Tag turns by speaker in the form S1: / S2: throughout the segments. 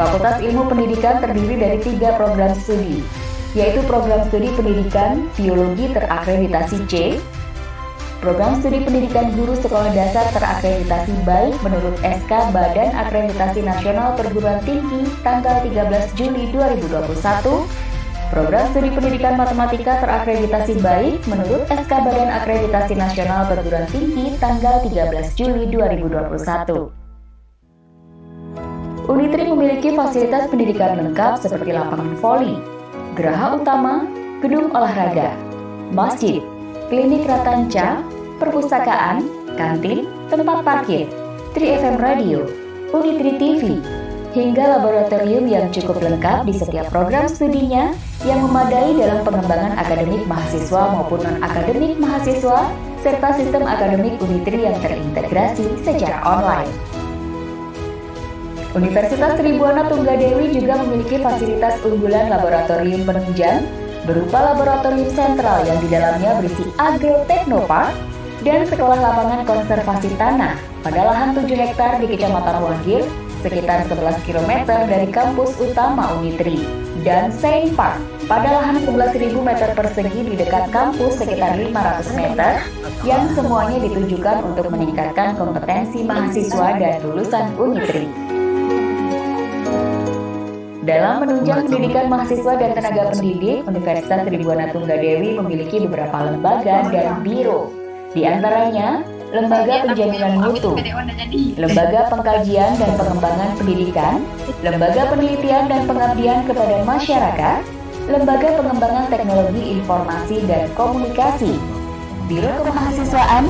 S1: Fakultas Ilmu Pendidikan terdiri dari 3 program studi, yaitu Program Studi Pendidikan Biologi terakreditasi C, Program Studi Pendidikan Guru Sekolah Dasar terakreditasi baik menurut SK Badan Akreditasi Nasional Perguruan Tinggi tanggal 13 Juli 2021, Program Studi Pendidikan Matematika terakreditasi baik menurut SK Badan Akreditasi Nasional Perguruan Tinggi tanggal 13 Juli 2021. Unitri memiliki fasilitas pendidikan lengkap seperti lapangan voli, geraha utama, gedung olahraga, masjid, klinik ratanca, perpustakaan, kantin, tempat parkir, 3FM radio, Unitri TV, hingga laboratorium yang cukup lengkap di setiap program studinya yang memadai dalam pengembangan akademik mahasiswa maupun non-akademik mahasiswa, serta sistem akademik Unitri yang terintegrasi secara online. Universitas Tribuana Tunggadewi juga memiliki fasilitas unggulan laboratorium penunjang berupa laboratorium sentral yang di dalamnya berisi agrotechnopark dan sekolah lapangan konservasi tanah pada lahan 7 hektar di Kecamatan Wagir, sekitar 11 km dari kampus utama Unitri, dan Science Park pada lahan 11.000 meter persegi di dekat kampus sekitar 500 meter yang semuanya ditujukan untuk meningkatkan kompetensi mahasiswa dan lulusan Unitri. Dalam menunjang pendidikan mahasiswa dan tenaga pendidik, Universitas Tribuana Tunggadewi memiliki beberapa lembaga dan biro. Di antaranya, Lembaga Penjaminan Mutu, Lembaga Pengkajian dan Pengembangan Pendidikan, Lembaga Penelitian dan Pengabdian kepada Masyarakat, Lembaga Pengembangan Teknologi Informasi dan Komunikasi, Biro Kemahasiswaan,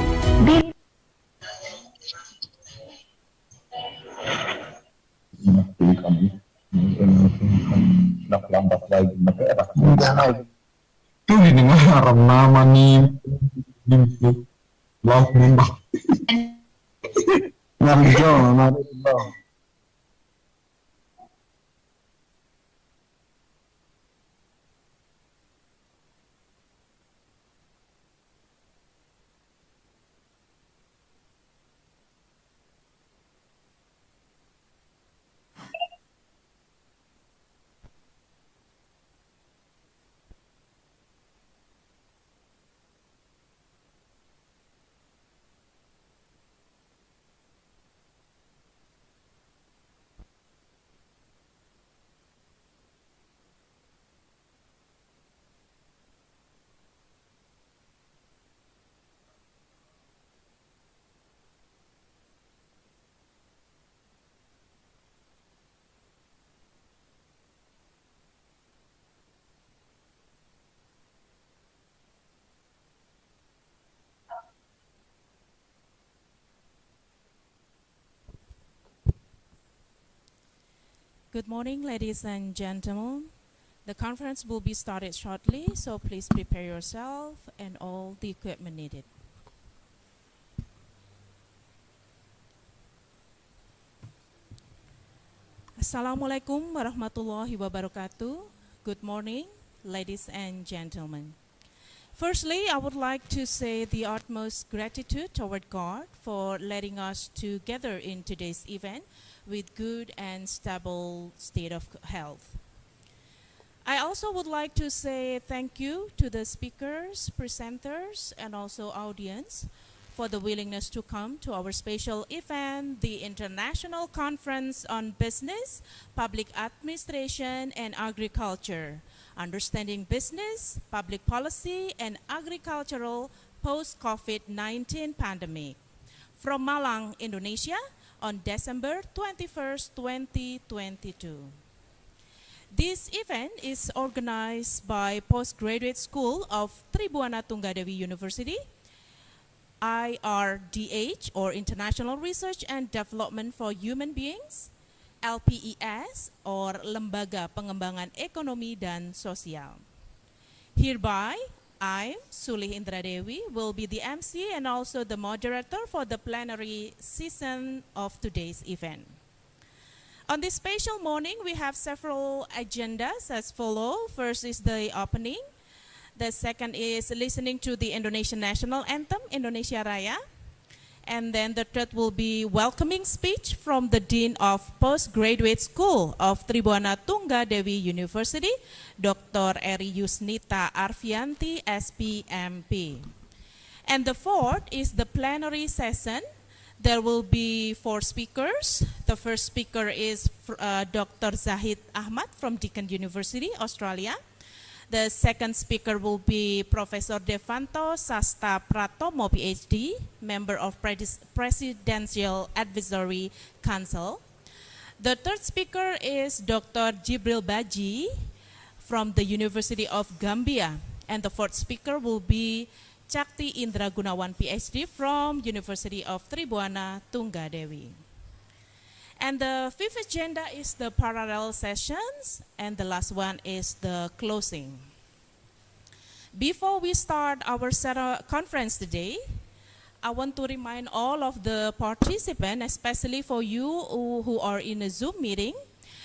S2: lambat lagi itu didengar nama nih loh nimbah ngarjo.
S3: Good morning, ladies and gentlemen. The conference will be started shortly, so please prepare yourself and all the equipment needed. Assalamualaikum warahmatullahi wabarakatuh. Good morning, ladies and gentlemen. Firstly, I would like to say the utmost gratitude toward God for letting us together in today's event with good and stable state of health. I also would like to say thank you to the speakers, presenters, and also audience for the willingness to come to our special event, the International Conference on Business, Public Administration, and Agriculture, Understanding Business, Public Policy, and Agricultural Post-COVID-19 Pandemic, from Malang, Indonesia, on December 21st, 2022. This event is organized by Postgraduate School of Tribuana Tunggadewi University, IRDH, or International Research and Development for Human Beings, LPES, or Lembaga Pengembangan Ekonomi dan Sosial. Hereby, I, Sulih Indradewi, will be the MC and also the moderator for the plenary session of today's event. On this special morning, we have several agendas as follows. First is the opening. The second is listening to the Indonesian National Anthem, Indonesia Raya. And then the third will be welcoming speech from the Dean of Postgraduate School of Tribuana Tunggadewi University, Dr. Eri Yusnita Arfianti, SPMP. And the fourth is the plenary session. There will be 4 speakers. The first speaker is Dr. Zahid Ahmad from Deakin University, Australia. The second speaker will be Professor Devanto Sasta Pratomo, PhD, member of Presidential Advisory Council. The third speaker is Dr. Jibril Baji from the University of Gambia. And the fourth speaker will be Cakti Indra Gunawan, PhD, from University of Tribuana Tunggadewi. And the fifth agenda is the parallel sessions, and the last one is the closing. Before we start our conference today, I want to remind all of the participants, especially for you who are in a Zoom meeting,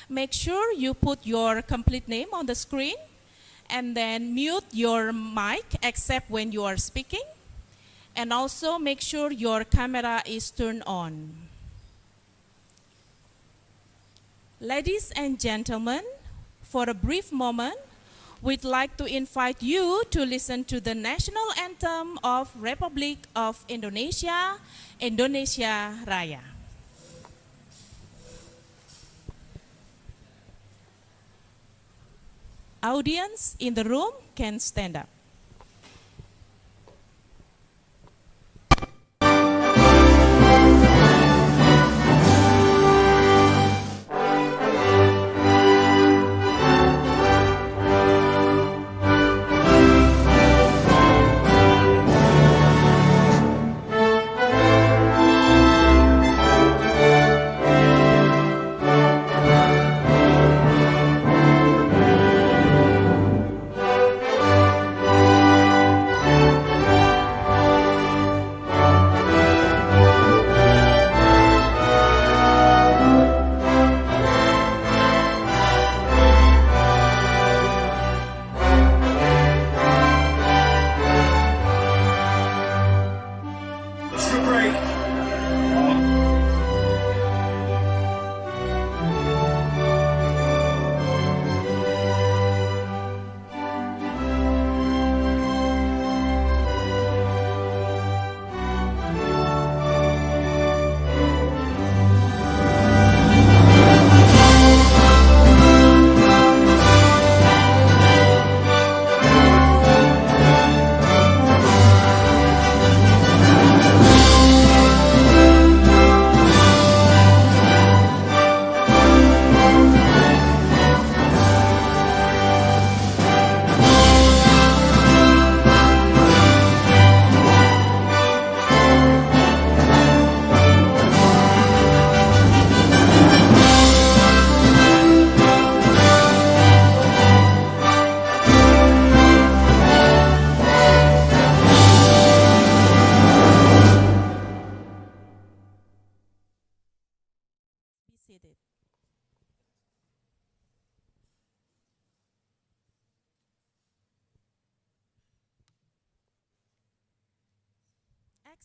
S3: make sure you put your complete name on the screen and then mute your mic except when you are speaking. And also make sure your camera is turned on. Ladies and gentlemen, for a brief moment, we'd like to invite you to listen to the national anthem of Republic of Indonesia, Indonesia Raya. Audience in the room can stand up.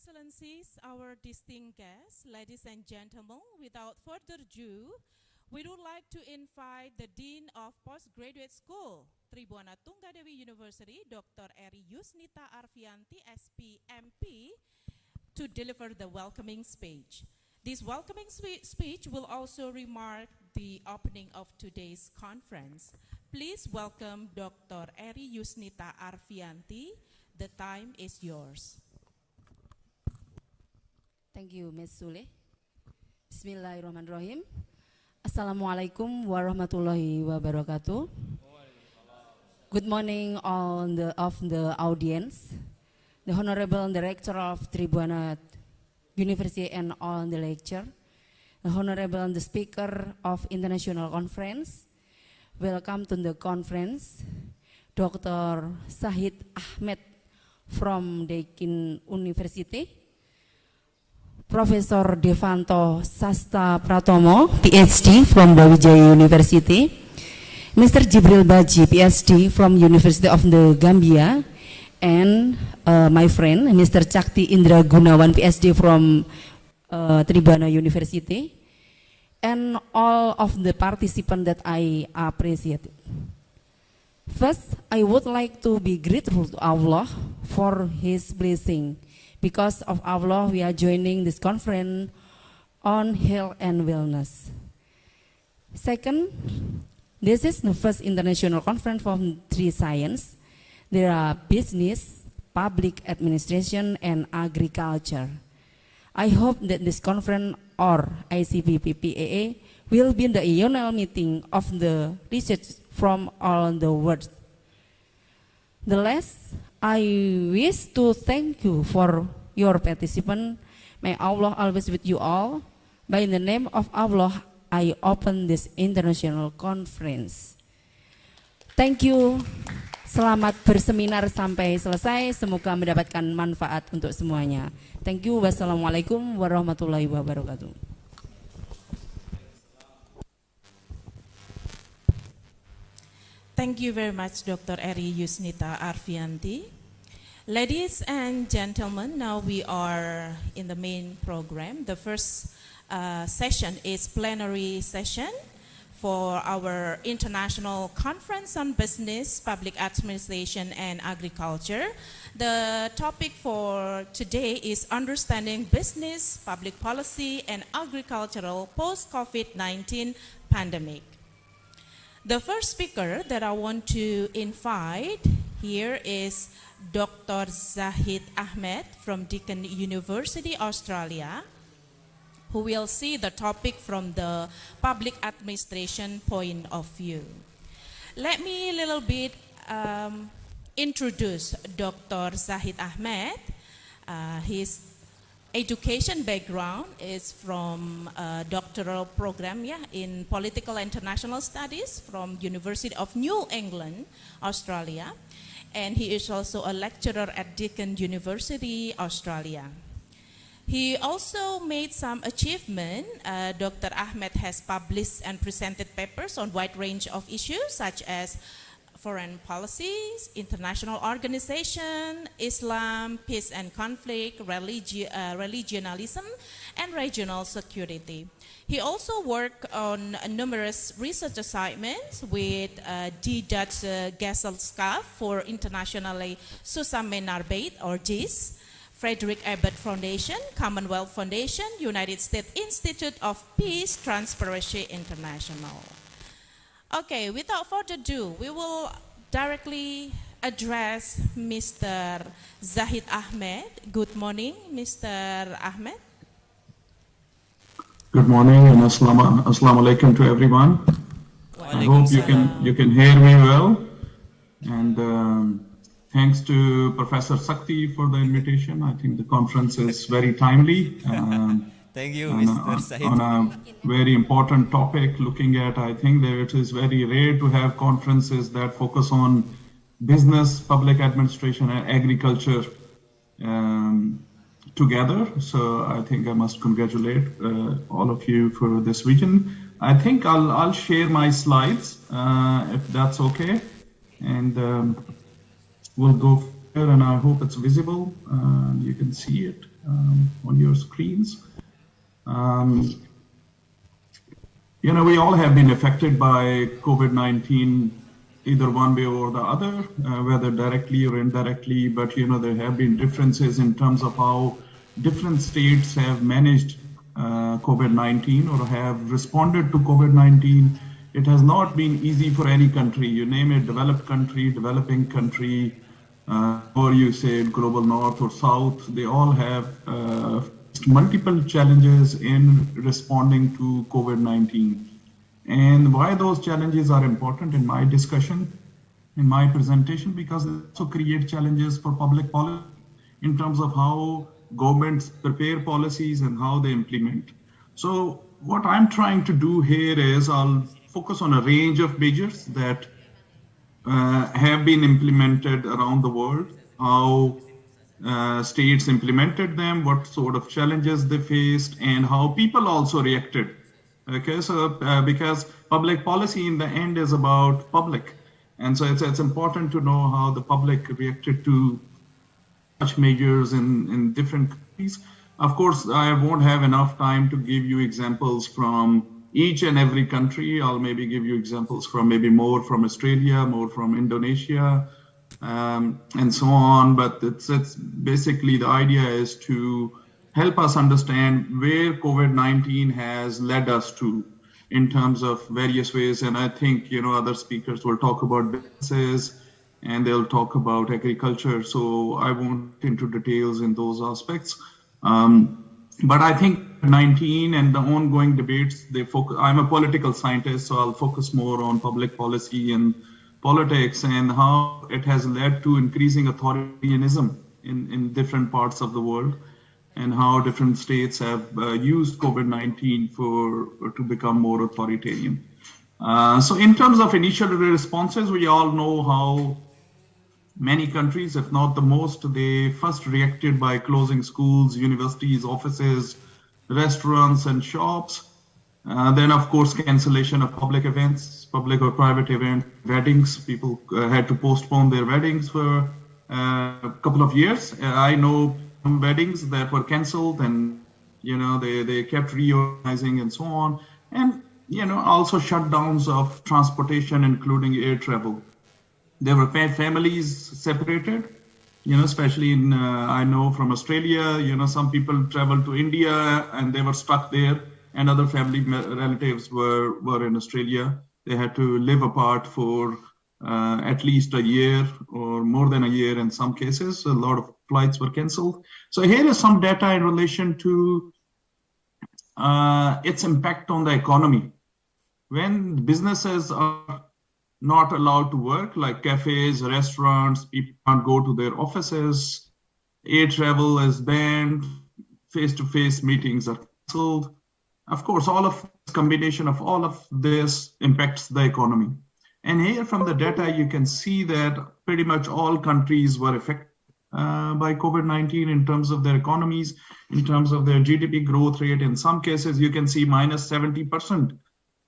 S3: Excellencies, our distinguished guests, ladies and gentlemen, without further ado, we would like to invite the Dean of Postgraduate School, Tribuana Tunggadewi University, Dr. Eri Yusnita Arfianti, SPMP, to deliver the welcoming speech. This welcoming speech will also remark the opening of today's conference. Please welcome Dr. Eri Yusnita Arfianti. The time is yours.
S4: Thank you, Ms. Sule. Bismillahirrahmanirrahim. Assalamualaikum warahmatullahi wabarakatuh. Good morning all of the audience, the Honorable Director of Tribuana University and all the lecture, the Honorable the Speaker of International Conference. Welcome to the conference, Dr. Zahid Ahmad from Deakin University, Professor Devanto Sasta Pratomo, PhD from Brawijaya University, Mr. Jibril Baji, PhD from University of the Gambia, and my friend, Mr. Chakti Indra Gunawan, PhD from Tribana University, and all of the participants that I appreciate. First, I would like to be grateful to Allah for His blessing. Because of Allah, we are joining this conference on health and wellness. Second, this is the first international conference from three sciences. There are business, public administration, and agriculture. I hope that this conference or ICPPPAA will be the annual meeting of the research from all the world. The last, I wish to thank you for your participation. May Allah always with you all. By the name of Allah, I open this international conference. Thank you. Selamat berseminar sampai selesai. Semoga mendapatkan manfaat untuk semuanya. Thank you. Wassalamualaikum warahmatullahi wabarakatuh.
S3: Thank you very much, Dr. Eri Yusnita Arfianti. Ladies and gentlemen, now we are in the main program. The first session is plenary session for our international conference on business, public administration, and agriculture. The topic for today is understanding business, public policy, and agricultural post-COVID-19 pandemic. The first speaker that I want to invite here is Dr. Zahid Ahmed from Deakin University, Australia, who will see the topic from the public administration point of view. Let me a little bit introduce Dr. Zahid Ahmed. His education background is from a doctoral program in political international studies from University of New England, Australia. And he is also a lecturer at Deakin University, Australia. He also made some achievement. Dr. Ahmed has published and presented papers on a wide range of issues such as foreign policies, international organization, Islam, peace and conflict, regionalism, and regional security. He also worked on numerous research assignments with Die Duitse Gesellschaft for Internationale Zusammenarbeit, or GIS, Frederick Ebert Foundation, Commonwealth Foundation, United States Institute of Peace, Transparency International. Okay, without further ado, we will directly address Mr. Zahid Ahmed. Good morning, Mr. Ahmed.
S2: Good morning and assalamu alaikum to everyone. I hope you can hear me well. And thanks to Professor Sakti for the invitation. I think the conference is very timely.
S5: Thank you, Mr. Sahid.
S2: On a very important topic, looking at, I think that it is very rare to have conferences that focus on business, public administration, and agriculture together. So I think I must congratulate all of you for this vision. I think I'll share my slides if that's okay, and we'll go here. And I hope it's visible. You can see it on your screens. We all have been affected by COVID-19, either one way or the other, whether directly or indirectly. But there have been differences in terms of how different states have managed COVID-19 or have responded to COVID-19. It has not been easy for any country. You name it, developed country, developing country, or you say global north or south. They all have multiple challenges in responding to COVID-19. And why those challenges are important in my discussion, in my presentation, because they also create challenges for public policy in terms of how governments prepare policies and how they implement. So what I'm trying to do here is I'll focus on a range of measures that have been implemented around the world, how states implemented them, what sort of challenges they faced, and how people also reacted. Okay, so because public policy in the end is about public, and so it's important to know how the public reacted to such measures in different countries. Of course, I won't have enough time to give you examples from each and every country. I'll maybe give you examples from maybe more from Australia, more from Indonesia, and so on. But it's basically the idea is to help us understand where COVID-19 has led us to in terms of various ways. And I think, other speakers will talk about businesses and they'll talk about agriculture. So I won't get into details in those aspects. But I think 19 and the ongoing debates, I'm a political scientist, so I'll focus more on public policy and politics and how it has led to increasing authoritarianism in different parts of the world, and how different states have used COVID-19 to become more authoritarian. So in terms of initial responses, we all know how many countries, if not the most, they first reacted by closing schools, universities, offices, restaurants, and shops. Then, of course, cancellation of public events, public or private events, weddings. People had to postpone their weddings for a couple of years. I know some weddings that were canceled, and they kept reorganizing and so on. And also shutdowns of transportation, including air travel. There were families separated, especially in, I know from Australia, some people traveled to India and they were stuck there, and other family relatives were in Australia. They had to live apart for at least a year or more than a year in some cases. A lot of flights were canceled. So here is some data in relation to its impact on the economy. When businesses are not allowed to work, like cafes, restaurants, people can't go to their offices, air travel is banned, face-to-face meetings are canceled. Of course, combination of all of this impacts the economy. And here from the data, you can see that pretty much all countries were affected by COVID-19 in terms of their economies, in terms of their GDP growth rate. In some cases, you can see minus 70%.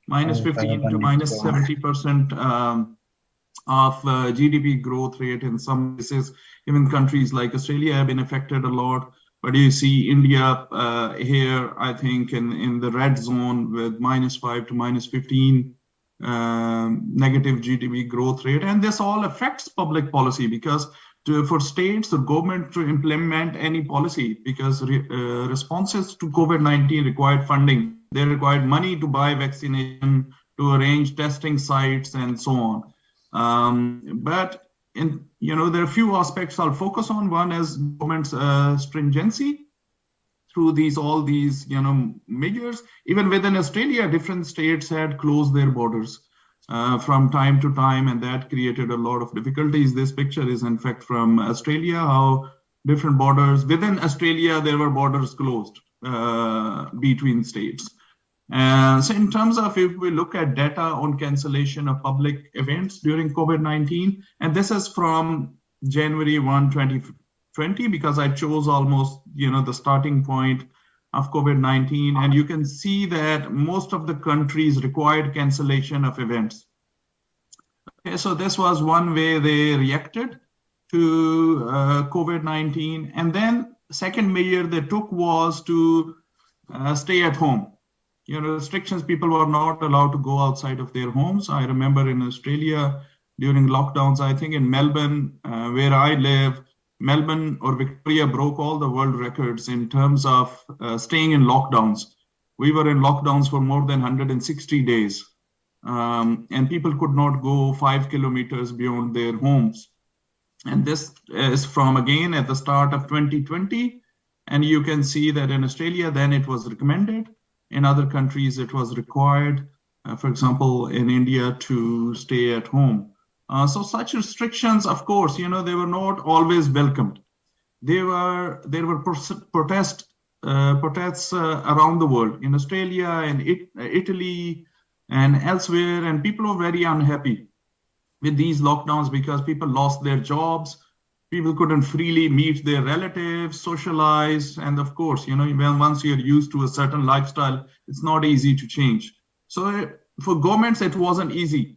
S2: Minus 15 to minus 70% of GDP growth rate in some cases. Even countries like Australia have been affected a lot. But you see India here, I think, in the red zone with minus 5 to minus 15 negative GDP growth rate. And this all affects public policy, because for states, the government to implement any policy, because responses to COVID-19 required funding. They required money to buy vaccination, to arrange testing sites, and so on. But there are a few aspects I'll focus on. One is government's stringency through all these measures. Even within Australia, different states had closed their borders from time to time, and that created a lot of difficulties. This picture is in fact from Australia, how different borders within Australia, there were borders closed between states. So in terms of, if we look at data on cancellation of public events during COVID-19, and this is from January 1, 2020, because I chose almost, the starting point of COVID-19, and you can see that most of the countries required cancellation of events. Okay, so this was one way they reacted to COVID-19. And then second measure they took was to stay at home. Restrictions, people were not allowed to go outside of their homes. I remember in Australia during lockdowns, I think in Melbourne, where I live, Melbourne or Victoria broke all the world records in terms of staying in lockdowns. We were in lockdowns for more than 160 days. And people could not go 5 kilometers beyond their homes. And this is from, again, at the start of 2020. And you can see that in Australia, then it was recommended. In other countries, it was required, for example, in India, to stay at home. So such restrictions, of course, they were not always welcomed. There were protests around the world, in Australia and Italy and elsewhere, and people were very unhappy with these lockdowns because people lost their jobs. People couldn't freely meet their relatives, socialize, and of course, once you're used to a certain lifestyle, it's not easy to change. So for governments, it wasn't easy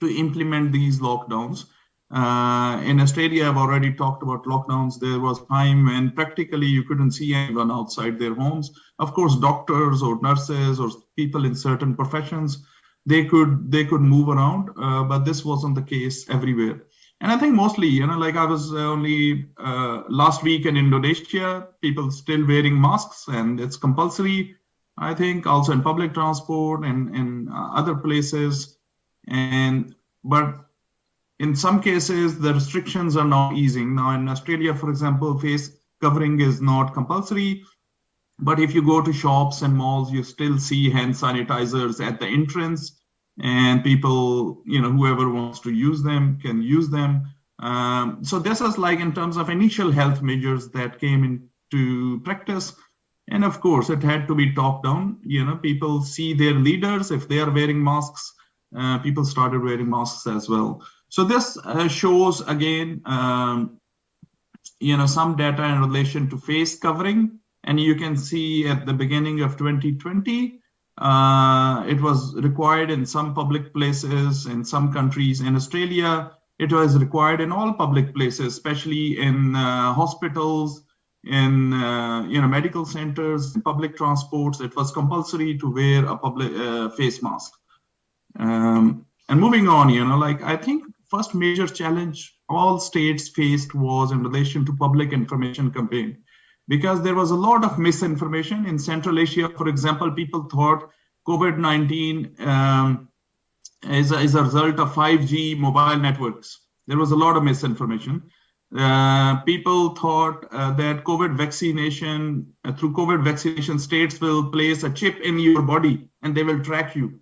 S2: to implement these lockdowns. In Australia, I've already talked about lockdowns. There was time when practically you couldn't see anyone outside their homes. Of course, doctors or nurses or people in certain professions, they could move around, but this wasn't the case everywhere. And I think mostly, like I was only last week in Indonesia, people still wearing masks, and it's compulsory, I think, also in public transport and other places. But in some cases, the restrictions are now easing. Now in Australia, for example, face covering is not compulsory. But if you go to shops and malls, you still see hand sanitizers at the entrance, and people, whoever wants to use them can use them. So this is like in terms of initial health measures that came into practice. And of course, it had to be top down. People see their leaders. If they are wearing masks, people started wearing masks as well. So this shows again, some data in relation to face covering. And you can see at the beginning of 2020, it was required in some public places, in some countries. In Australia, it was required in all public places, especially in hospitals, in medical centers, in public transports. It was compulsory to wear a public face mask. And moving on, I think first major challenge all states faced was in relation to public information campaign. Because there was a lot of misinformation in Central Asia. For example, people thought COVID-19 is a result of 5G mobile networks. There was a lot of misinformation. People thought that through COVID vaccination, states will place a chip in your body and they will track you.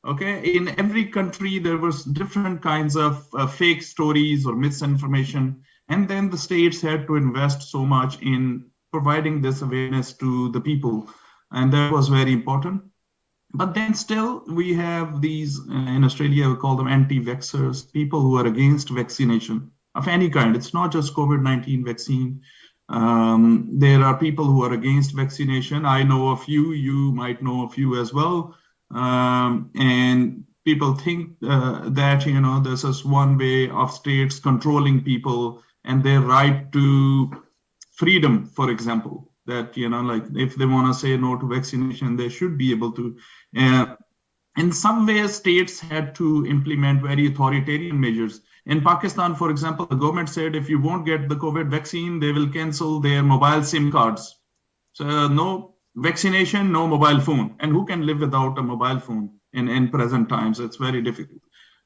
S2: Okay, in every country, there was different kinds of fake stories or misinformation. And then the states had to invest so much in providing this awareness to the people. And that was very important. But then still, we have these, in Australia, we call them anti-vaxxers, people who are against vaccination of any kind. It's not just COVID-19 vaccine. There are people who are against vaccination. I know a few, you might know a few as well. And people think that, this is one way of states controlling people and their right to freedom, for example, that, if they want to say no to vaccination, they should be able to. In some ways, states had to implement very authoritarian measures. In Pakistan, for example, the government said if you won't get the COVID vaccine, they will cancel their mobile SIM cards. So no vaccination, no mobile phone. And who can live without a mobile phone in present times? It's very difficult.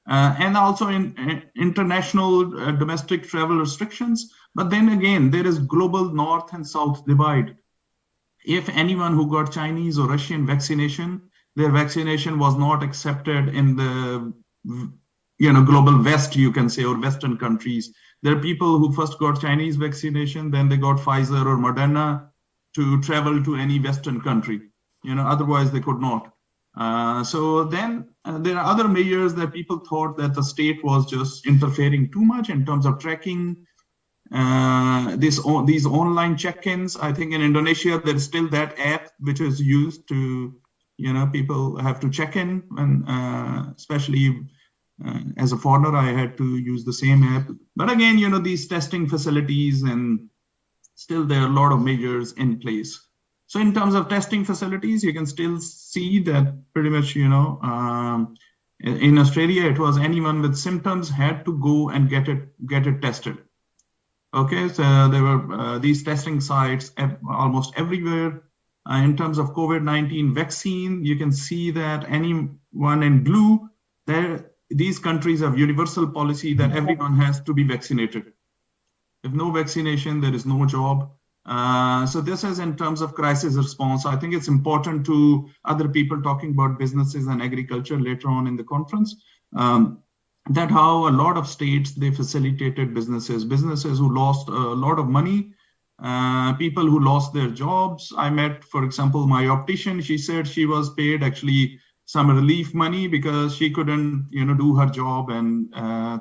S2: And also in international domestic travel restrictions. But then again, there is global north and south divide. If anyone who got Chinese or Russian vaccination, their vaccination was not accepted in the global West, you can say, or Western countries. There are people who first got Chinese vaccination, then they got Pfizer or Moderna to travel to any Western country. Otherwise they could not. So then there are other measures that people thought that the state was just interfering too much in terms of tracking these online check-ins. I think in Indonesia, there's still that app which is used to, people have to check in. And especially as a foreigner, I had to use the same app. But again, these testing facilities, and still there are a lot of measures in place. So in terms of testing facilities, you can still see that pretty much, in Australia, it was anyone with symptoms had to go and get it tested. Okay, so there were these testing sites almost everywhere. In terms of COVID-19 vaccine, you can see that anyone in blue, these countries have universal policy that everyone has to be vaccinated. If no vaccination, there is no job. So this is in terms of crisis response. I think it's important to other people talking about businesses and agriculture later on in the conference, that how a lot of states, they facilitated businesses who lost a lot of money, people who lost their jobs. I met, for example, my optician. She said she was paid actually some relief money because she couldn't, do her job and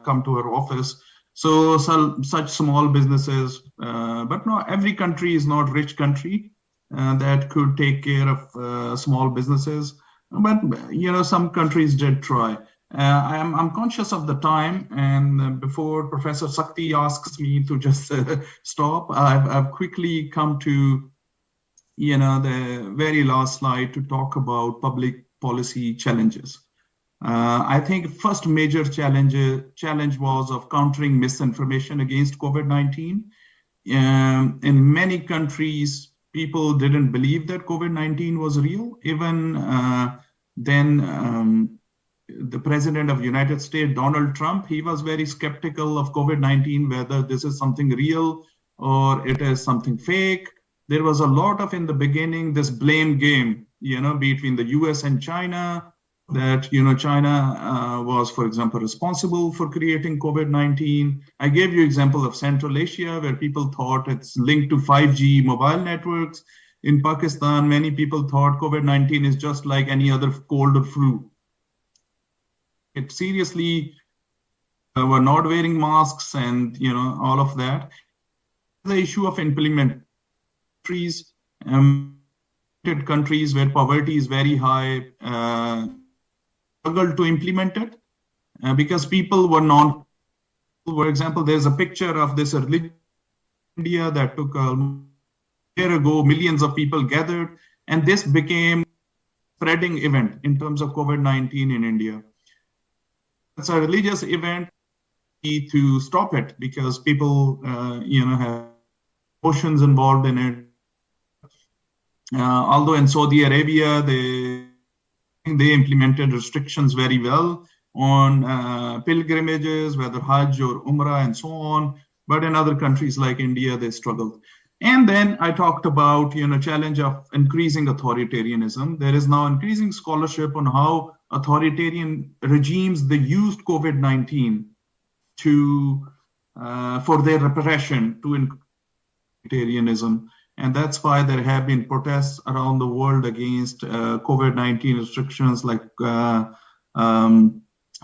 S2: come to her office. So such small businesses, but no, every country is not rich country that could take care of small businesses. But, some countries did try. I'm conscious of the time, and before Professor Sakti asks me to just stop, I've quickly come to the very last slide to talk about public policy challenges. I think first major challenge was of countering misinformation against COVID-19. In many countries, people didn't believe that COVID-19 was real. Even then, the president of United States, Donald Trump, he was very skeptical of COVID-19, whether this is something real or it is something fake. There was a lot of, in the beginning, this blame game, between the US and China, that, China was, for example, responsible for creating COVID-19. I gave you example of Central Asia, where people thought it's linked to 5G mobile networks. In Pakistan, many people thought COVID-19 is just like any other cold or flu. It seriously were not wearing masks and, all of that. The issue of implement countries where poverty is very high, struggled to implement it because people were not. For example, there's a picture of this religion in India that took a year ago. Millions of people gathered, and this became spreading event in terms of COVID-19 in India. It's a religious event to stop it because people, have emotions involved in it. Although in Saudi Arabia, they implemented restrictions very well on pilgrimages, whether Hajj or Umrah and so on. But in other countries like India, they struggled. And then I talked about, challenge of increasing authoritarianism. There is now increasing scholarship on how authoritarian regimes, they used COVID-19 for their repression to authoritarianism. And that's why there have been protests around the world against COVID-19 restrictions, like,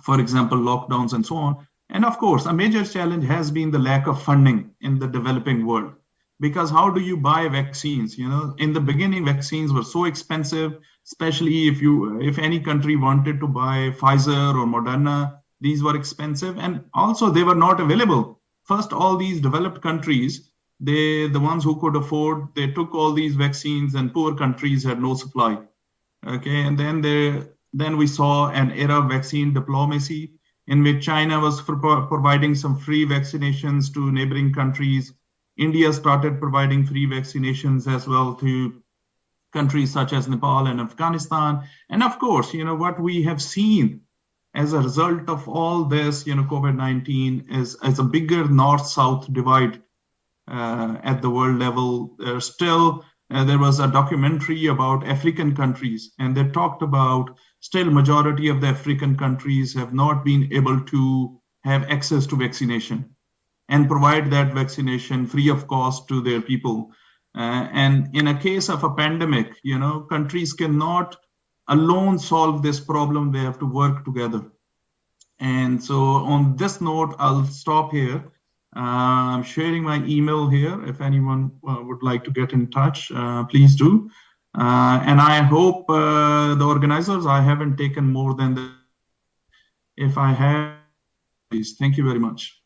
S2: for example, lockdowns and so on. And of course, a major challenge has been the lack of funding in the developing world. Because how do you buy vaccines? In the beginning, vaccines were so expensive, especially if any country wanted to buy Pfizer or Moderna, these were expensive. And also they were not available. First, all these developed countries, the ones who could afford, they took all these vaccines, and poor countries had no supply. Okay, and then we saw an era of vaccine diplomacy in which China was providing some free vaccinations to neighboring countries. India started providing free vaccinations as well to countries such as Nepal and Afghanistan. And of course, what we have seen as a result of all this, COVID-19 is a bigger north-south divide at the world level. There was a documentary about African countries, and they talked about still majority of the African countries have not been able to have access to vaccination and provide that vaccination free of cost to their people. And in a case of a pandemic, countries cannot alone solve this problem. They have to work together. And so on this note, I'll stop here. I'm sharing my email here. If anyone would like to get in touch, please do. And I hope the organizers, I haven't taken more than the, if I have, please. Thank you very much.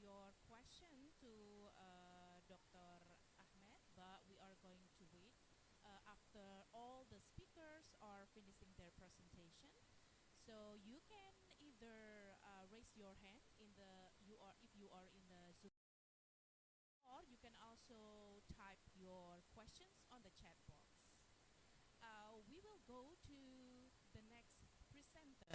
S3: Your question to Dr. Ahmed, but we are going to wait after all the speakers are finishing their presentation. So you can either raise your hand if you are in the Zoom, or you can also type your questions on the chat box. We will go to the next presenter.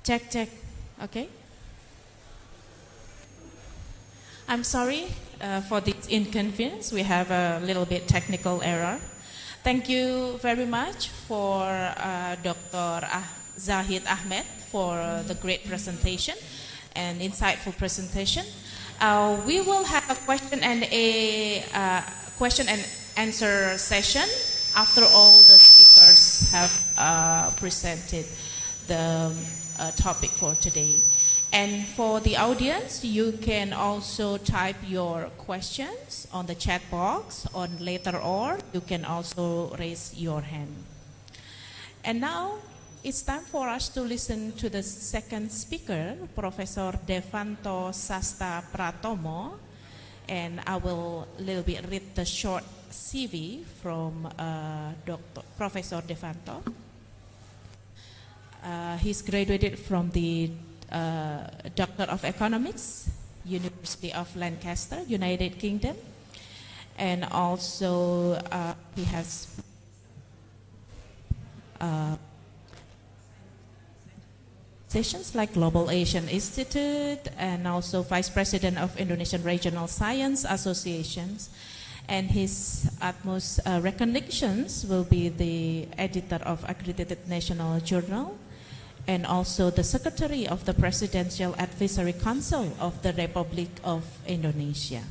S3: Check, check. Okay. I'm sorry for this inconvenience. We have a little bit technical error. Thank you very much for Dr. Zahid Ahmed for the great presentation and insightful presentation. We will have a question and answer session after all the speakers have presented the topic for today. And for the audience, you can also type your questions on the chat box, or later on, you can also raise your hand. And now, it's time for us to listen to the second speaker, Professor Devanto Sasta Pratomo, and I will a little bit read the short CV from Professor Devanto. He's graduated from the Doctor of Economics, University of Lancaster, United Kingdom, and also he has sessions like Global Asian Institute, and also Vice President of Indonesian Regional Science Associations. And his utmost recognitions will be the editor of Accredited National Journal, and also the Secretary of the Presidential Advisory Council of the Republic of Indonesia.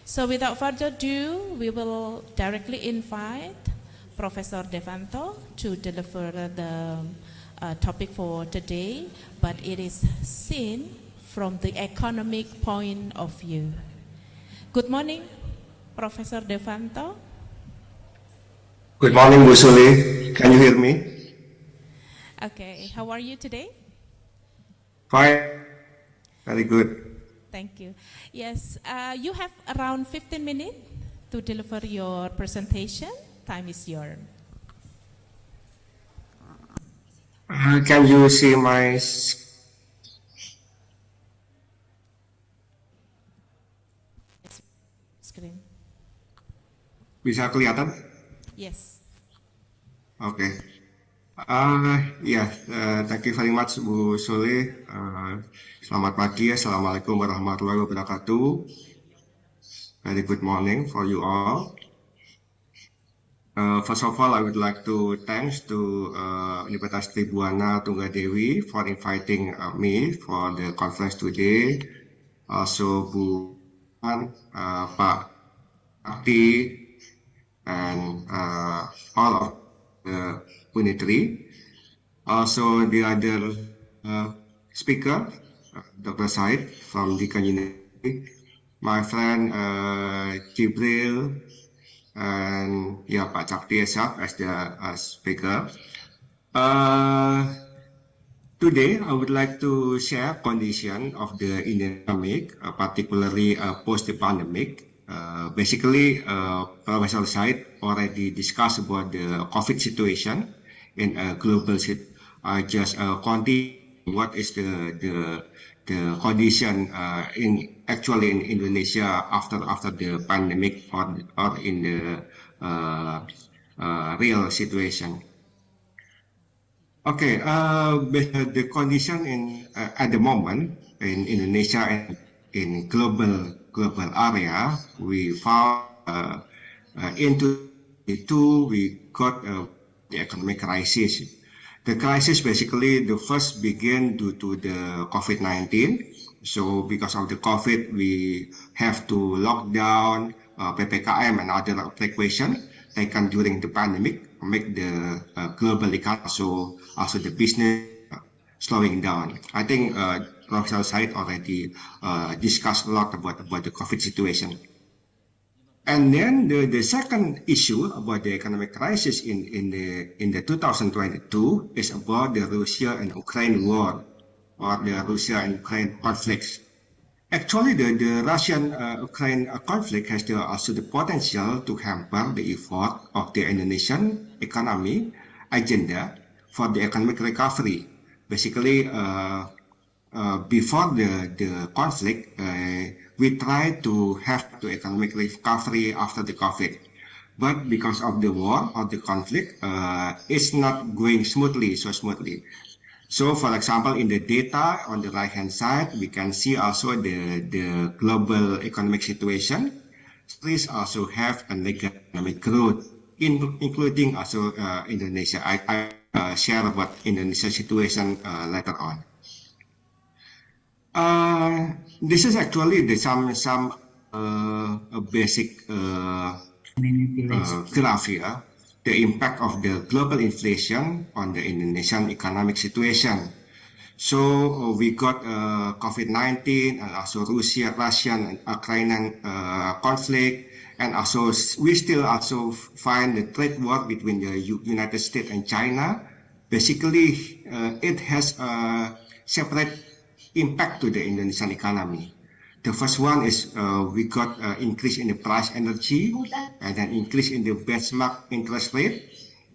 S3: So without further ado, we will directly invite Professor Devanto to deliver the topic for today, but it is seen from the economic point of view. Good morning, Professor Devanto.
S6: Good morning, Bu Suli. Can you hear me?
S3: Okay, how are you today?
S6: Fine. Very good.
S3: Thank you. Yes, you have around 15 minutes to deliver your presentation. Time is yours.
S6: Can you see my
S3: screen?
S6: Bisa kelihatan?
S3: Yes.
S6: Okay. Thank you very much, Bu Suli. Selamat pagi, Assalamualaikum warahmatullahi wabarakatuh. Very good morning for you all. First of all, I would like to thanks to Universitas Tribuana Tunggadewi for inviting me for the conference today. Also, Bu Pak Akti, and all of the Unitri. Also, the other speaker, Dr. Said from Dekan Unitri, my friend Jibril, and Pak Chakti Esaf as the speaker. Today, I would like to share condition of the Indian economic, particularly post the pandemic. Basically, Professor Said already discussed about the COVID situation in a global situation. I just continue what is the condition actually in Indonesia after the pandemic, or in the real situation. Okay, the condition at the moment in Indonesia and in global area, we found into the two, we got the economic crisis. The crisis basically the first began due to the COVID-19. So because of the COVID, we have to lock down PPKM and other precautions taken during the pandemic, make the global economy, also the business slowing down. I think Professor Said already discussed a lot about the COVID situation. And then the second issue about the economic crisis in the 2022 is about the Russia and Ukraine war, or the Russia and Ukraine conflicts. Actually, the Russian-Ukraine conflict has also the potential to hamper the effort of the Indonesian economy agenda for the economic recovery. Basically, before the conflict, we tried to have the economic recovery after the COVID. But because of the war or the conflict, it's not going smoothly. So, for example, in the data on the right-hand side, we can see also the global economic situation. Please also have a negative economic growth, including also Indonesia. I share about Indonesia situation later on. This is actually some basic graph here. The impact of the global inflation on the Indonesian economic situation. So we got COVID-19 and also Russian and Ukrainian conflict, and also we still also find the trade war between the United States and China. Basically, it has a separate impact to the Indonesian economy. The first one is we got increase in the price energy, and then increase in the benchmark interest rate,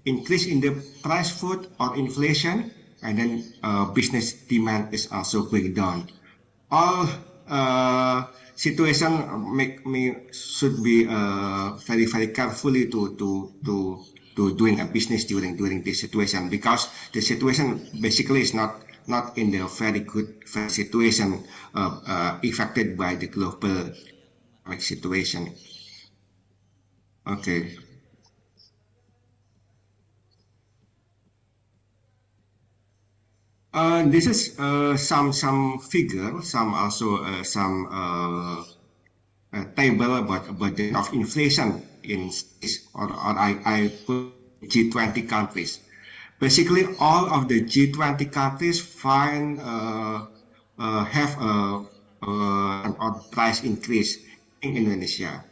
S6: increase in the price food or inflation, and then business demand is also going down. All situation make me should be very carefully to doing a business during this situation, because the situation basically is not in the very good situation affected by the global situation. Okay. This is some figure, some table about the of inflation in, or I put G20 countries. Basically, all of the G20 countries have an price increase in Indonesia,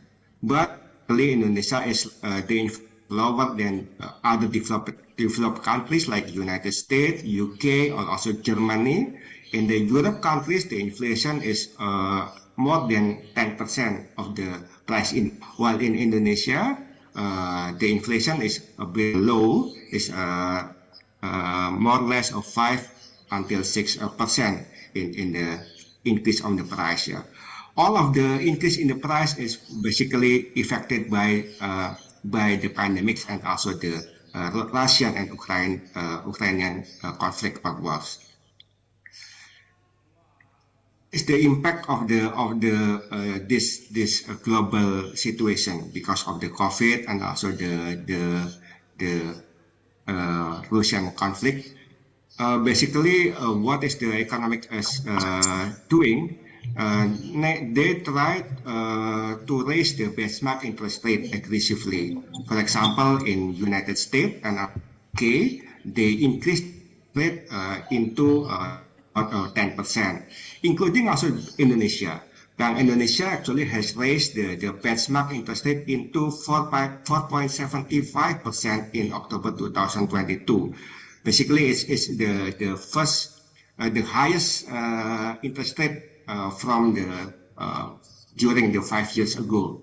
S6: but Indonesia is lower than other developed countries like United States, UK, or also Germany. In the Europe countries, the inflation is more than 10% of the price while in Indonesia, the inflation is a bit low, is more or less of 5 until 6% in the increase on the price. Yeah. All of the increase in the price is basically affected by the pandemics and also the Russian and Ukrainian conflict or wars. It's the impact of this global situation because of the COVID and also the Russian conflict. Basically, what is the economic doing? They tried to raise the benchmark interest rate aggressively. For example, in United States and UK, they increased rate into 10%, including also Indonesia. Bank Indonesia actually has raised the benchmark interest rate into 4.75% in October 2022. Basically, it's the first, the highest interest rate from during the 5 years ago.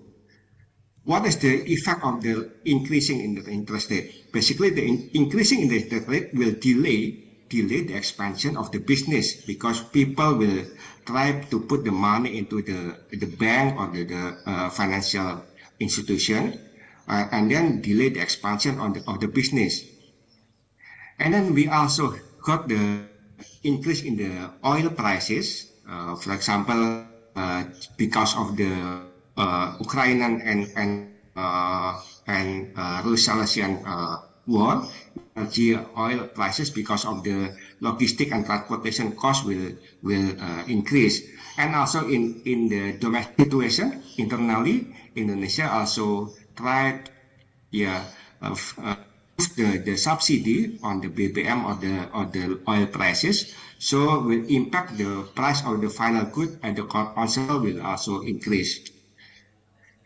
S6: What is the effect of the increasing in the interest rate? Basically, the increasing in the interest rate will delay the expansion of the business, because people will try to put the money into the bank or the financial institution, and then delay the expansion of the business. And then we also got the increase in the oil prices. For example, because of the Ukrainian and Russian war, energy oil prices because of the logistic and transportation costs will increase. And also in the domestic situation internally, Indonesia also tried the subsidy on the BBM or the oil prices, so will impact the price of the final good, and the consumer will also increase.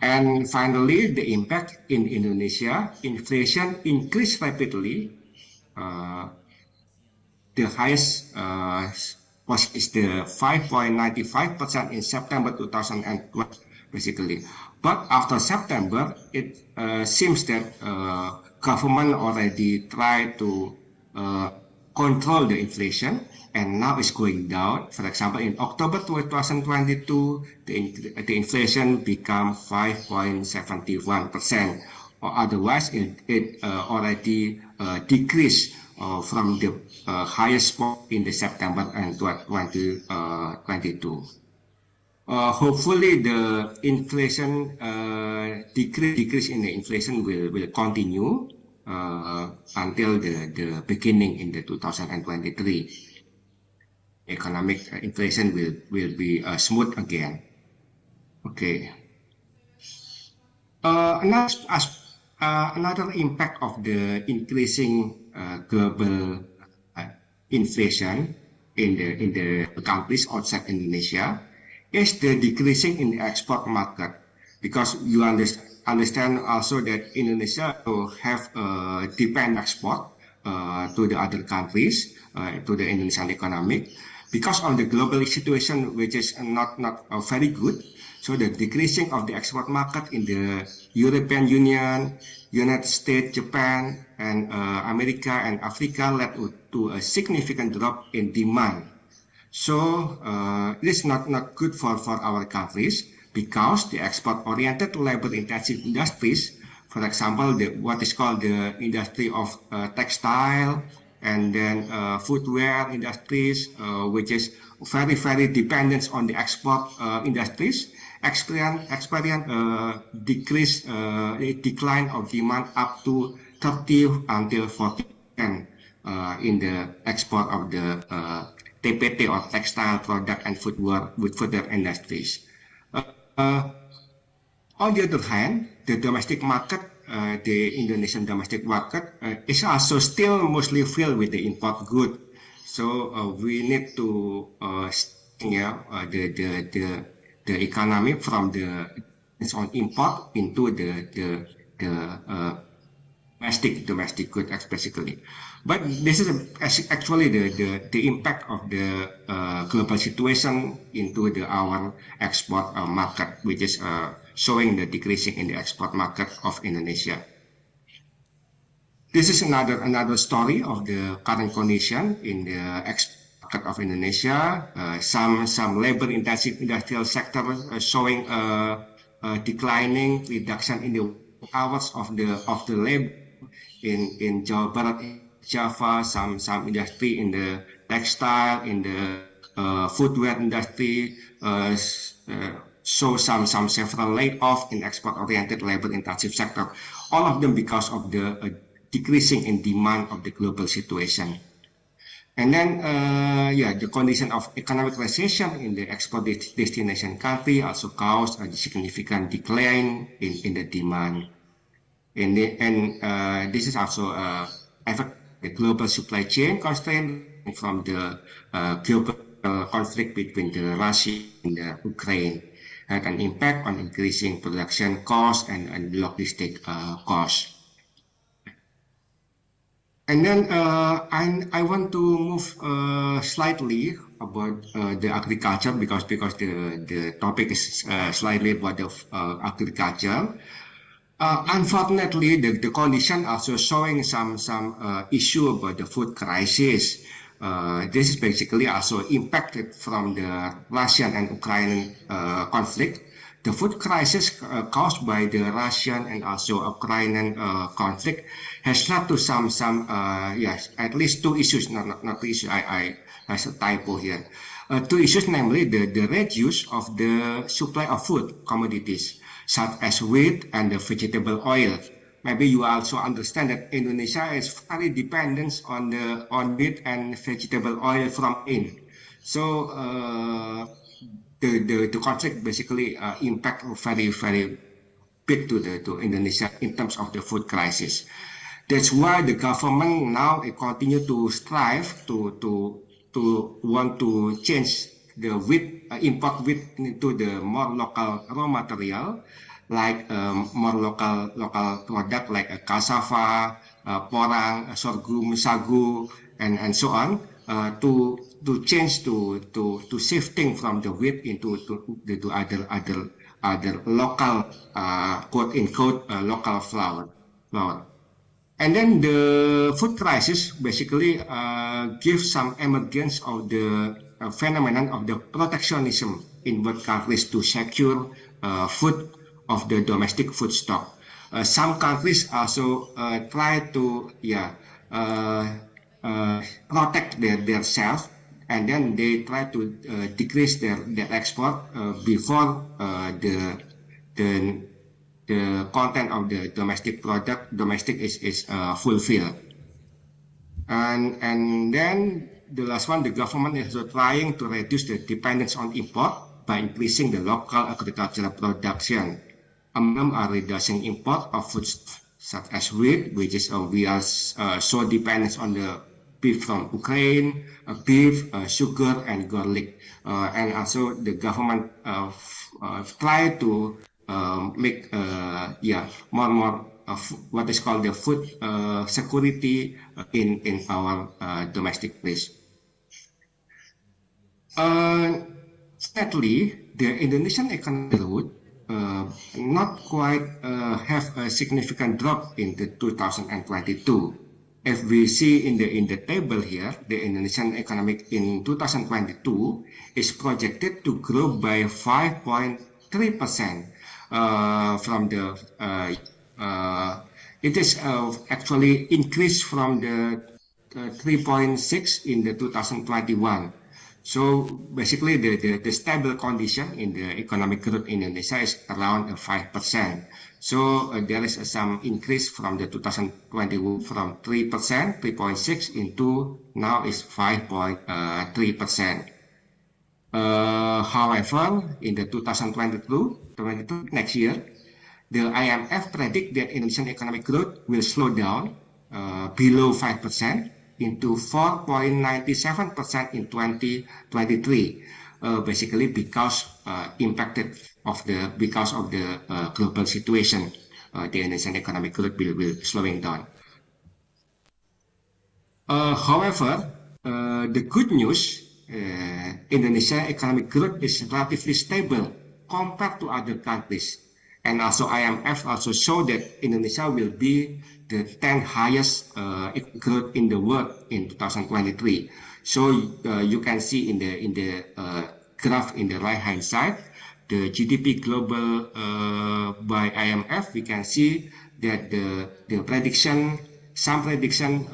S6: And finally, the impact in Indonesia, inflation increased rapidly. The highest is the 5.95% in September 2012, basically. But after September, it seems that government already tried to control the inflation, and now it's going down. For example, in October 2022, the inflation became 5.71%, or otherwise it already decreased from the highest spot in the September and 2022. Hopefully, the inflation decrease in the inflation will continue until the beginning in the 2023. Economic inflation will be smooth again. Okay. Another impact of the increasing global inflation in the countries outside Indonesia is the decreasing in the export market, because you understand also that Indonesia have depend export to the other countries, to the Indonesian economy, because of the global situation, which is not very good. So the decreasing of the export market in the European Union, United States, Japan, and America and Africa led to a significant drop in demand. So it is not good for our countries, because the export-oriented labor-intensive industries, for example, what is called the industry of textile, and then footwear industries, which is very, very dependent on the export industries, experience decline of demand up to 30 until 40% in the export of the TPT, or textile product and footwear industries. On the other hand, the domestic market, the Indonesian domestic market, is also still mostly filled with the import good. So we need to the economy from the import into the domestic good, basically. But this is actually the impact of the global situation into our export market, which is showing the decreasing in the export market of Indonesia. This is another story of the current condition in the export market of Indonesia. Some labor-intensive industrial sector showing declining reduction in the hours of the labor in Jawa Barat, Java. Some industry in the textile, in the footwear industry show several layoff in export-oriented labor-intensive sector. All of them because of the decreasing in demand of the global situation. And then, the condition of economic recession in the export destination country also caused a significant decline in the demand. And this is also affect the global supply chain constraint from the global conflict between Russia and Ukraine, had an impact on increasing production costs and logistic costs. And then I want to move slightly about the agriculture, because the topic is slightly about the agriculture. Unfortunately, the condition also showing some issue about the food crisis. This is basically also impacted from the Russian and Ukrainian conflict. The food crisis caused by the Russian and also Ukrainian conflict has led to some at least two issues, not two issues, I has a typo here. Two issues, namely the reduce of the supply of food commodities, such as wheat and the vegetable oil. Maybe you also understand that Indonesia is very dependent on wheat and vegetable oil from India. So the conflict basically impact very, very big to Indonesia in terms of the food crisis. That's why the government now continue to strive to want to change the wheat import wheat into the more local raw material. like more local product like cassava, porang, sorghum, sagu, and so on, to change to shifting from the wheat to other local quote unquote local flour. And then the food crisis basically gives some emergence of the phenomenon of the protectionism in both countries to secure food of the domestic food stock. Some countries also try to protect their self, and then they try to decrease their export before the content of the domestic is fulfilled. And then the last one, the government is also trying to reduce the dependence on import by increasing the local agricultural production. Among them are reducing import of foods such as wheat, which is we are so dependent on the beef from Ukraine, beef, sugar, and garlic. And also the government try to make more of what is called the food security in our domestic place. Sadly, the Indonesian economic growth not quite have a significant drop in the 2022. If we see in the table here, the Indonesian economic in 2022 is projected to grow by 5.3%. From the it is actually increased from the 3.6 in the 2021. So basically the stable condition in the economic growth in Indonesia is around 5%. So there is some increase from the 2021 from 3%, 3.6 into now is 5.3%. However, in the 2022 next year, the IMF predict that Indonesian economic growth will slow down below 5% into 4.97% in 2023, basically because of the global situation, the Indonesian economic growth will slowing down. However, the good news. Indonesia economic growth is relatively stable compared to other countries, and also IMF also show that Indonesia will be the 10th highest growth in the world in 2023. So you can see in the graph in the right hand side, the GDP global by IMF. We can see that the prediction. Some prediction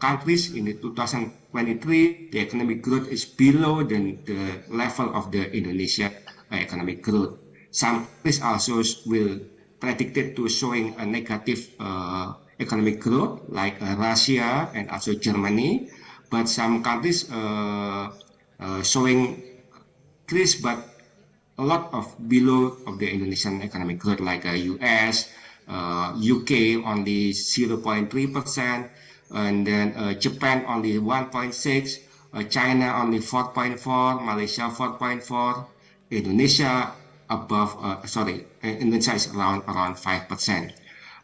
S6: countries in the 2023, the economic growth is below the level of the Indonesia economic growth. Some countries also will predicted to showing a negative economic growth, like Russia and also Germany. But some countries showing increase, but a lot of below of the Indonesian economic growth, like US. UK only 0.3%, and then Japan only 1.6%, China only 4.4%, Malaysia 4.4%, Indonesia Indonesia is around 5%.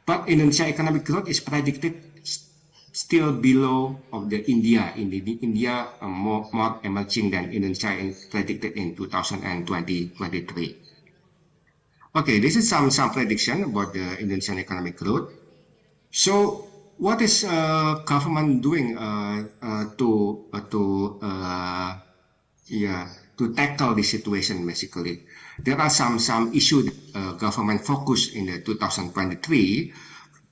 S6: But Indonesia economic growth is predicted still below of the India. India more emerging than Indonesia is predicted in 2023. Okay, this is some prediction about the Indonesian economic growth. So, what is government doing to tackle this situation? Basically, there are some issues government focus in the 2023.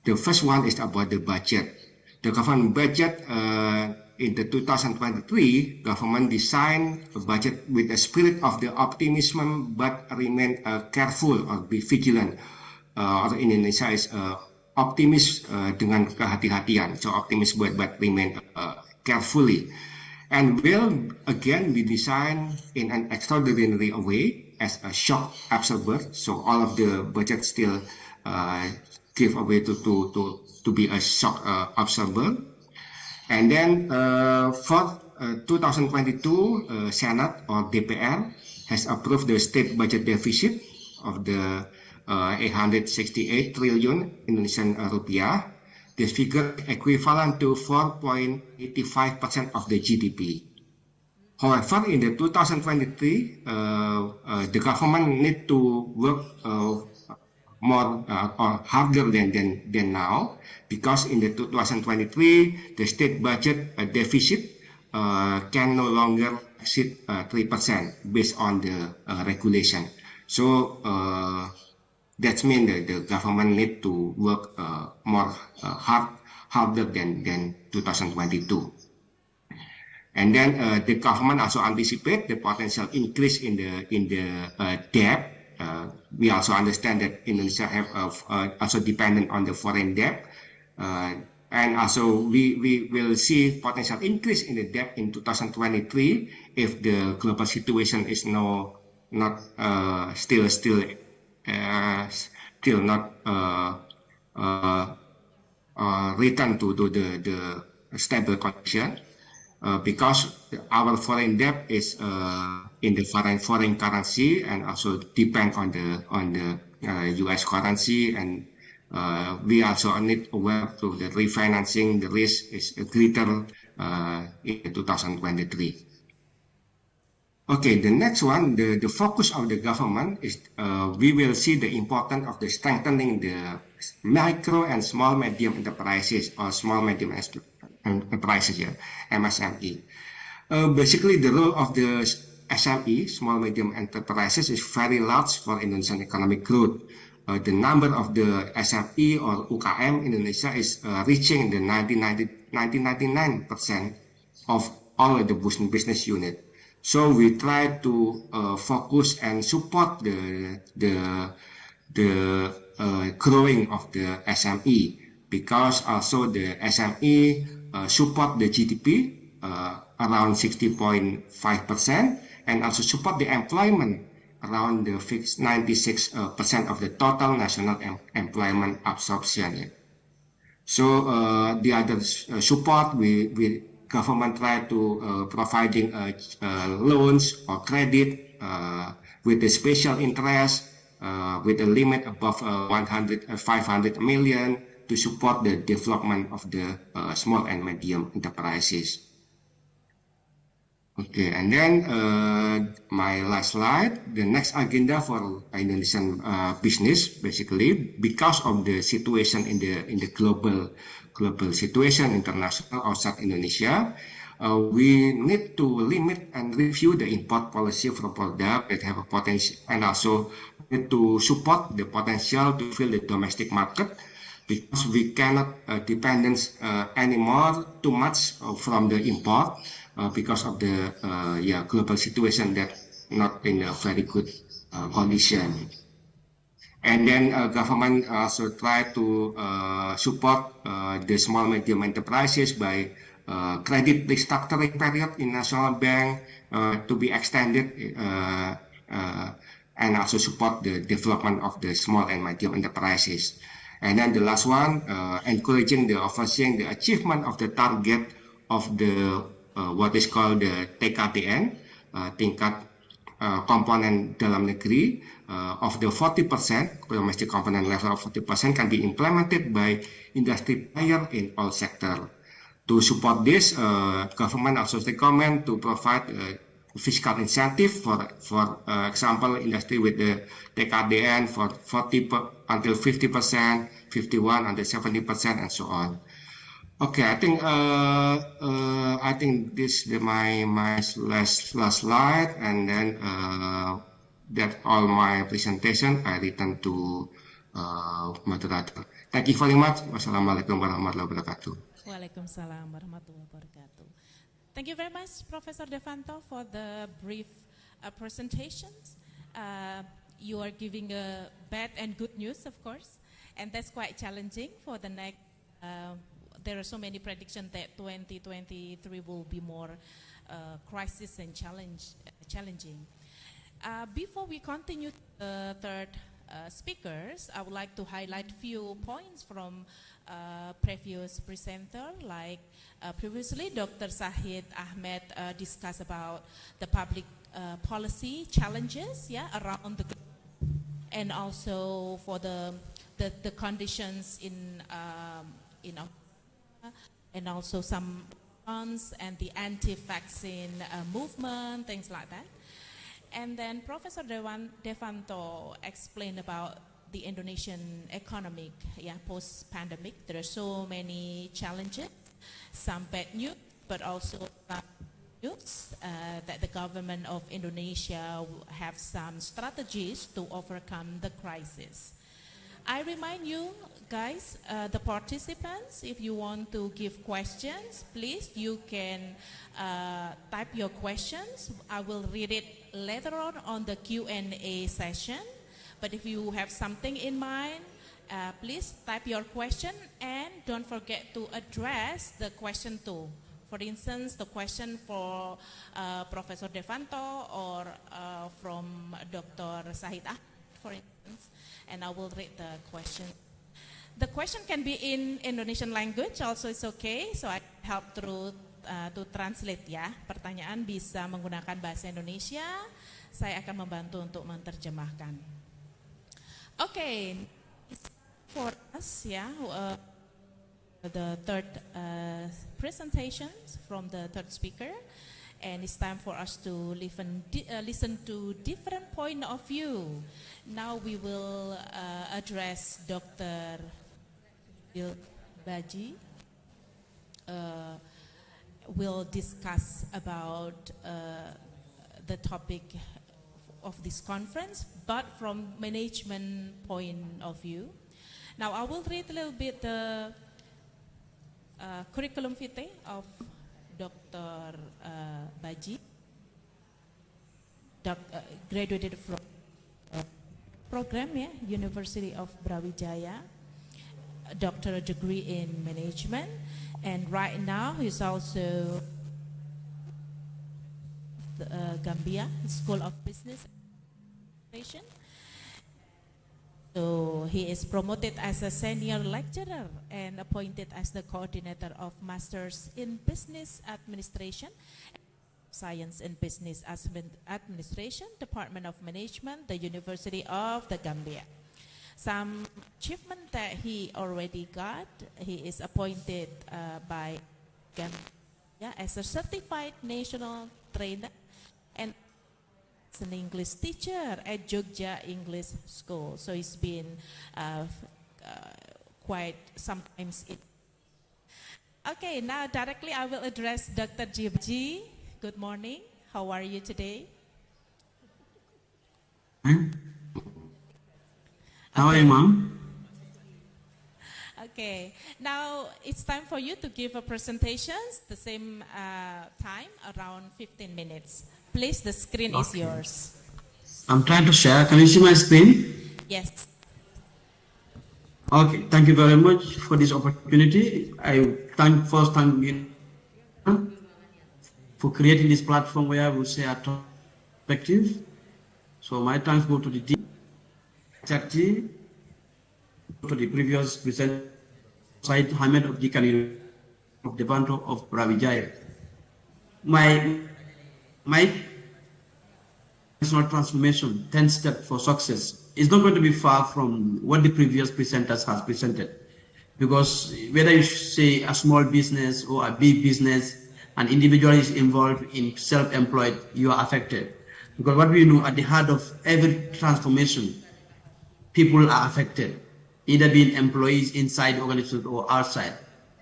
S6: The first one is about the budget. The government budget in the 2023, government designed a budget with a spirit of the optimism, but remain careful or be vigilant. Or in Indonesia is optimis dengan kehati-hatian. So optimis but remain carefully. And will again be designed in an extraordinary way as a shock absorber. So all of the budget still give away to be a shock absorber. And then for 2022, Senate or DPR has approved the state budget deficit of the 868 trillion Indonesian rupiah. This figure equivalent to 4.85% of the GDP. However, in the 2023, the government need to work more or harder than now, because in the 2023, the state budget deficit can no longer exceed 3% based on the regulation. So that means that the government need to work more harder than 2022. And then the government also anticipate the potential increase in the debt. We also understand that Indonesia have also dependent on the foreign debt, and also we will see potential increase in the debt in 2023 if the global situation is not still not return to the stable condition. Because our foreign debt is in the foreign currency and also depend on the US currency, and we also need aware to the refinancing. The risk is greater in 2023. Okay, the next one, the focus of the government is we will see the importance of the strengthening the micro and small medium enterprises or small medium enterprises here, MSME. Basically, the role of the SME, small medium enterprises, is very large for Indonesian economic growth. The number of the SME or UKM in Indonesia is reaching the 99% of all of the business unit. So we try to focus and support the growing of the SME, because also the SME support the GDP around 60.5%, and also support the employment around the 96% of the total national employment absorption. So the other support, we government try to providing loans or credit with the special interest with a limit above 500 million to support the development of the small and medium enterprises. Okay, and then my last slide, the next agenda for Indonesian business, basically because of the situation in the global situation, international outside Indonesia, we need to limit and review the import policy for products that have a potential, and also need to support the potential to fill the domestic market, because we cannot depend anymore too much from the import because of the global situation that not in a very good condition. And then government also try to support the small medium enterprises by credit restructuring period in National Bank to be extended, and also support the development of the small and medium enterprises. And then the last one, encouraging the overseeing the achievement of the target of the what is called the TKDN, tingkat komponen dalam negeri, of the 40%, domestic component level of 40% can be implemented by industry player in all sector. To support this, government also recommend to provide fiscal incentive for example, industry with the TKDN for 40 until 50%, 51 until 70%, and so on. Okay, I think this is my last slide, and then that's all my presentation. I return to moderator. Thank you very much. Wassalamualaikum warahmatullahi wabarakatuh.
S3: Waalaikumsalam warahmatullahi wabarakatuh. Thank you very much, Professor Devanto, for the brief presentations. You are giving a bad and good news, of course, and that's quite challenging for the next. There are so many predictions that 2023 will be more crisis and challenging. Before we continue the third speakers, I would like to highlight few points from previous presenter. Like previously, Dr. Zahid Ahmed discussed about the public policy challenges around the globe. and also for the conditions in and also some funds and the anti-vaccine movement, things like that. And then Professor Devanto explained about the Indonesian economic, post-pandemic. There are so many challenges, some bad news, but also some news that the government of Indonesia have some strategies to overcome the crisis. I remind you guys, the participants, if you want to give questions, please, you can type your questions. I will read it later on the Q&A session. But if you have something in mind, please type your question and don't forget to address the question too. For instance, the question for Professor Devanto or from Dr. Sahid Ahmad, for instance, and I will read the question. The question can be in Indonesian language, also it's okay, so I help through to translate ya. Pertanyaan bisa menggunakan bahasa Indonesia, saya akan membantu untuk menerjemahkan. Okay, for us, the third presentation from the third speaker, and it's time for us to listen to different point of view. Now we will address Dr. Baji. Will discuss about the topic of this conference, but from management point of view. Now I will read a little bit the curriculum vitae of Dr. Baji, graduated from program, University of Brawijaya, doctorate degree in management, and right now he's also the Gambia School of Business Administration. So he is promoted as a senior lecturer and appointed as the coordinator of Masters in Business Administration, Science in Business Administration, Department of Management, the University of the Gambia. Some achievement that he already got, he is appointed by Gambia as a certified national trainer and as an English teacher at Jogja English School. So he's been quite sometimes. Okay, now directly I will address Dr. Baji. Good morning. How are you today?
S7: How are you, Mom?
S3: Okay, now it's time for you to give a presentation, the same time, around 15 minutes. Please, the screen is yours.
S7: I'm trying to share. Can you see my screen?
S3: Yes.
S7: Okay, thank you very much for this opportunity. I thank you for creating this platform where we share perspective. So my thanks go to the team, to the previous presenter, Said Ahmed of Dekan of Devanto of Brawijaya. My personal transformation, 10 steps for success, is not going to be far from what the previous presenters has presented. Because whether you say a small business or a big business, an individual is involved in self-employed, you are affected. Because what we know, at the heart of every transformation, people are affected, either being employees inside the organization or outside.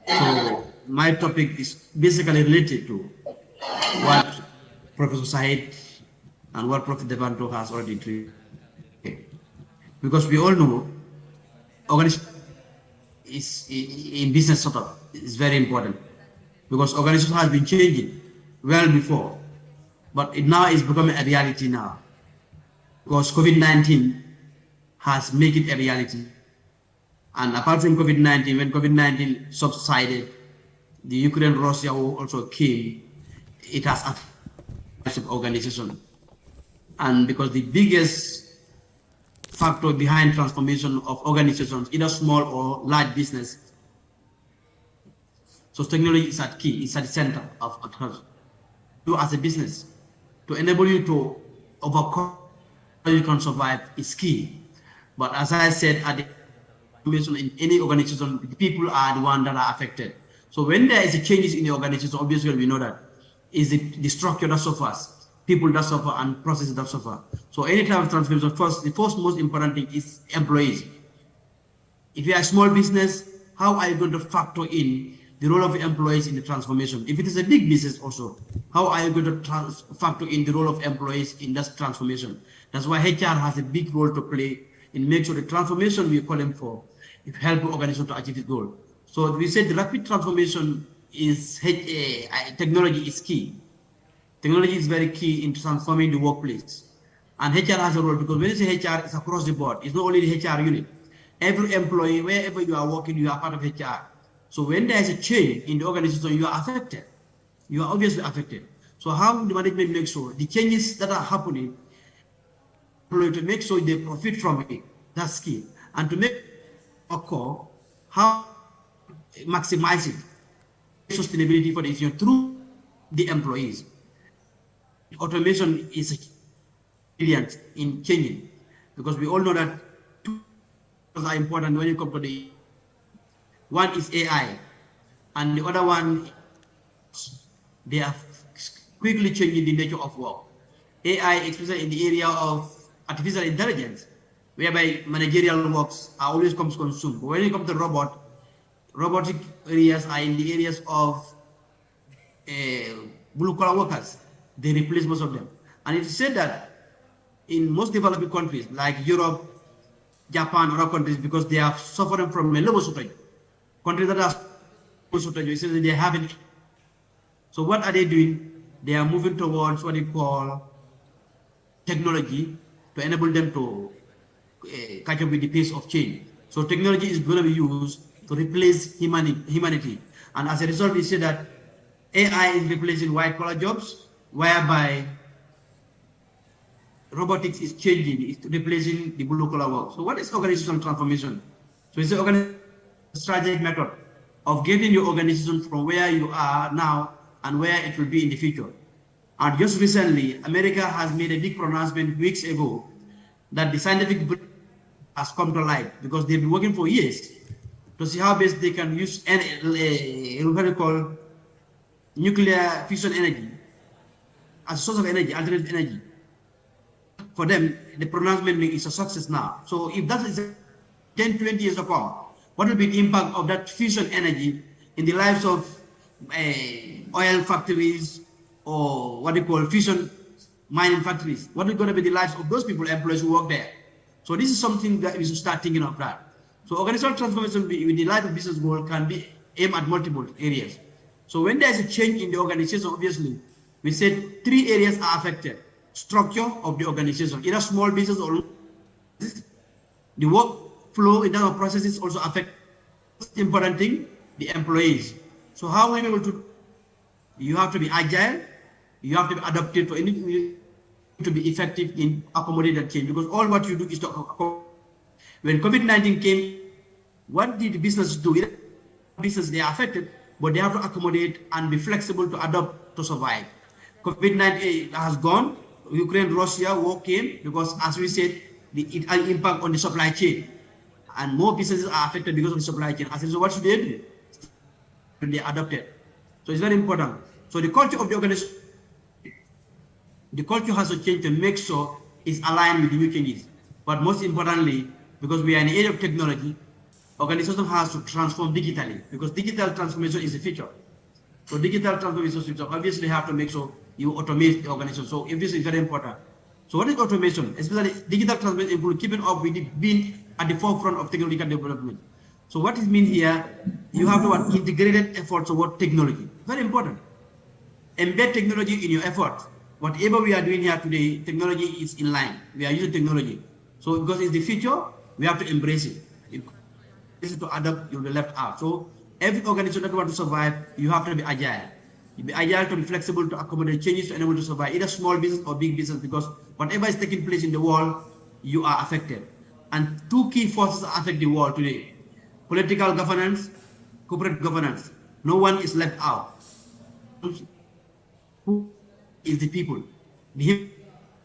S7: So my topic is basically related to what Professor Said and what Professor Devanto has already treated. Because we all know organization is in business setup is very important. Because organization has been changing well before, but it now is becoming a reality now. Because COVID-19 has made it a reality. And apart from COVID-19, when COVID-19 subsided, the Ukraine-Russia war also came, it has affected organization. And because the biggest factor behind transformation of organizations, either small or large business, so technology is at key, it's at the center of you as a business. To enable you to overcome how you can survive is key. But as I said, at the in any organization, the people are the ones that are affected. So when there is a changes in the organization, obviously we know that is the structure that suffers, people that suffer, and processes that suffer. So any type of transformation, the first most important thing is employees. If you are a small business, how are you going to factor in the role of employees in the transformation? If it is a big business also, how are you going to factor in the role of employees in that transformation? That's why HR has a big role to play in make sure the transformation we call them for, it help the organization to achieve its goal. So we said the rapid transformation is technology is key. Technology is very key in transforming the workplace. And HR has a role because when you say HR, it's across the board. It's not only the HR unit. Every employee, wherever you are working, you are part of HR. So when there is a change in the organization, you are affected. You are obviously affected. So how the management makes sure the changes that are happening, to make sure they profit from it, that's key. And to make occur, how maximizing sustainability for the issue through the employees. Automation is brilliant in changing because we all know that two are important when you come to the one is AI and the other one they are quickly changing the nature of work. AI, especially in the area of artificial intelligence, whereby managerial works are always consumed. But when it comes to robotic areas are in the areas of blue-collar workers. They replace most of them. And it is said that in most developing countries like Europe, Japan, other countries, because they are suffering from a labor shortage. Countries that are shortage, they haven't. So what are they doing? They are moving towards what they call technology to enable them to catch up with the pace of change. So technology is going to be used to replace humanity. And as a result, we say that AI is replacing white-collar jobs, whereby robotics is changing, it's replacing the blue-collar work. So what is organizational transformation? So it's a strategic method of getting your organization from where you are now and where it will be in the future. And just recently, America has made a big pronouncement weeks ago that the scientific has come to light because they've been working for years to see how best they can use what we call nuclear fusion energy as a source of energy, alternative energy. For them, the pronouncement is a success now. So if that is 10, 20 years to come, what will be the impact of that fusion energy in the lives of oil factories or what they call fusion mining factories? What is going to be the lives of those people, employees who work there? So this is something that we should start thinking of that. So organizational transformation with the light of business goal can be aimed at multiple areas. So when there is a change in the organization, obviously, we said 3 areas are affected. Structure of the organization, either small business or the workflow in terms of processes also affect. Important thing, the employees. So how are we able to? You have to be agile. You have to be adaptive to anything to be effective in accommodating that change. Because all what you do is to accommodate. When COVID-19 came, what did the business do? Business they are affected, but they have to accommodate and be flexible to adapt to survive. COVID-19 has gone. Ukraine-Russia war came because, as we said, it had impact on the supply chain, and more businesses are affected because of the supply chain. As a result, what should they do? They adopted. So it's very important. So the culture of the organization, the culture has to change to make sure it's aligned with the new changes. But most importantly, because we are in the age of technology, organization has to transform digitally because digital transformation is the future. So digital transformation is the future. Obviously, have to make sure you automate the organization. So this is very important. So what is automation? Especially digital transformation includes keeping up with it, being at the forefront of technological development. So what it means here, you have to have integrated efforts toward technology. Very important. Embed technology in your effort. Whatever we are doing here today, technology is in line. We are using technology. So because it's the future, we have to embrace it. If this is to adapt, you'll be left out. So every organization that wants to survive, you have to be agile. You be agile to be flexible to accommodate changes to enable to survive, either small business or big business, because whatever is taking place in the world, you are affected. And 2 key forces affect the world today: political governance, corporate governance. No one is left out. Who is the people? The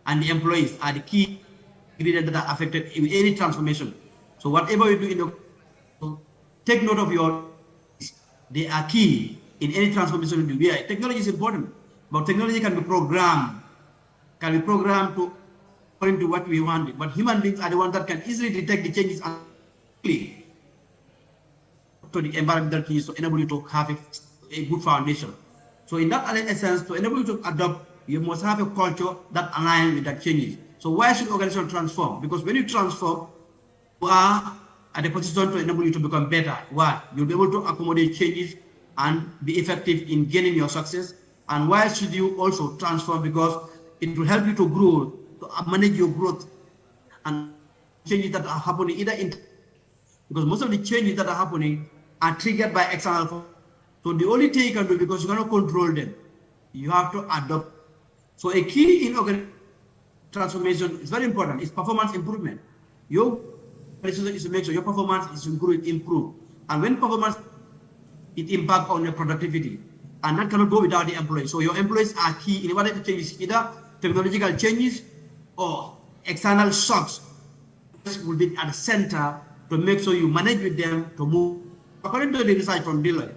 S7: and the employees are the key ingredients that are affected in any transformation. So whatever you do in the, take note of your, they are key in any transformation you do. Yeah, technology is important, but technology can be programmed to according to what we want. But human beings are the ones that can easily detect the changes and quickly to the environmental changes to enable you to have a good foundation. So in that essence, to enable you to adopt, you must have a culture that aligns with that changes. So why should organization transform? Because when you transform, you are at a position to enable you to become better. Why? You'll be able to accommodate changes and be effective in gaining your success. And why should you also transform? Because it will help you to grow, to manage your growth and changes that are happening either in, because most of the changes that are happening are triggered by external forces. So the only thing you can do, because you cannot control them, you have to adopt. So a key in organizational transformation is very important. It's performance improvement. Your organization is to make sure your performance is improved. And when performance, it impacts on your productivity. And that cannot go without the employees. So your employees are key in whatever changes, either technological changes or external shocks will be at the center to make sure you manage with them to move. According to the research from Deloitte,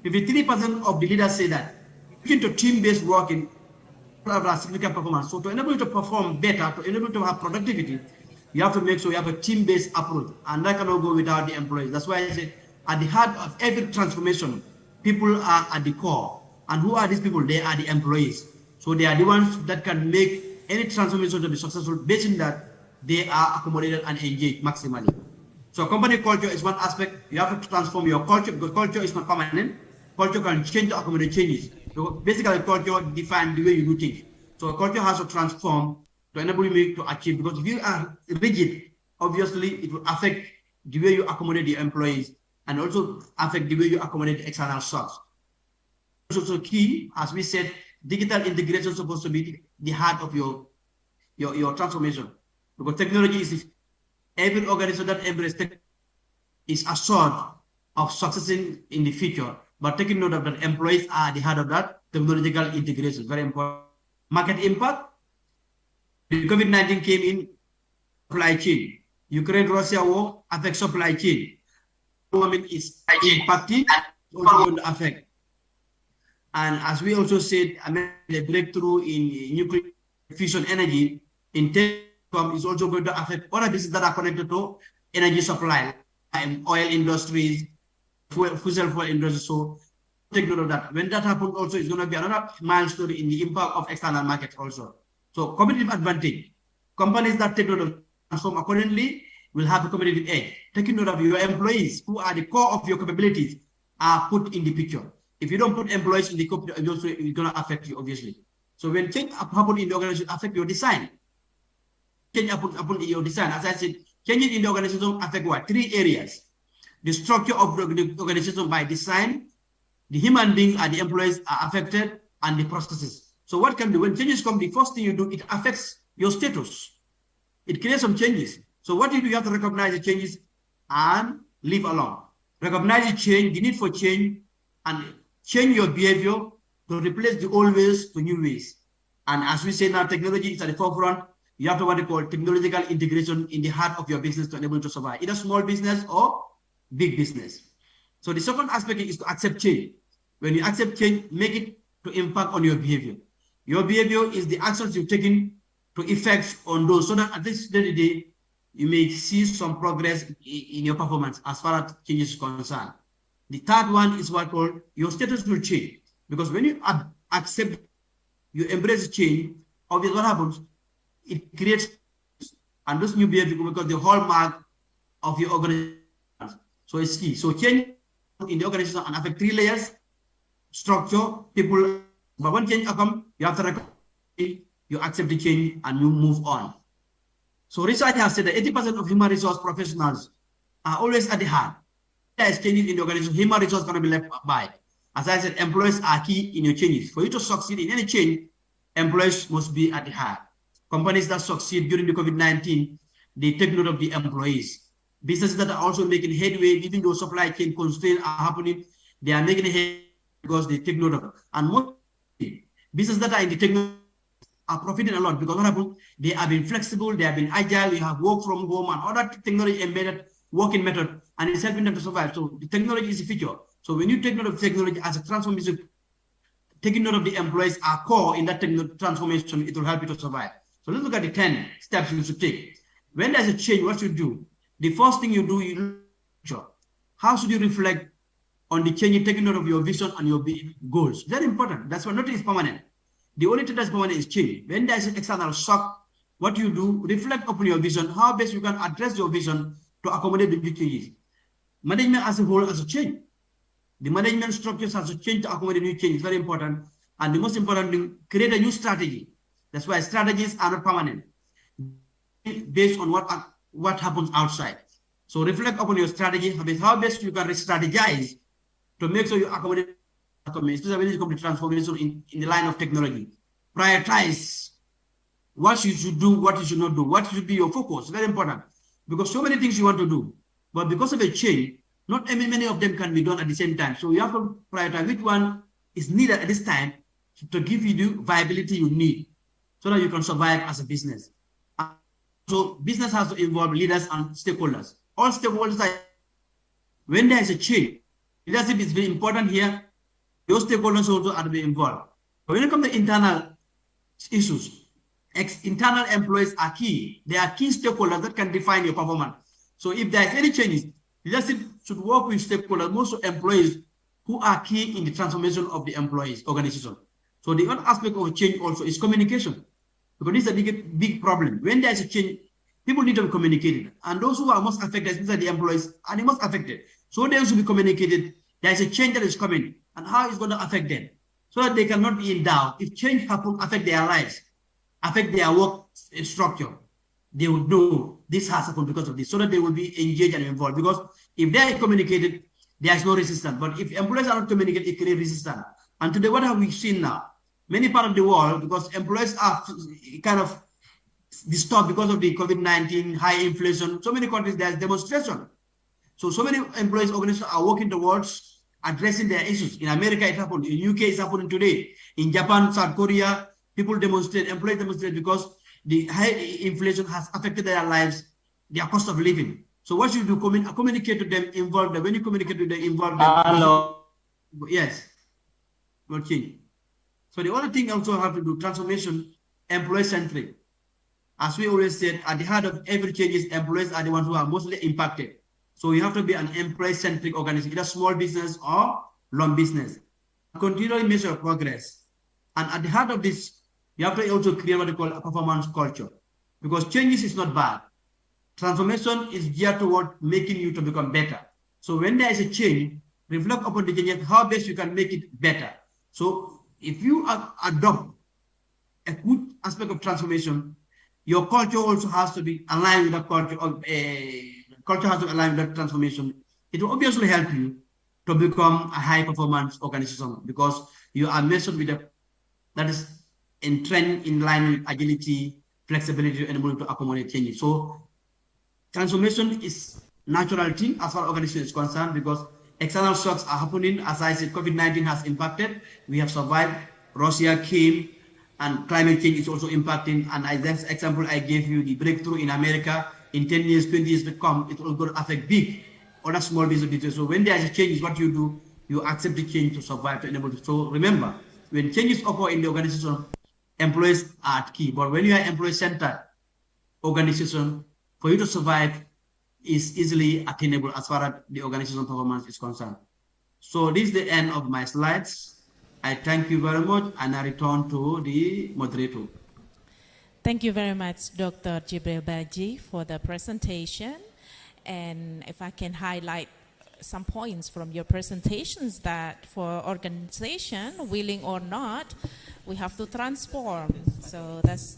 S7: 53% of the leaders say that looking to team-based working have significant performance. So to enable you to perform better, to enable you to have productivity, you have to make sure you have a team-based approach, and that cannot go without the employees. That's why I say at the heart of every transformation, people are at the core. And who are these people? They are the employees. So they are the ones that can make any transformation to be successful based on that they are accommodated and engaged maximally. So company culture is one aspect. You have to transform your culture, because culture is not permanent. Culture can change to accommodate changes. So basically, culture defines the way you do things. So culture has to transform to enable you to achieve, because if you are rigid, obviously it will affect the way you accommodate the employees and also affect the way you accommodate the external shocks. It's also key, as we said, digital integration is supposed to be the heart of your transformation, because technology is every organization that embraces tech is assured of success in the future. But taking note of that, employees are the heart of that technological integration, very important. Market impact. The COVID-19 came in supply chain. Ukraine-Russia war affects supply chain. Government is impacting, also going to affect. And as we also said, the breakthrough in nuclear fusion energy in telecom is also going to affect other businesses that are connected to energy supply and oil industries, fossil fuel industry. So take note of that. When that happens, also it's going to be another milestone in the impact of external markets also. So competitive advantage. Companies that take note of transform accordingly will have a competitive edge. Taking note of your employees, who are the core of your capabilities, are put in the picture. If you don't put employees in the company, it's going to affect you, obviously. So when change happen in the organization, affect your design. Change happen in your design. As I said, changes in the organization affect what? 3 areas. The structure of the organization by design, the human beings and the employees are affected, and the processes. So what can do when changes come? The first thing you do, it affects your status. It creates some changes. So what you do, you have to recognize the changes and leave alone. Recognize the change, the need for change, and change your behavior to replace the old ways to new ways. And as we say now, technology is at the forefront. You have to what they call technological integration in the heart of your business to enable you to survive, either small business or big business. So the second aspect is to accept change. When you accept change, make it to impact on your behavior. Your behavior is the actions you've taken to effect on those, so that at this end of the day, you may see some progress in your performance as far as change is concerned. The third one is what called your status will change. Because when you accept, you embrace change, obviously what happens, it creates, and this new behavior becomes the hallmark of your organization. So it's key. So change in the organization and affect 3 layers: structure, people. But when change comes, you have to recognize, you accept the change, and you move on. So research has said that 80% of human resource professionals are always at the heart. There is changes in the organization, human resource going to be left by. As I said, employees are key in your changes. For you to succeed in any change, employees must be at the heart. Companies that succeed during the COVID-19, they take note of the employees. Businesses that are also making headway, even though supply chain constraints are happening, they are making headway because they take note of it. And most businesses that are in the technology, are profiting a lot because what happened? They have been flexible, they have been agile, you have work from home and other technology embedded working method, and it's helping them to survive. So the technology is a feature. So when you take note of technology as a transformation, taking note of the employees are core in that transformation, it will help you to survive. So let's look at the 10 steps you should take. When there's a change, what you do? The first thing you do, you look. How should you reflect on the change, taking note of your vision and your goals? Very important. That's why nothing is permanent. The only thing that's permanent is change. When there's an external shock, what you do, reflect upon your vision, how best you can address your vision to accommodate the new changes. Management as a whole has to change. The management structures has to change to accommodate new change. It's very important. And the most important thing, create a new strategy. That's why strategies are not permanent, based on what happens outside. So reflect upon your strategy, how best you can strategize to make sure you accommodate, especially when it comes to transformation in the line of technology. Prioritize what you should do, what you should not do, what should be your focus. Very important, because so many things you want to do, but because of a change, not many of them can be done at the same time. So you have to prioritize which one is needed at this time to give you the viability you need so that you can survive as a business. So business has to involve leaders and stakeholders. All stakeholders are, when there is a change, leadership is very important here. Those stakeholders also are to be involved. But when it comes to internal issues, internal employees are key. They are key stakeholders that can define your performance. So if there is any changes, leadership should work with stakeholders, most employees who are key in the transformation of the employees organization. So the other aspect of change also is communication, because this is a big problem. When there is a change, people need to be communicated, and those who are most affected, especially the employees, are the most affected. So they should be communicated. There is a change that is coming, and how it's going to affect them, so that they cannot be in doubt. If change happens, affect their lives, affect their work structure, they would know this has happened because of this, so that they will be engaged and involved. Because if they are communicated, there is no resistance. But if employees are not communicated, it creates resistance. And today, what have we seen now? Many parts of the world, because employees are kind of disturbed because of the COVID-19, high inflation. So many countries, there's demonstration. So many employees organizations are working towards addressing their issues. In America, it happened. In UK, it's happening today. In Japan, South Korea, people demonstrate, employees demonstrate because the high inflation has affected their lives, their cost of living. So what you do, communicate to them, involve them. When you communicate to them, involve them. Hello. Yes. Not change. So the other thing also have to do, transformation, employee-centric. As we always said, at the heart of every change, employees are the ones who are mostly impacted. So you have to be an employee-centric organization, either small business or long business. Continually measure progress. And at the heart of this, you have to also create what we call a performance culture. Because changes is not bad. Transformation is geared toward making you to become better. So when there is a change, reflect upon the change, how best you can make it better. So if you adopt a good aspect of transformation, your culture also has to be aligned with that culture. Culture has to align with that transformation. It will obviously help you to become a high-performance organization because you are measured with that is in trend in line with agility, flexibility, and ability to accommodate changes. So transformation is natural thing as far as organization is concerned because external shocks are happening. As I said, COVID-19 has impacted. We have survived. Russia came, and climate change is also impacting. And as example I gave you, the breakthrough in America, in 10 years, 20 years to come, it will go to affect big or small businesses. So when there is a change, what you do, you accept the change to survive, to enable it. So remember, when changes occur in the organization, employees are key. But when you are employee-centered organization, for you to survive is easily attainable as far as the organization performance is concerned. So this is the end of my slides. I thank you very much, and I return to the moderator.
S3: Thank you very much, Dr. Jibril Baji, for the presentation. And if I can highlight some points from your presentations, that for organization, willing or not, we have to transform. So that's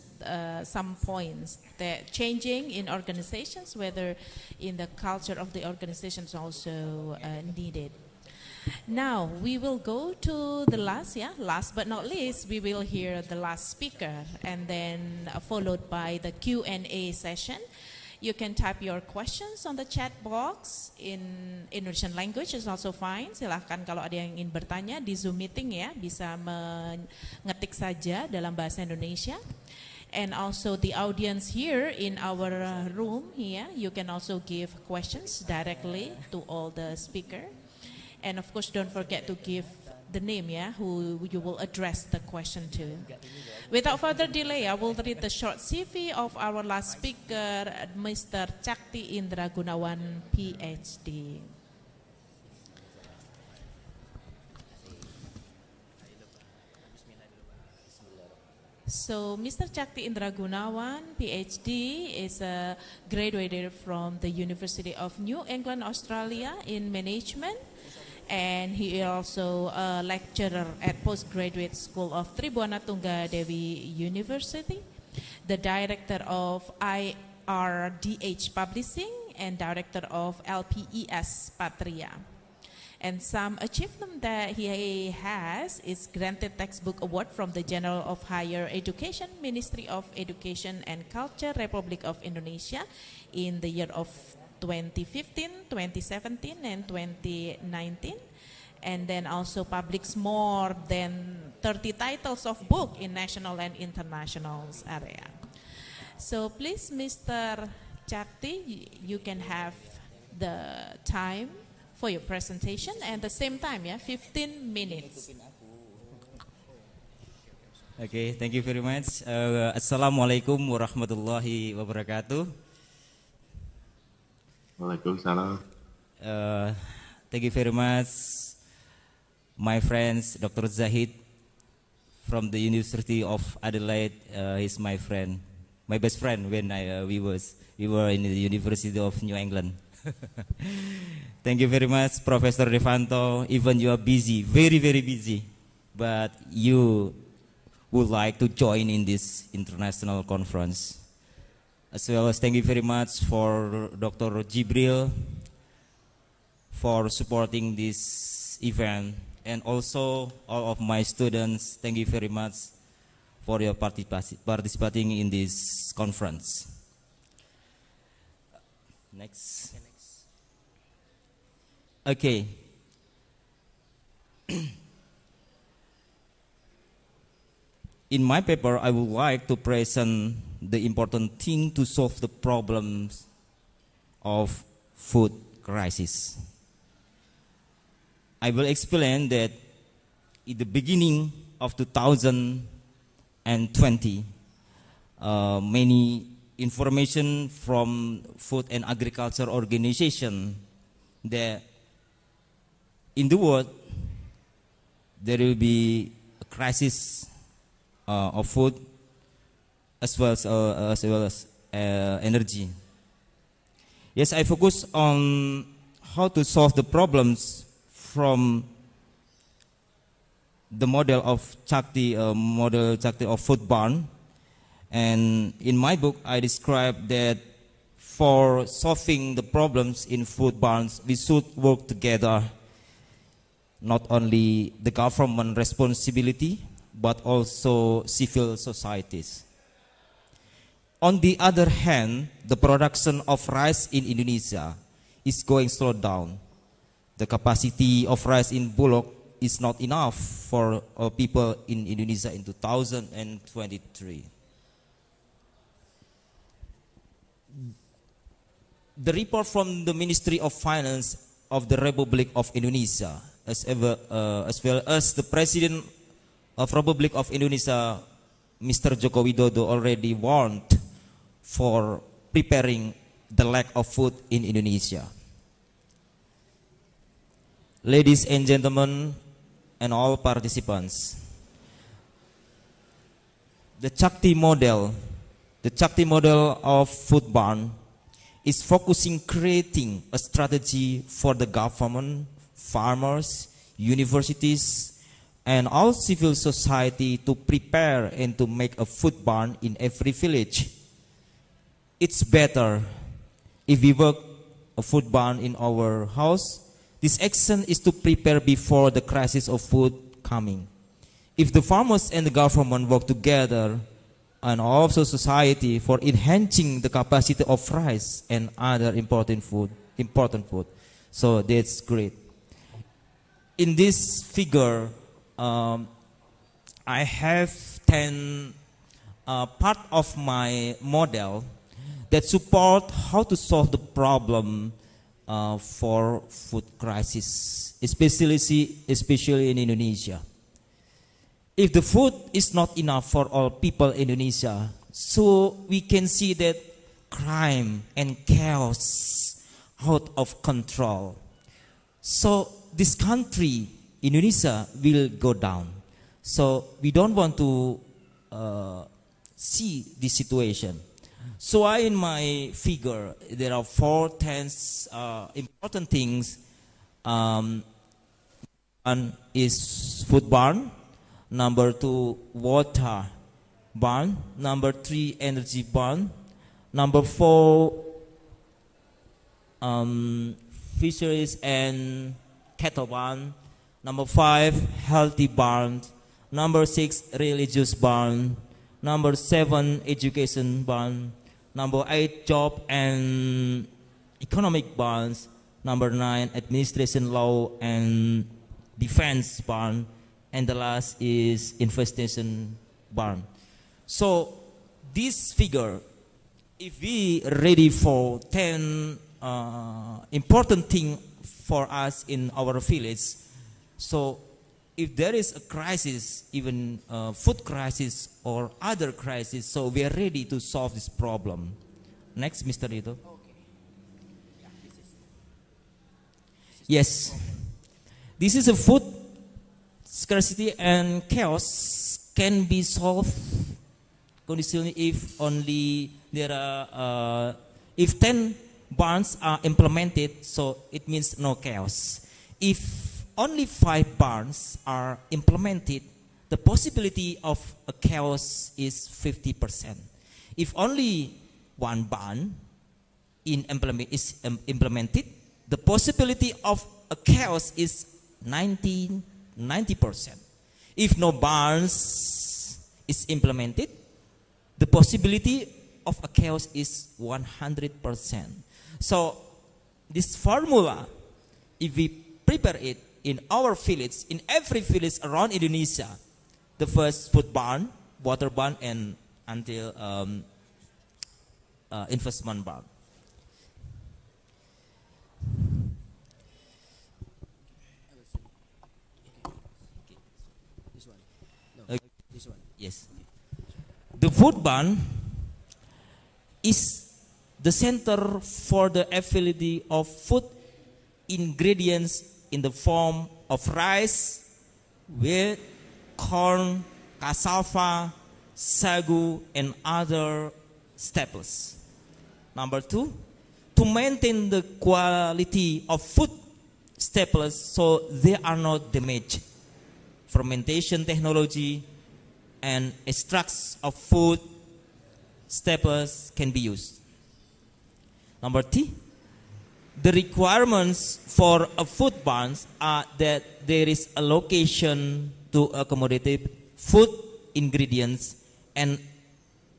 S3: some points that changing in organizations, whether in the culture of the organization is also needed. Now we will go to the last but not least, we will hear the last speaker, and then followed by the Q&A session. You can type your questions on the chat box in Indonesian language is also fine. Silahkan kalau ada yang ingin bertanya di Zoom meeting ya, bisa mengetik saja dalam bahasa Indonesia. And also the audience here in our room here, you can also give questions directly to all the speaker. And of course, don't forget to give the name, yeah, who you will address the question to. Without further delay, I will read the short CV of our last speaker, Mr. Cakti Indra Gunawan, PhD. So, Mr. Cakti Indra Gunawan, PhD, is a graduated from the University of New England, Australia in management. And he is also a lecturer at Postgraduate School of Tribuana Tunggadewi University, the director of IRDH Publishing, and director of LPES Patria. And some achievement that he has is granted textbook award from the General of Higher Education, Ministry of Education and Culture, Republic of Indonesia in the year of 2015, 2017, and 2019, and then also published more than 30 titles of book in national and international area. So please, Mr. Cakti, you can have the time for your presentation, and the same time, yeah, 15 minutes.
S5: Okay, thank you very much. Assalamualaikum warahmatullahi wabarakatuh.
S8: Waalaikumsalam.
S5: Thank you very much, my friends, Dr. Zahid from the University of Adelaide. He's my friend, my best friend when we were in the University of New England. Thank you very much, Professor Devanto. Even you are busy, very, very busy, but you would like to join in this international conference. As well as thank you very much for Dr. Jibril for supporting this event, and also all of my students, thank you very much for your participating in this conference. Next. Okay. In my paper, I would like to present the important thing to solve the problems of food crisis. I will explain that in the beginning of 2020, many information from Food and Agriculture Organization that in the world there will be a crisis of food as well as energy. Yes, I focus on how to solve the problems from the model of Cakti, of food barn. And in my book, I describe that for solving the problems in food barns, we should work together, not only the government responsibility, but also civil societies. On the other hand, the production of rice in Indonesia is going slow down. The capacity of rice in Bulog is not enough for people in Indonesia in 2023. The report from the Ministry of Finance of the Republic of Indonesia, as well as the President of Republic of Indonesia, Mr. Joko Widodo, already warned for preparing the lack of food in Indonesia. Ladies and gentlemen, and all participants, the Cakti model of food barn is focusing creating a strategy for the government, farmers, universities, and all civil society to prepare and to make a food barn in every village. It's better if we work a food barn in our house. This action is to prepare before the crisis of food coming. If the farmers and the government work together, and also society for enhancing the capacity of rice and other important food. So that's great. In this figure, I have 10 part of my model that support how to solve the problem for food crisis, especially in Indonesia. If the food is not enough for all people in Indonesia, so we can see that crime and chaos out of control. So this country, Indonesia, will go down. So we don't want to see this situation. So in my figure, there are 10 important things. One is food barn. Number 2, water barn. Number 3, energy barn. Number 4, fisheries and cattle barn. Number 5, healthy barn. Number 6, religious barn. Number 7, education barn. Number 8, job and economic barns. Number 9, administration law and defense barn. And the last is infestation barn. So this figure, if we ready for 10 important thing for us in our village, so if there is a crisis, even food crisis or other crisis, so we are ready to solve this problem. Next, Mr. Rito. Yes, this is a food scarcity and chaos can be solved conditionally if only there are if 10 barns are implemented, so it means no chaos. If only 5 barns are implemented, the possibility of a chaos is 50%. If only 1 barn is implemented, the possibility of a chaos is 90%. If no barns is implemented, the possibility of a chaos is 100%. So this formula, if we prepare it in our village, in every village around Indonesia, the first food barn, water barn, and until investment barn. Yes. The food barn is the center for the availability of food ingredients in the form of rice, wheat, corn, cassava, sagu, and other staples. Number 2, to maintain the quality of food staples so they are not damaged. Fermentation technology and extracts of food staples can be used. Number 3, the requirements for a food barn are that there is a location to accommodate food ingredients and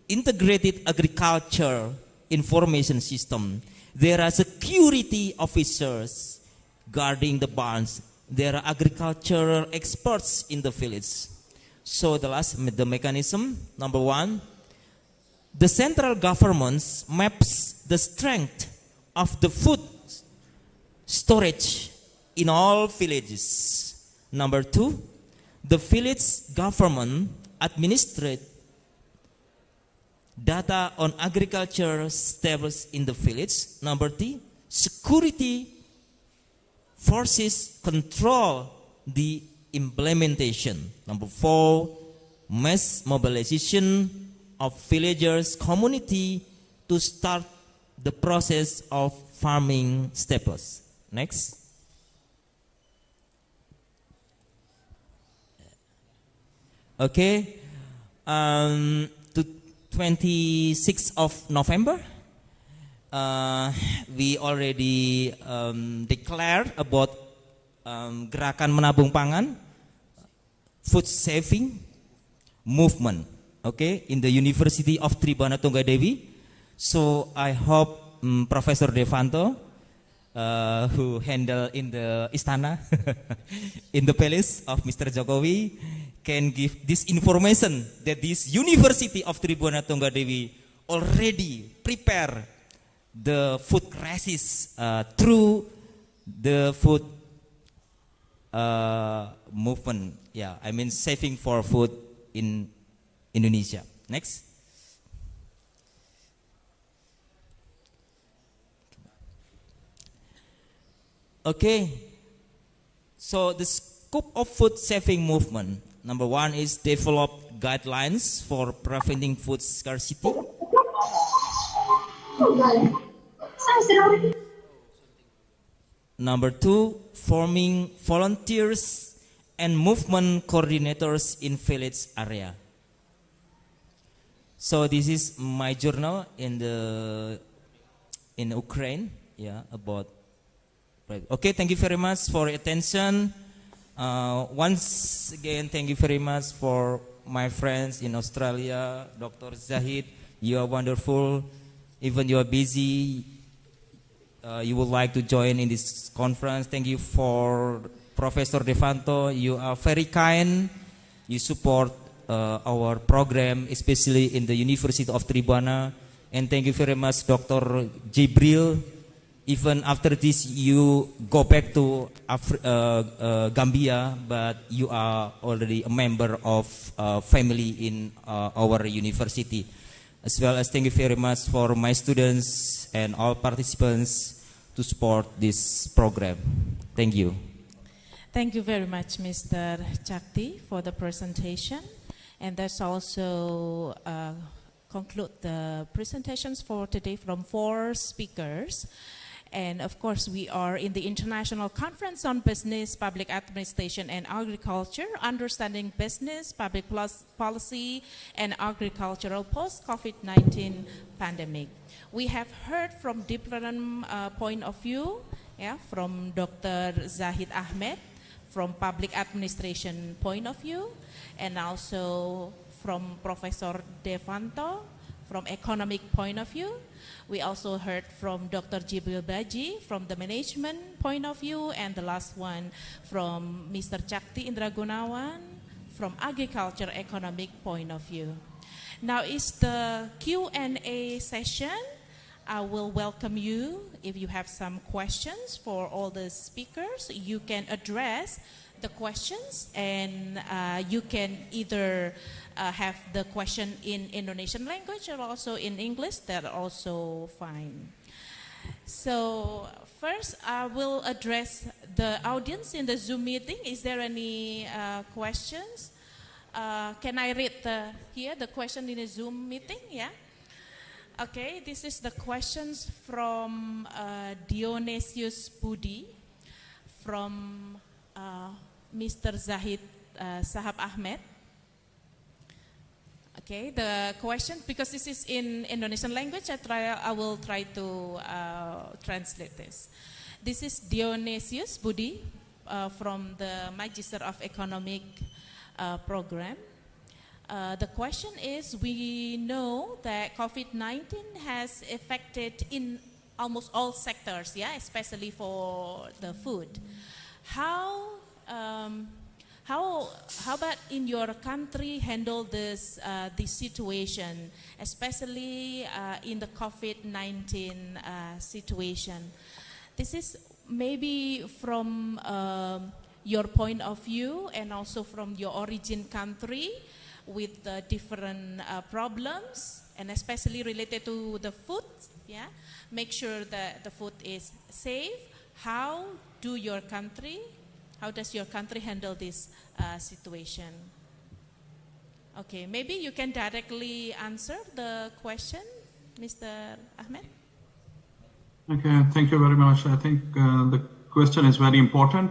S5: integrated agriculture information system. There are security officers guarding the barns. There are agricultural experts in the village. So the mechanism, number 1, the central government maps the strength of the food storage in all villages. Number 2, the village government administrates data on agriculture staples in the village. Number 3, security forces control the implementation. Number 4, mass mobilization of villagers, community to start the process of farming staples. Next. Okay. To 26th of November, we already declared about gerakan menabung pangan, food saving movement. okay, in the University of Tribana Tunggadewi. So I hope Professor Devanto, who handle in the istana, in the palace of Mr. Jokowi, can give this information that this University of Tribana Tunggadewi already prepare the food crisis through the food movement. Yeah, I mean saving for food in Indonesia. Next. Okay, so the scope of food saving movement, number one is develop guidelines for preventing food scarcity. Number two, forming volunteers and movement coordinators in village area. So this is my journal in Ukraine, yeah, about. Okay, thank you very much for your attention. Once again, thank you very much for my friends in Australia, Dr. Zahid. You are wonderful. Even you are busy, you would like to join in this conference. Thank you for Professor Devanto. You are very kind. You support our program, especially in the University of Tribana. And thank you very much, Dr. Jibril. Even after this, you go back to Gambia, but you are already a member of family in our university. As well as thank you very much for my students and all participants to support this program. Thank you.
S3: Thank you very much, Mr. Chakti, for the presentation. And that's also conclude the presentations for today from 4 speakers. And of course, we are in the International Conference on Business, Public Administration and Agriculture, Understanding Business, Public Policy and Agricultural Post-COVID-19 Pandemic. We have heard from different point of view, yeah, from Dr. Zahid Ahmed, from Public Administration point of view, and also from Professor Devanto, from economic point of view. We also heard from Dr. Jibril Baji from the management point of view, and the last one from Mr. Chakti Indra Gunawan from agriculture economic point of view. Now is the Q&A session. I will welcome you. If you have some questions for all the speakers, you can address the questions, and you can either have the question in Indonesian language or also in English. That also fine. So first, I will address the audience in the Zoom meeting. Is there any questions? Can I read here the question in the Zoom meeting? Yeah. Okay, this is the questions from Dionysius Budi, from Mr. Zahid Sahab Ahmed. Okay, the question, because this is in Indonesian language, I will try to translate this. This is Dionysius Budi from the Magister of Economic program. The question is, we know that COVID-19 has affected in almost all sectors, yeah, especially for the food. How about in your country handle this situation, especially in the COVID-19 situation? This is maybe from your point of view and also from your origin country with the different problems, and especially related to the food. Yeah, make sure that the food is safe. How does your country handle this situation? Okay, maybe you can directly answer the question, Mr. Ahmed.
S2: Okay, thank you very much. I think the question is very important.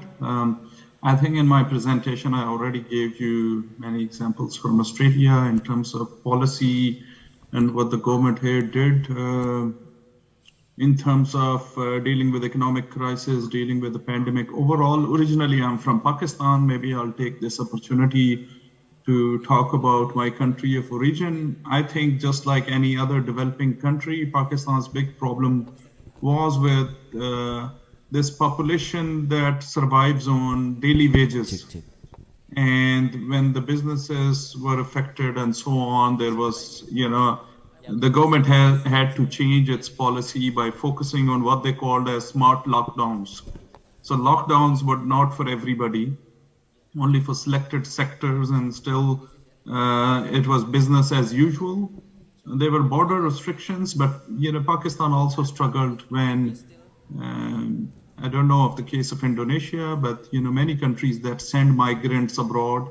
S2: I think in my presentation, I already gave you many examples from Australia in terms of policy and what the government here did in terms of dealing with economic crisis, dealing with the pandemic. Overall, originally I'm from Pakistan. Maybe I'll take this opportunity to talk about my country of origin. I think just like any other developing country, Pakistan's big problem was with this population that survives on daily wages. And when the businesses were affected and so on, there was, the government had to change its policy by focusing on what they called as smart lockdowns. So lockdowns were not for everybody, only for selected sectors, and still it was business as usual. There were border restrictions, but Pakistan also struggled when I don't know of the case of Indonesia, but many countries that send migrants abroad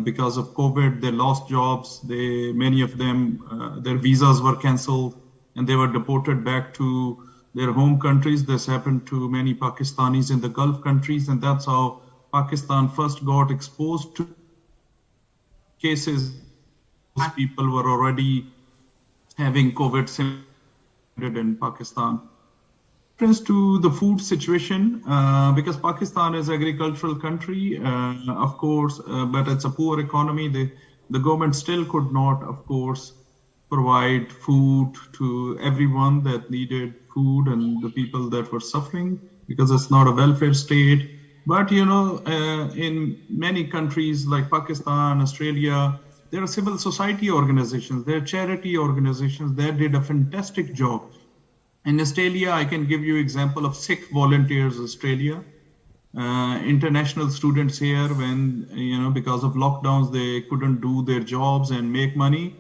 S2: because of COVID, they lost jobs. Many of them, their visas were cancelled, and they were deported back to their home countries. This happened to many Pakistanis in the Gulf countries, and that's how Pakistan first got exposed to cases. People were already having COVID in Pakistan. To the food situation, because Pakistan is an agricultural country, of course, but it's a poor economy. The government still could not, of course, provide food to everyone that needed food and the people that were suffering, because it's not a welfare state. But, in many countries like Pakistan, Australia, there are civil society organizations, there are charity organizations that did a fantastic job. In Australia, I can give you example of Sikh Volunteers Australia. International students here, when, because of lockdowns, they couldn't do their jobs and make money.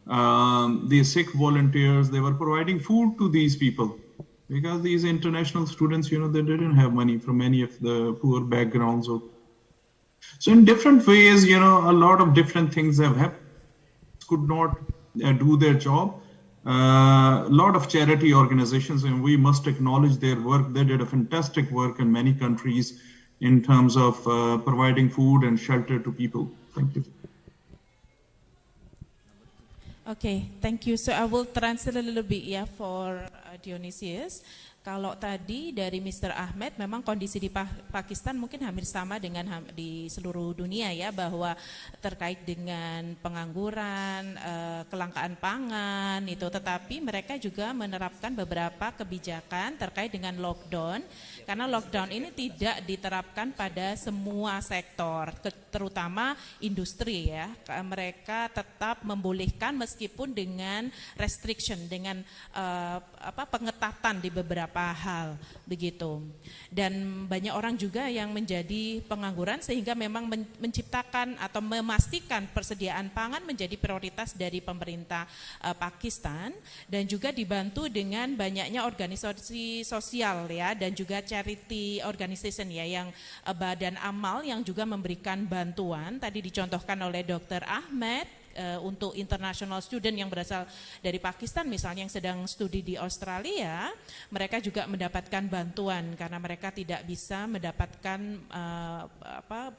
S2: The Sikh volunteers, they were providing food to these people, because these international students, they didn't have money from many of the poor backgrounds. So in different ways, a lot of different things have happened. Could not do their job. A lot of charity organizations, and we must acknowledge their work. They did a fantastic work in many countries in terms of providing food and shelter to people. Thank you.
S3: Okay, thank you. So I will translate a little bit for Dionysius. Kalau tadi dari Mr. Ahmed, memang kondisi di Pakistan mungkin hampir sama dengan di seluruh dunia ya, bahwa terkait dengan pengangguran, kelangkaan pangan itu, tetapi mereka juga menerapkan beberapa kebijakan terkait dengan lockdown, karena lockdown ini tidak diterapkan pada semua sektor, terutama industri ya. Mereka tetap membolehkan meskipun dengan restriction, dengan pengetatan di beberapa hal begitu. Dan banyak orang juga yang menjadi pengangguran, sehingga memang menciptakan atau memastikan persediaan pangan menjadi prioritas dari pemerintah Pakistan, dan juga dibantu dengan banyaknya organisasi sosial ya, dan juga charity organization ya, yang badan amal yang juga memberikan bantuan. Tadi dicontohkan oleh Dr. Ahmed untuk international student yang berasal dari Pakistan misalnya, yang sedang studi di Australia, mereka juga mendapatkan bantuan karena mereka tidak bisa mendapatkan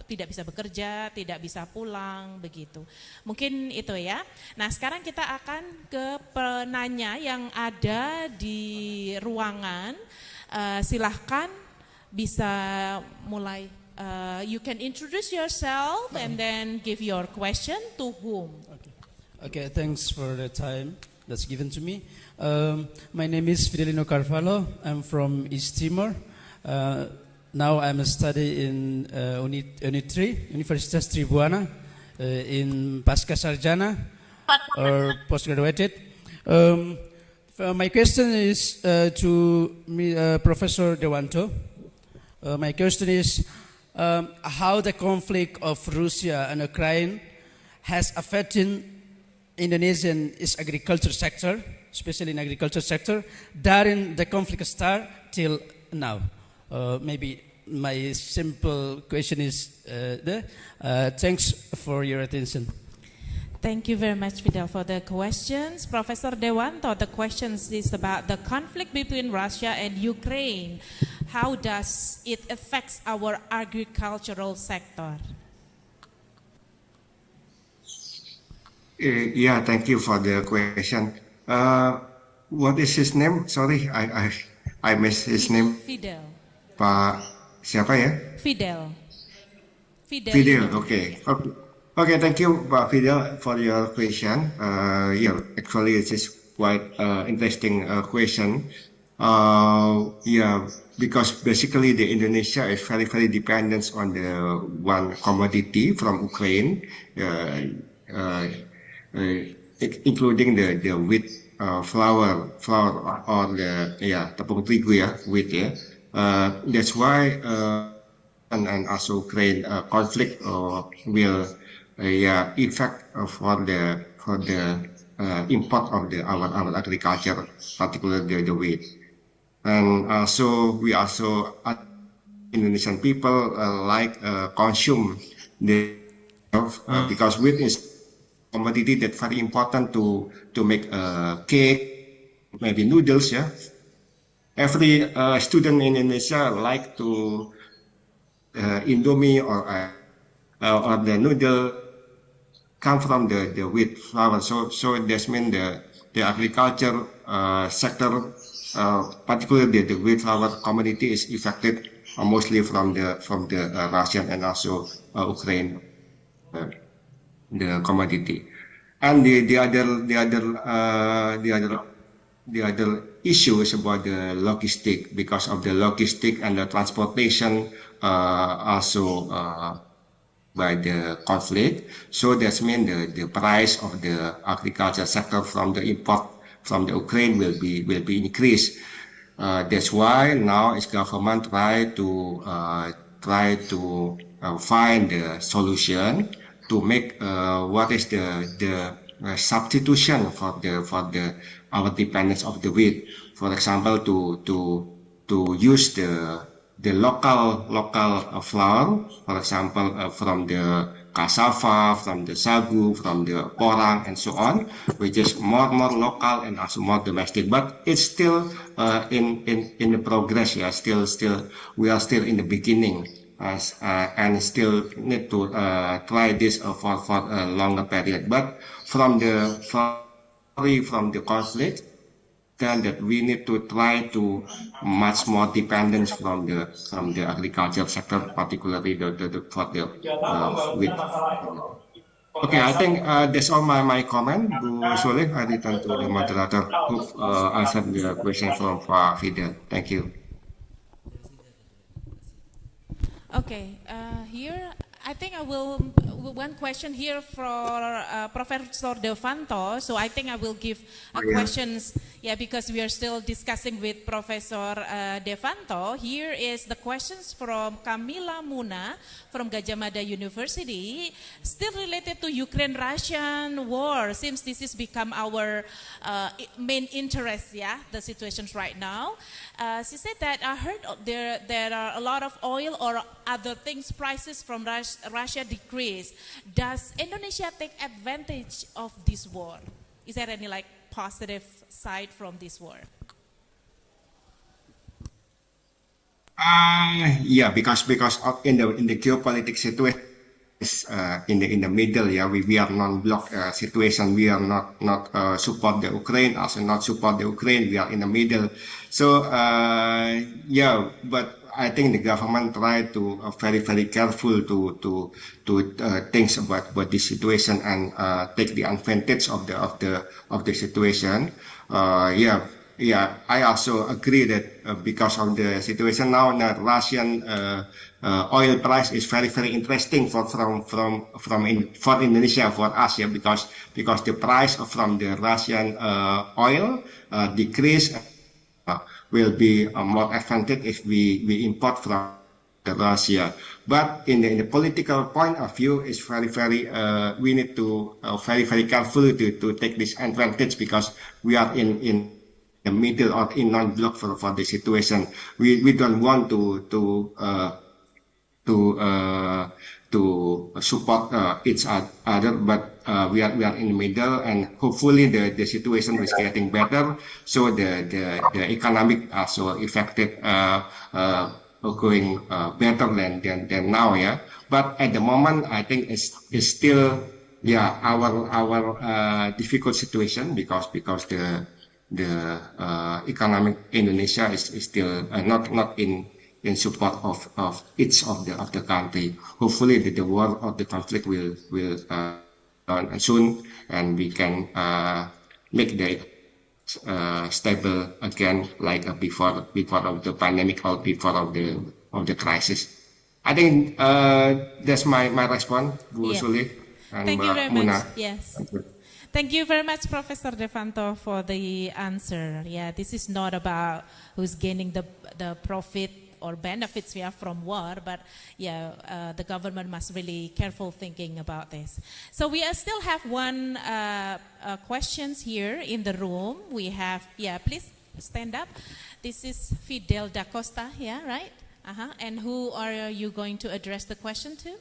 S3: tidak bisa bekerja, tidak bisa pulang begitu. Mungkin itu ya. Nah, sekarang kita akan ke penanya yang ada di ruangan. Silahkan bisa mulai. You can introduce yourself and then give your question to whom.
S8: Okay, thanks for the time that's given to me. My name is Fidelino Carvalho. I'm from East Timor. Now I'm studying in Unitri, Universitas Tribuana, in Pasca Sarjana or postgraduate. My question is to me, Professor Dewanto. My question is how the conflict of Russia and Ukraine has affected Indonesian agriculture sector, especially in agriculture sector, during the conflict start till now. Maybe my simple question is thanks for your attention.
S3: Thank you very much, Fidel, for the questions. Professor Dewanto, the questions is about the conflict between Russia and Ukraine. How does it affect our agricultural sector?
S6: Yeah, thank you for the question. What is his name? Sorry, I missed his name.
S3: Fidel.
S6: Pak siapa ya?
S3: Fidel.
S6: Fidel, okay. Okay, thank you, Pak Fidel, for your question. Yeah, actually, it is quite interesting question. Yeah, because basically the Indonesia is very, very dependent on the one commodity from Ukraine, uh, uh, including the wheat, flour, or the tepung terigu, wheat, that's why and also Ukraine conflict will effect for the import of our agriculture, particularly the wheat. And also we also Indonesian people consume the because wheat is commodity that very important to make cake, maybe noodles. Yeah, every student in Indonesia like to Indomie or the noodle come from the wheat flour. So this means the agriculture sector, particularly the wheat flour commodity, is affected mostly from the Russian and also Ukraine the commodity. And the other issue is about the logistic, because of the logistic and the transportation also by the conflict. So that means the price of the agriculture sector from the import from the Ukraine will be increased. That's why now its government try to find the solution to make what is the substitution for the our dependence of the wheat. For example, to use the local flour, for example, from the cassava, from the sagu, from the porang, and so on, which is more local and also more domestic. But it's still in the progress. Yeah, still we are still in the beginning, and still need to try this for a longer period. But from the conflict, that we need to try to much more dependence from the agriculture sector, particularly for the wheat. Okay, I think that's all my comment. Bu Soleh, I return to the moderator who answered the question from Pak Fidel. Thank you.
S3: Okay, here I think I will one question here for Professor Devanto. So I think I will give questions, because we are still discussing with Professor Devanto. Here is the questions from Camila Muna from Gajah Mada University, still related to Ukraine-Russian war, since this has become our main interest, the situations right now. She said that I heard there are a lot of oil or other things prices from Russia decrease. Does Indonesia take advantage of this war? Is there any positive side from this war?
S6: Because in the geopolitical situation in the middle, we are non-block situation. We are not support the Ukraine, also not support the Ukraine. We are in the middle. So but I think the government try to very careful to think about this situation and take the advantage of the situation. I also agree that because of the situation now, the Russian oil price is very interesting for Indonesia, for us, because the price from the Russian oil decrease will be more advantage if we import from Russia. But in the political point of view, it's very we need to very careful to take this advantage, because we are in the middle or in non-block for the situation. We don't want to support each other, but we are in the middle, and hopefully the situation is getting better, so the economic also affected going better than now. But at the moment, I think it's still our difficult situation, because the economic Indonesia is still not in in support of each of the country. Hopefully, the war or the conflict will end soon, and we can make the stable again, like before of the pandemic or before of the crisis. I think that's my response, Bu
S3: Yeah.
S6: Suli and
S3: Thank you
S6: Mbak
S3: very
S6: Muna.
S3: much. Yes.
S6: Thank you.
S3: Thank you very much, Professor Devanto, for the answer. Yeah, this is not about who's gaining the profit or benefits we have from war, but yeah, the government must really careful thinking about this. So we still have one questions here in the room. We have, yeah, please stand up. This is Fidel da Costa, yeah, right? And who are you going to address the question to?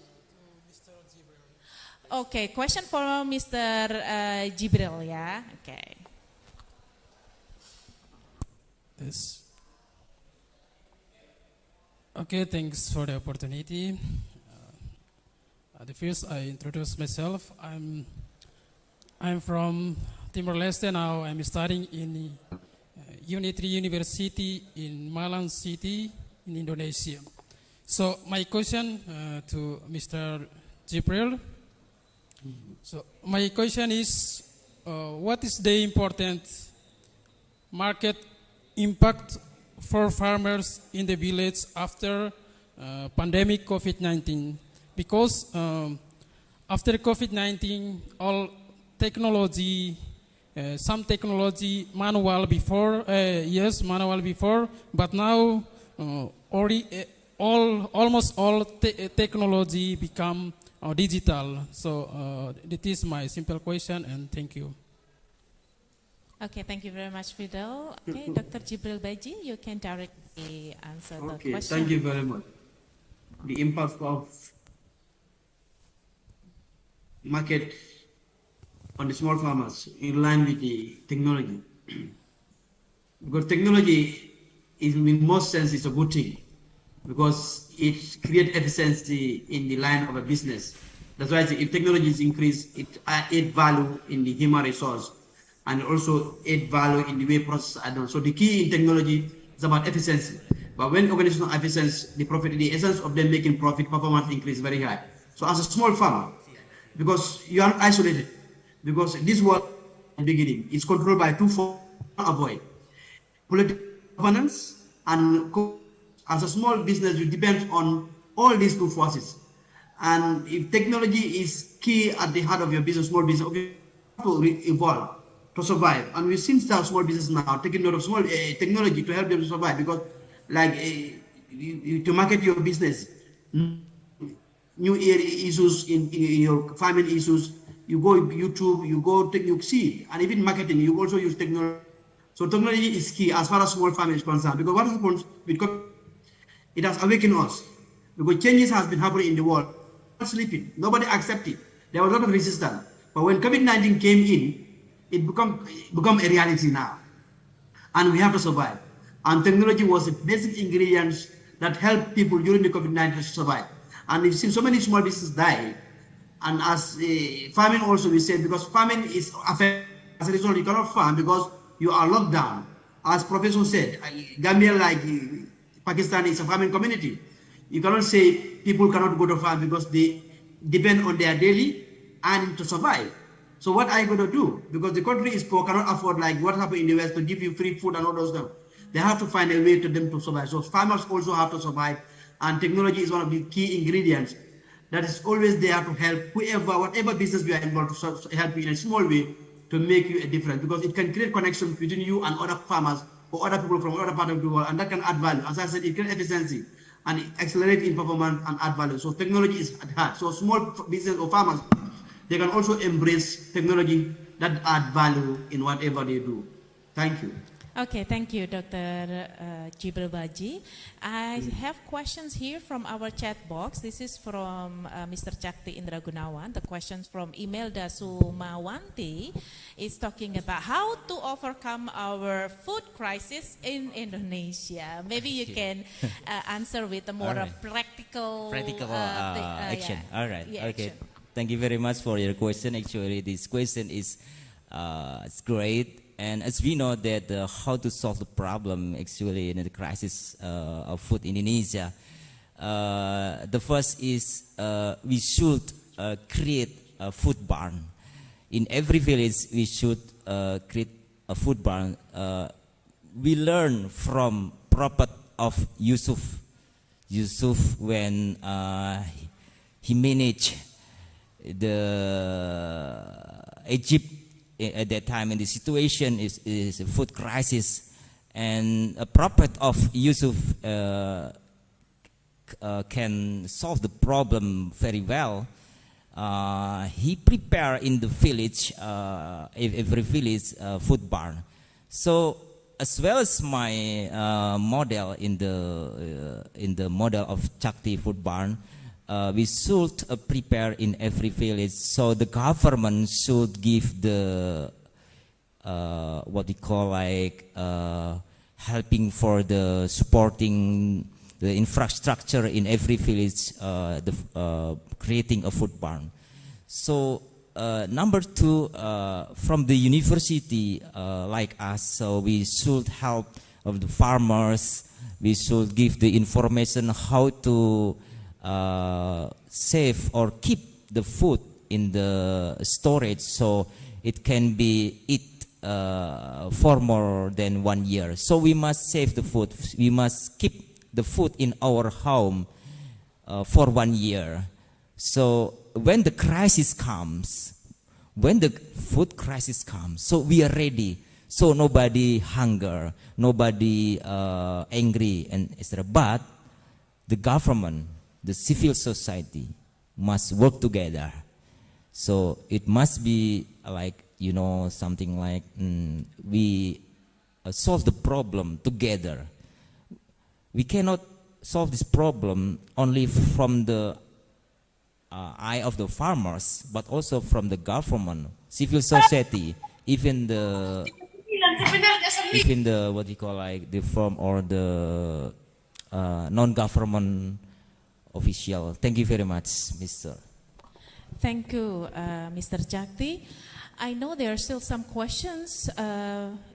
S3: Okay, question for Mr. Jibril, yeah? Okay.
S8: Yes. Okay, thanks for the opportunity. At the first, I introduce myself. I'm from Timor-Leste now. I'm studying in Unitri University in Malang City in Indonesia. So my question to Mr. Jibril. So my question is, what is the important market impact for farmers in the village after pandemic COVID-19? Because after COVID-19, all technology, some technology manual before, yes, manual before, but now almost all technology become digital. So that is my simple question, and thank you.
S3: Okay, thank you very much, Fidel. Okay, Dr. Jibril Baji, you can directly answer the question.
S7: Okay, thank you very much. The impact of market on the small farmers in line with the technology. Because technology, in most sense, is a good thing because it creates efficiency in the line of a business. That's why if technology is increased, it adds value in the human resource and also add value in the way processes are done. So the key in technology is about efficiency. But when organizational efficiency, the profit, the essence of them making profit, performance increase very high. So as a small farmer, because you are isolated, because this world in the beginning is controlled by two forces to avoid political governance and as a small business you depend on all these two forces. And if technology is key at the heart of your business, small business, you have to evolve to survive. And we've seen some small business now taking note of small technology to help them to survive, because like to market your business, new issues in your farming issues, you go YouTube, you see, and even marketing, you also use technology. So technology is key as far as small farming is concerned, because what happens, because it has awakened us, because changes has been happening in the world. Not sleeping, nobody accepted. There was a lot of resistance, but when COVID-19 came in, it become a reality now, and we have to survive. And technology was the basic ingredients that helped people during the COVID-19 to survive. And we've seen so many small businesses die. And as farming also, we said, because farming is affected, as a result, you cannot farm because you are locked down. As Professor said, Gambia, like Pakistan, is a farming community. You cannot say people cannot go to farm because they depend on their daily earning to survive. So what are you going to do? Because the country is poor, cannot afford like what happened in the West to give you free food and all those stuff. They have to find a way to them to survive. So farmers also have to survive, and technology is one of the key ingredients that is always there to help whatever business you are involved, to help you in a small way to make you a difference, because it can create connections between you and other farmers or other people from other parts of the world, and that can add value. As I said, it creates efficiency and it accelerates in performance and add value. So technology is at heart. So small business or farmers, they can also embrace technology that add value in whatever they do. Thank you.
S3: Okay, thank you, Dr. Jibril Baji. I have questions here from our chat box. This is from Mr. Chakti Indra Gunawan. The questions from Imelda Sumawanti is talking about how to overcome our food crisis in Indonesia. Maybe you can answer with a more practical
S5: action. All right.
S3: Yeah,
S5: Okay.
S3: action.
S5: Thank you very much for your question. Actually, this question is it's great, And as we know that how to solve the problem actually in the crisis of food in Indonesia, the first is we should create a food barn. In every village, we should create a food barn. We learn from prophet of Yusuf. Yusuf, when he managed the Egypt at that time, and the situation is a food crisis, and a prophet of Yusuf can solve the problem very well. He prepared in the village, every village, food barn. So as well as my model in the model of Chakti food barn, we should prepare in every village. So the government should give the what we call like helping for the supporting the infrastructure in every village, creating a food barn. So number two, from the university like us, so we should help of the farmers. We should give the information how to save or keep the food in the storage so it can be eat for more than 1 year. So we must save the food. We must keep the food in our home for 1 year. So when the crisis comes, when the food crisis comes, so we are ready. So nobody hunger, nobody angry, and etc. But the government, the civil society must work together. So it must be like, you know, something like we solve the problem together. We cannot solve this problem only from the eye of the farmers, but also from the government, civil society, even the what you call like the firm or the non-government official. Thank you very much, Mr.
S3: Thank you, Mr. Chakti. I know there are still some questions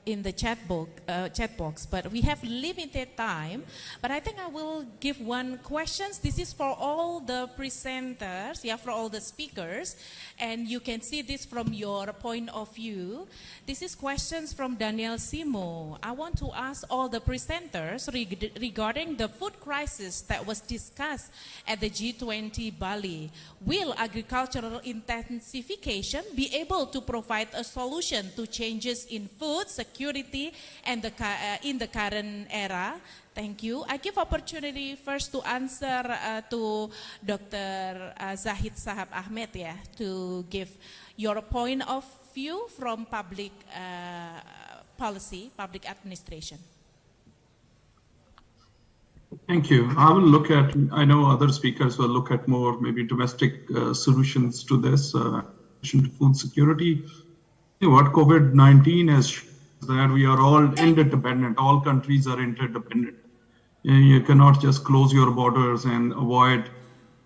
S3: in the chat box, but we have limited time. But I think I will give one question. This is for all the presenters, for all the speakers, and you can see this from your point of view. This is questions from Daniel Simo. I want to ask all the presenters regarding the food crisis that was discussed at the G20 Bali. Will agricultural intensification be able to provide a solution to changes in food security and in the current era? Thank you. I give opportunity first to answer to Dr. Zahid Sahab Ahmed to give your point of view from public policy, public administration.
S2: Thank you. I will look at, I know other speakers will look at more maybe domestic solutions to this, to food security. What COVID-19 has shown is that we are all interdependent. All countries are interdependent. You cannot just close your borders and avoid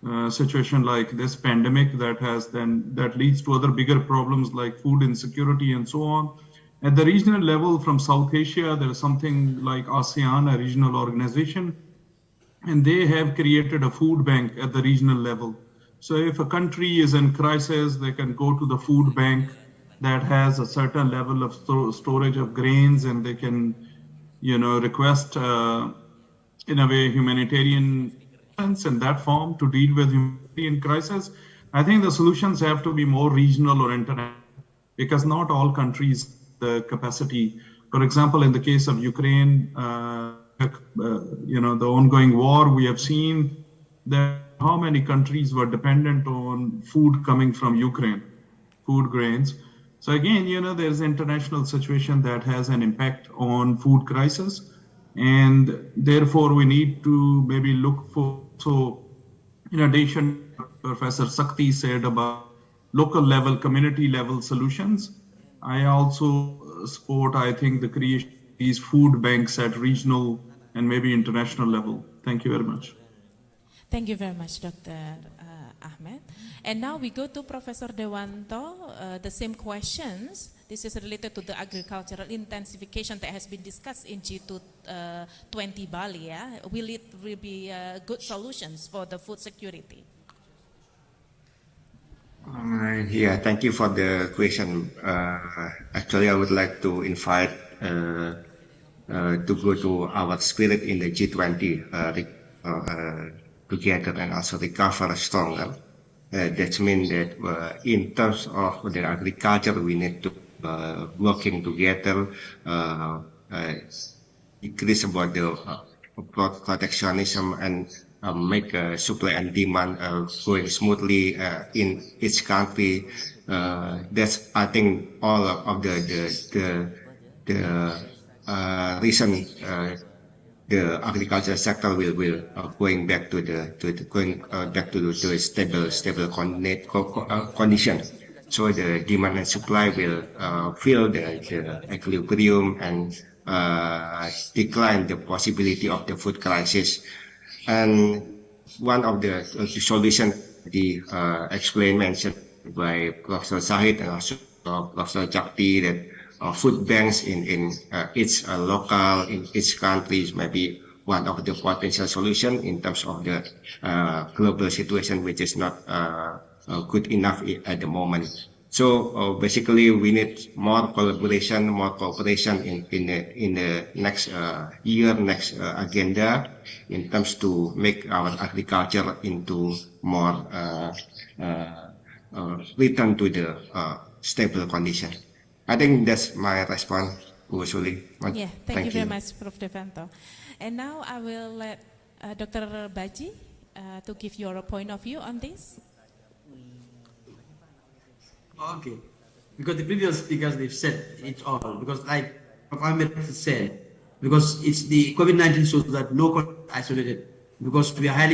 S2: a situation like this pandemic that leads to other bigger problems like food insecurity and so on. At the regional level, from South Asia, there is something like ASEAN, a regional organization, and they have created a food bank at the regional level. So if a country is in crisis, they can go to the food bank that has a certain level of storage of grains, and they can, request in a way humanitarian in that form to deal with humanitarian crisis. I think the solutions have to be more regional or international, because not all countries have the capacity. For example, in the case of Ukraine, the ongoing war, we have seen that how many countries were dependent on food coming from Ukraine, food grains. So again, there's an international situation that has an impact on food crisis, and therefore we need to maybe look for, so in addition, Professor Sakti said about local level, community level solutions, I also support, I think, the creation of these food banks at regional and maybe international level. Thank you very much.
S3: Thank you very much, Dr. Ahmed. And now we go to Professor Dewanto, the same questions. This is related to the agricultural intensification that has been discussed in G20 Bali. Yeah? Will be good solutions for the food security?
S6: Yeah, thank you for the question. Actually, I would like to invite to go to our spirit in the G20 together and also recover stronger. That means that in terms of the agriculture, we need to working together, increase about the protectionism and make supply and demand going smoothly in each country. That's I think all of the reason the agriculture sector will going back to the stable condition. So the demand and supply will fill the equilibrium and decline the possibility of the food crisis. And one of the solutions mentioned by Professor Zahid and also Professor Chakti that food banks in each local, in each country may be one of the potential solutions in terms of the global situation, which is not good enough at the moment. So basically, we need more collaboration, more cooperation in the next year, next agenda, in terms to make our agriculture into more return to the stable condition. I think that's my response, usually.
S3: Yeah, thank you very much, Prof. Dewanto. And now I will let Dr. Baji to give your point of view on this.
S7: Okay, because the previous speakers, they've said it all, because like Prof. Ahmed said, because it's the COVID-19 shows that no country is isolated, because we are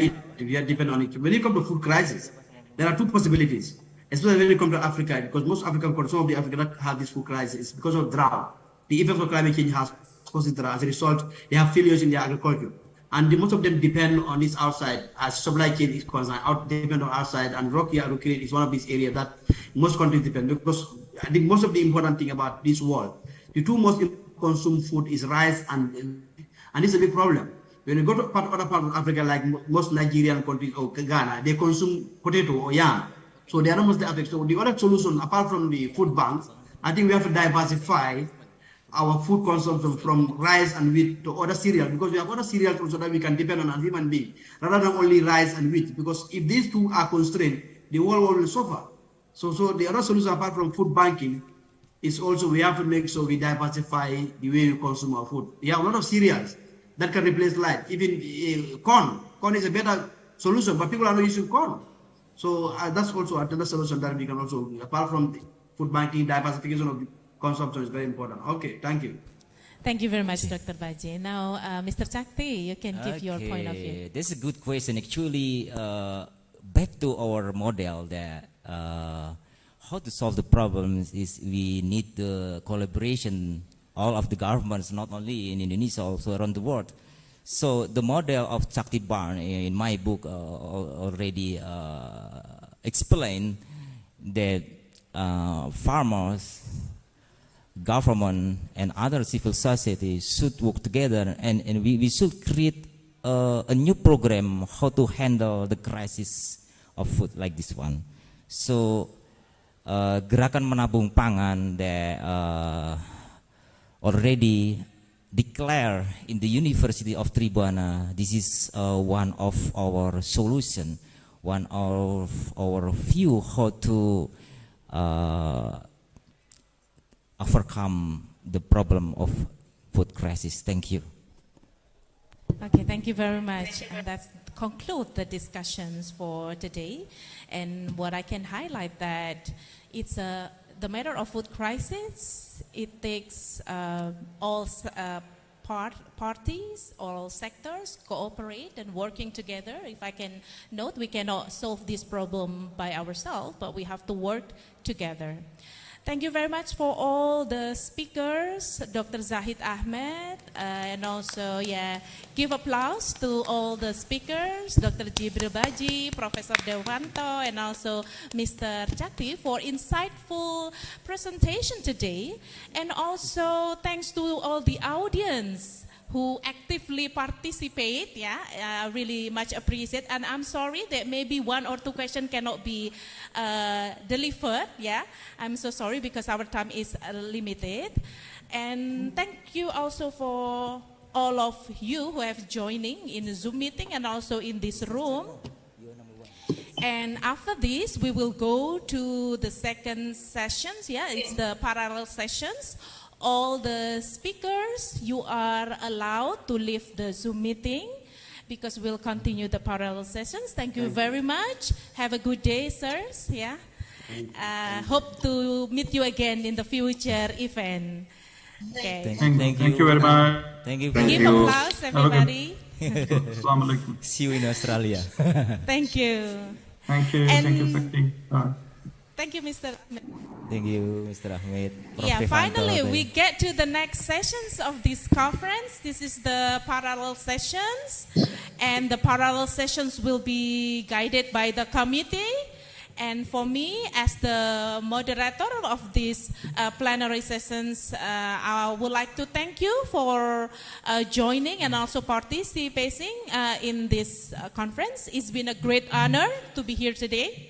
S7: dependent on it. When you come to food crisis, there are two possibilities, especially when you come to Africa, because most African countries, some of the African that have this food crisis because of drought. The effect of climate change has caused drought. As a result, they have failures in their agriculture. And most of them depend on this outside, as supply chain is concerned, depend on outside, and rocky agriculture is one of these areas that most countries depend, because I think most of the important thing about this world, the two most consumed food is rice and this is a big problem. When you go to other parts of Africa, like most Nigerian countries or Ghana, they consume potato or yam. So they are almost the affected. So the other solution, apart from the food banks, I think we have to diversify our food consumption from rice and wheat to other cereals, because we have other cereals also that we can depend on as human beings, rather than only rice and wheat, because if these two are constrained, the whole world will suffer. So the other solution apart from food banking is also we have to make sure we diversify the way we consume our food. We have a lot of cereals that can replace rice, even corn. Corn is a better solution, but people are not using corn. So that's also another solution that we can also, apart from the food banking, diversification of the consumption is very important. Okay, thank you.
S3: Thank you very much, Dr. Baji. Now, Mr. Chakti, you can give your point of view.
S5: That's a good question. Actually, back to our model that how to solve the problems is we need the collaboration, all of the governments, not only in Indonesia, also around the world. So the model of Chakti Barn in my book already explained that farmers, government and other civil society should work together, and we should create a new program how to handle the crisis of food like this one. So gerakan menabung pangan that already declared in the University of Tribhuwana, this is one of our solution, one of our view how to overcome the problem of food crisis. Thank you.
S3: Okay, thank you very much. And that concludes the discussions for today. And what I can highlight that it's the matter of food crisis. It takes all parties, all sectors cooperate and working together. If I can note, we cannot solve this problem by ourselves, but we have to work together. Thank you very much for all the speakers, Dr. Zahid Ahmed, and also, give applause to all the speakers, Dr. Jibril Baji, Professor Dewanto, and also Mr. Chakti for insightful presentation today. And also, thanks to all the audience who actively participate, really much appreciate. And I'm sorry that maybe one or two questions cannot be delivered, I'm so sorry because our time is limited. And thank you also for all of you who have joining in the Zoom meeting and also in this room. And after this, we will go to the second sessions, it's the parallel sessions. All the speakers, you are allowed to leave the Zoom meeting because we'll continue the parallel sessions. Thank you very much. Have a good day, sirs. Hope to meet you again in the future event. Okay.
S2: Thank you very much.
S5: Thank you.
S3: Give applause, everybody.
S2: Assalamualaikum.
S5: See you in Australia.
S3: Thank you.
S2: Thank you.
S3: And
S2: Thank you, Sakti.
S3: thank you, Mr. Ahmed.
S5: Thank you, Mr. Ahmed. Prof.
S3: Finally,
S5: Dewanto.
S3: we get to the next sessions of this conference. This is the parallel sessions, and the parallel sessions will be guided by the committee. And for me, as the moderator of these plenary sessions, I would like to thank you for joining and also participating in this conference. It's been a great honor to be here today.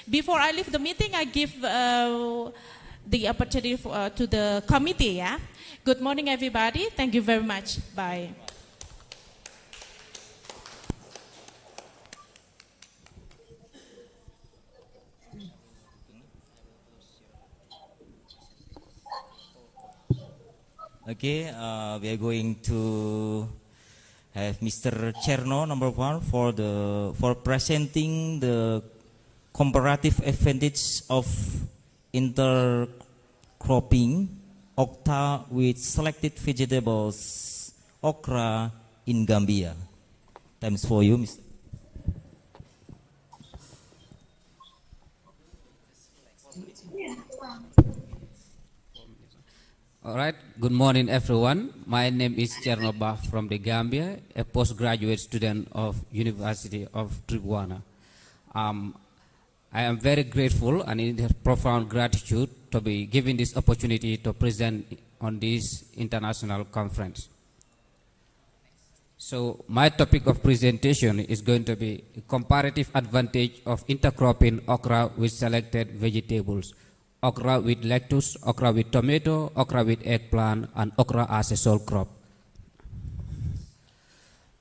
S3: Before I leave the meeting, I give the opportunity to the committee. Good morning, everybody. Thank you very much. Bye.
S5: Okay, we are going to have Mr. Cherno, number 1, for presenting the comparative advantage of intercropping okra with selected vegetables okra in Gambia. Thanks for you, Mr.
S9: All right, good morning everyone. My name is Chernoba from the Gambia, a postgraduate student of University of Tribhuwana. I am very grateful and in profound gratitude to be given this opportunity to present on this international conference. So my topic of presentation is going to be comparative advantage of intercropping okra with selected vegetables. Okra with lettuce, okra with tomato, okra with eggplant, and okra as a sole crop.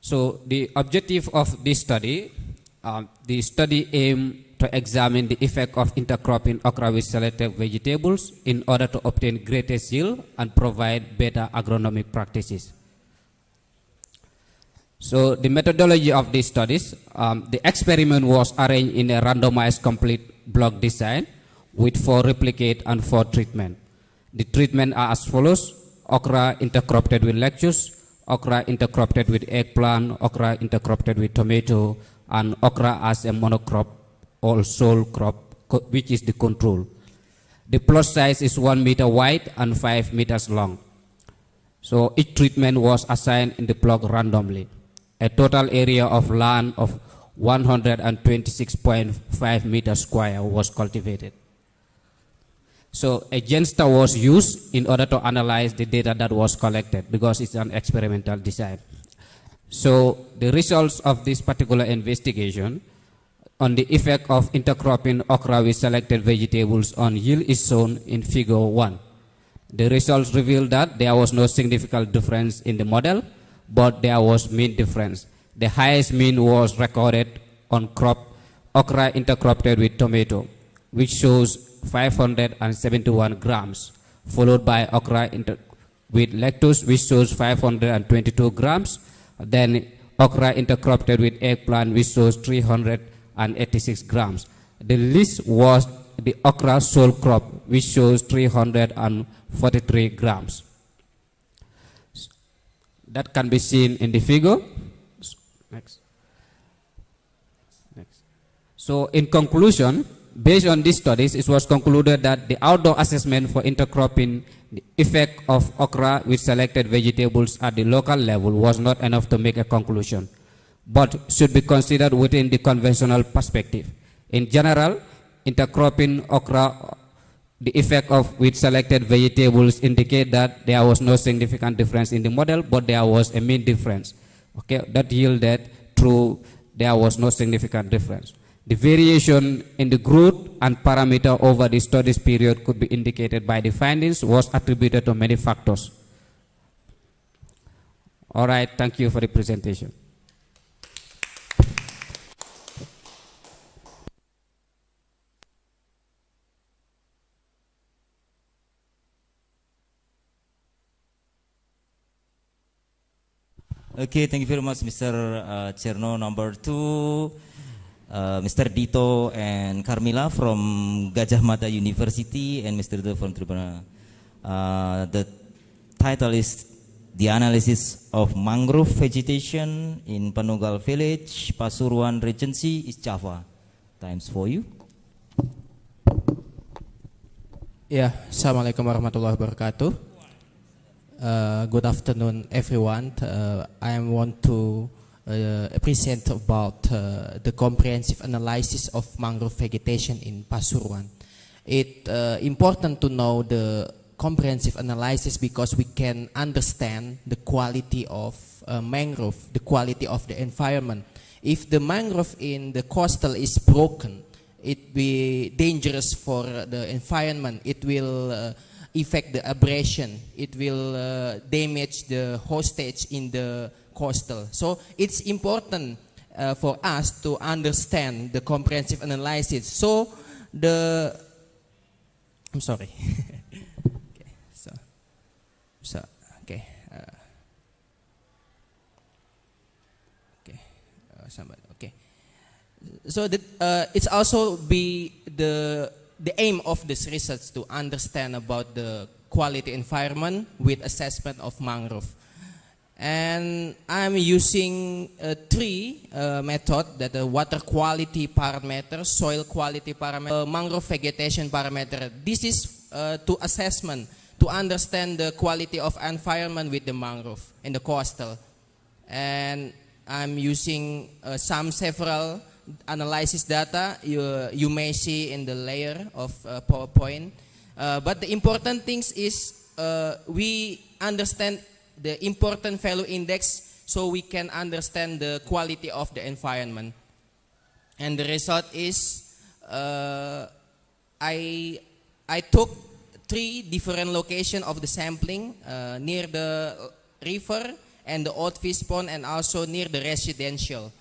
S9: So the objective of this study, the study aimed to examine the effect of intercropping okra with selected vegetables in order to obtain greater yield and provide better agronomic practices. So the methodology of these studies, the experiment was arranged in a randomized complete block design with 4 replicate and 4 treatment. The treatment are as follows: okra intercropped with lettuce, okra intercropped with eggplant, okra intercropped with tomato, and okra as a monocrop or sole crop, which is the control. The plot size is 1 meter wide and 5 meters long. So each treatment was assigned in the block randomly. A total area of land of 126.5 meters square was cultivated. So a genster was used in order to analyze the data that was collected because it's an experimental design. So the results of this particular investigation on the effect of intercropping okra with selected vegetables on yield is shown in figure 1. The results revealed that there was no significant difference in the model, but there was mean difference. The highest mean was recorded on crop okra intercropped with tomato, which shows 571 grams, followed by okra with lettuce, which shows 522 grams, then okra intercropped with eggplant, which shows 386 grams. The least was the okra sole crop, which shows 343 grams. That can be seen in the figure. Next. So in conclusion, based on these studies, it was concluded that the outdoor assessment for intercropping, the effect of okra with selected vegetables at the local level was not enough to make a conclusion, but should be considered within the conventional perspective. In general, intercropping okra, the effect of with selected vegetables indicate that there was no significant difference in the model, but there was a mean difference. Okay, that yielded through there was no significant difference. The variation in the growth and parameter over the studies period could be indicated by the findings was attributed to many factors. All right, thank you for the presentation.
S5: Okay, thank you very much, Mr. Cherno. Number 2, Mr. Dito and Carmila from Gajah Mada University, and Mr. Dito from Tribuna. The title is The Analysis of Mangrove Vegetation in Panugal Village, Pasuruan Regency, East Java. Times for you.
S10: Ya, Assalamualaikum warahmatullahi wabarakatuh. Good afternoon, everyone. I want to present about the comprehensive analysis of mangrove vegetation in Pasuruan. It's important to know the comprehensive analysis because we can understand the quality of mangrove, the quality of the environment. If the mangrove in the coastal is broken, it will be dangerous for the environment. It will affect the abrasion. It will damage the hostage in the coastal. So it's important for us to understand the comprehensive analysis. So I'm sorry. Okay. So it's also be the aim of this research to understand about the quality environment with assessment of mangrove. And I'm using 3 methods, that the water quality parameter, soil quality parameter, mangrove vegetation parameter. This is to assessment, to understand the quality of environment with the mangrove in the coastal. And I'm using several analysis data you may see in the layer of PowerPoint. But the important things is we understand the important value index so we can understand the quality of the environment. And the result is I took 3 different locations of the sampling near the river and the old fish pond and also near the residential.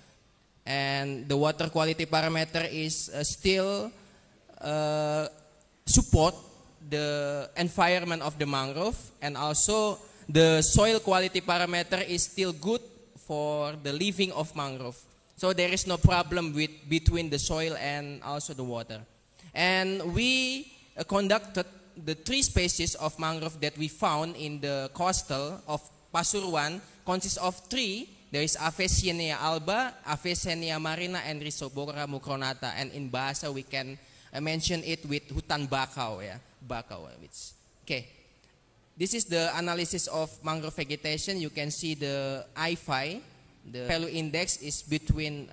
S10: And the water quality parameter is still support the environment of the mangrove, and also the soil quality parameter is still good for the living of mangrove. So there is no problem between the soil and also the water. And we conducted the 3 species of mangrove that we found in the coastal of Pasuruan consists of 3. There is Avicennia alba, Avicennia marina, and Rhizobora mucronata. And in Bahasa we can mention it with hutan bakau, yeah, bakau. Okay. This is the analysis of mangrove vegetation. You can see the I5, the value index is between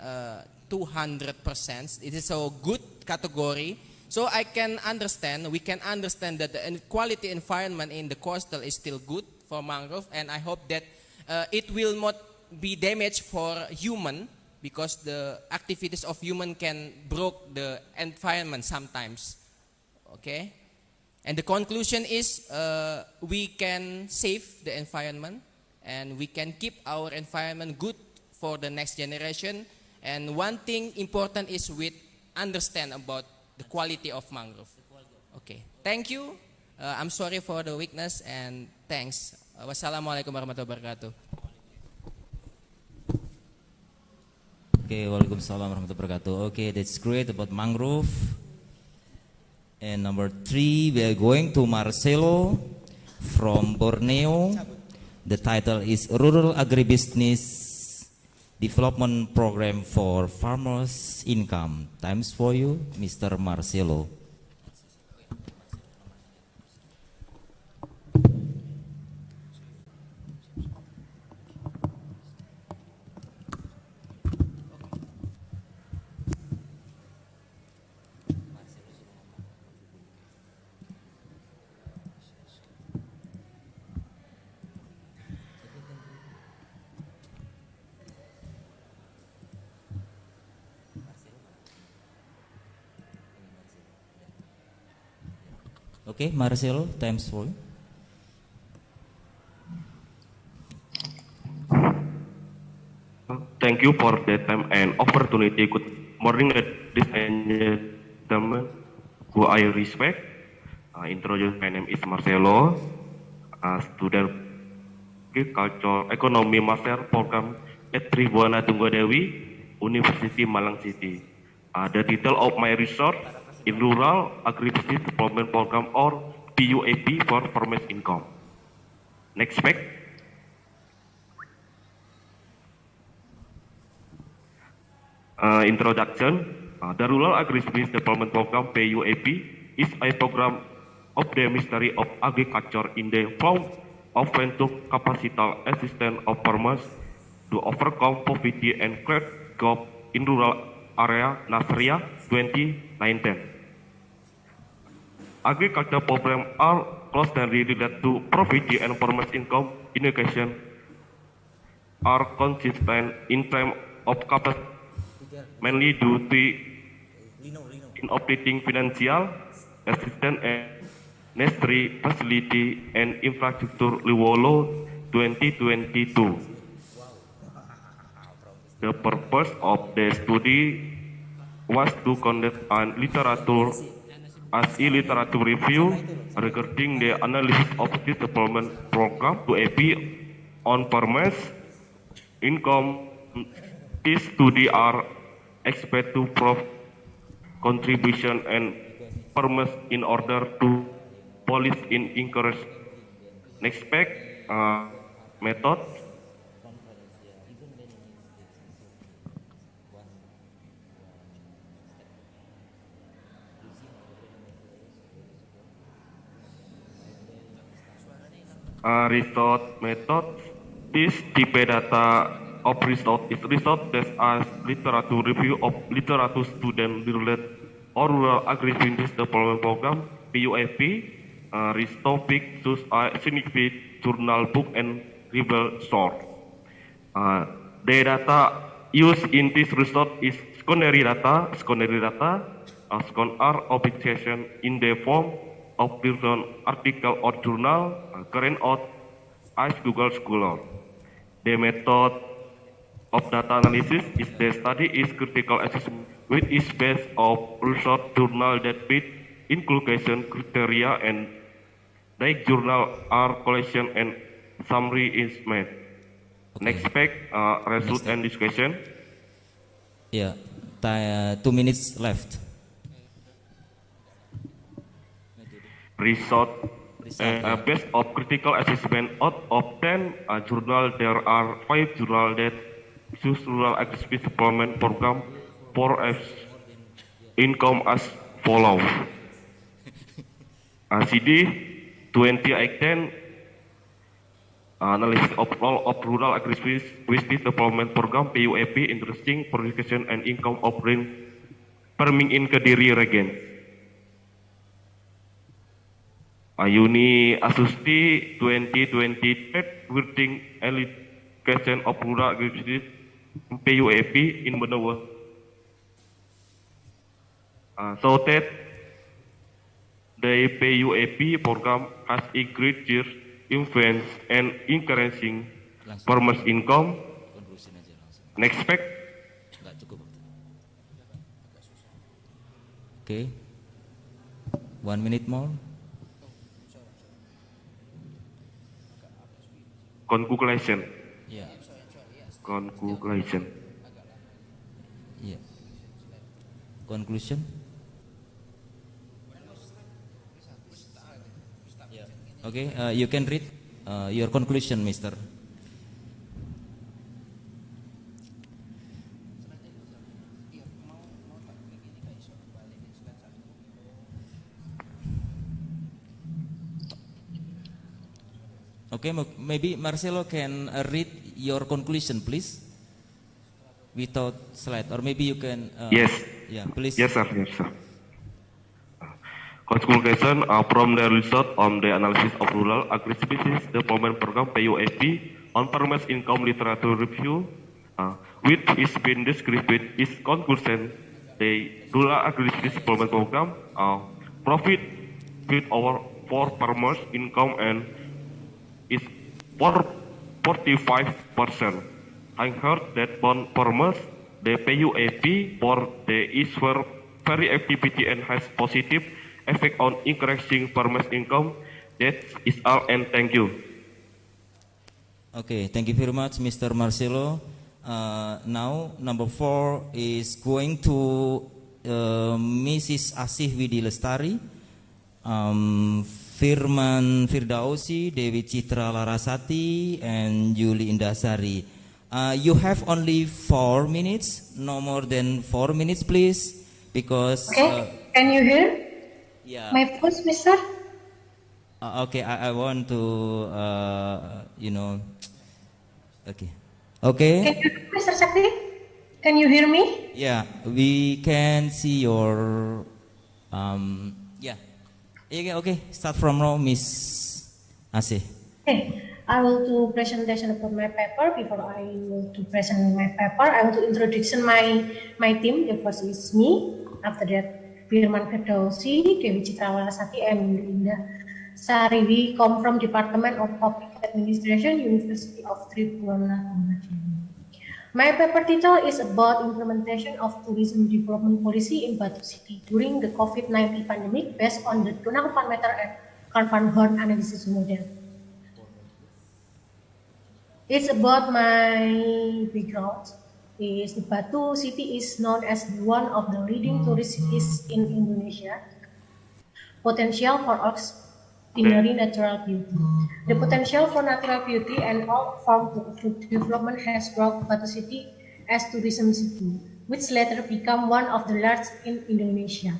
S10: 200%. It is a good category. So we can understand that the quality environment in the coastal is still good for mangrove, and I hope that it will not be damaged for human, because the activities of human can broke the environment sometimes. Okay, and the conclusion is we can save the environment and we can keep our environment good for the next generation. And one thing important is we understand about the quality of mangrove. Okay, thank you. I'm sorry for the weakness, and thanks. Wassalamualaikum warahmatullahi wabarakatuh.
S5: Okay, waalaikumsalam warahmatullahi wabarakatuh. Okay, that's great about mangrove. And number 3, we are going to Marcelo from Borneo. The title is Rural Agribusiness development program for farmers' income. Times for you, Mr. Marcelo. Okay, Marcelo, times for you.
S11: Thank you for the time and opportunity. Good morning, ladies and gentlemen, who I respect. Introduce, my name is Marcelo, student Agriculture Economy Master Program at Tribhuwana Tunggadewi, University Malang City. The title of my research in Rural Agribusiness Development Program or PUAP for Farmers Income. Next fact. Introduction. The Rural Agribusiness Development Program PUAP is a program of the Ministry of Agriculture in the form of to capacital assistance of farmers to overcome poverty and create jobs in rural area Nasria 2019. Agriculture programs are closely related to poverty and farmers' income. Education are consistent in terms of capacity, mainly due to in operating financial assistance and necessary facility and infrastructure law 2022. The purpose of the study was to conduct an literature review regarding the analysis of this development program to AP on farmers' income. This study are expected to provide contribution and farmers in order to police in encourage. Next fact, method. Result method. This type data of result is result that as literature review of literature student related or rural agribusiness development program PUAP. This topic choose a significant journal book and rival source. The data used in this result is secondary data. Secondary data are publication in the form of different article or journal current out as Google Scholar. The method of data analysis is the study is critical assessment which is based of research journal that fit inclusion criteria and the journal are collection and summary is made. Okay. Next fact, result and discussion.
S5: Yeah, 2 minutes left.
S11: Result based of critical assessment out of 10 journal, there are 5 journal that choose rural agribusiness development program for income as follows. CD 2018 analysis of role of rural agribusiness development program PUAP interesting production and income of farming in Kediri region. Uni Asusti 2020 wording education of rural agribusiness PUAP in Benawa. So that the PUAP program has a great year influence and increasing farmers' income. Next fact.
S5: Okay. 1 minute more.
S11: Conclusion.
S5: Yeah.
S11: Conclusion.
S5: Yeah. Conclusion. Okay, you can read your conclusion, Mister. Okay, maybe Marcelo can read your conclusion, please, without slide, or maybe you can.
S11: Yes.
S5: Yeah, please.
S11: Yes, sir. Yes, sir. Conclusion from the result on the analysis of rural agri-species development program (PUAP) on farmers' income literature review, which is been described is conclusion the rural agri-species development program profit with over for farmers' income and is for 45%. I heard that one farmers the PUAP for the is for very activity and has positive effect on increasing farmers' income. That is all, and thank you.
S5: Okay, thank you very much, Mr. Marcelo. Now, number 4 is going to Mrs. Asih Widi Lestari, Firman Firdausi, Dewi Citra Larasati, and Juli Indasari. You have only 4 minutes, no more than 4 minutes, please, because.
S12: Okay, can you hear?
S5: Yeah.
S12: My voice, Mister?
S5: Okay, I want to, okay. Okay.
S12: Can you hear Mr. Sakti? Can you hear me?
S5: Yeah, we can see your, yeah. Okay, start from now, Miss Asih.
S12: Okay, I will do presentation about my paper. Before I will to present my paper, I want to introduce my team. The first is me. After that, Firman Firdausi, Dewi Citra Larasati, and Linda Sari. We come from Department of Public Administration, University of Tribhuvan. My paper title is about implementation of tourism development policy in Batu City during the COVID-19 pandemic based on the Tunang parameter and Karvan Horn analysis model. It's about my background. The Batu City is known as one of the leading tourist cities in Indonesia. Potential for extraordinary natural beauty. The potential for natural beauty and all forms of development has brought Batu City as tourism city, which later became one of the largest in Indonesia.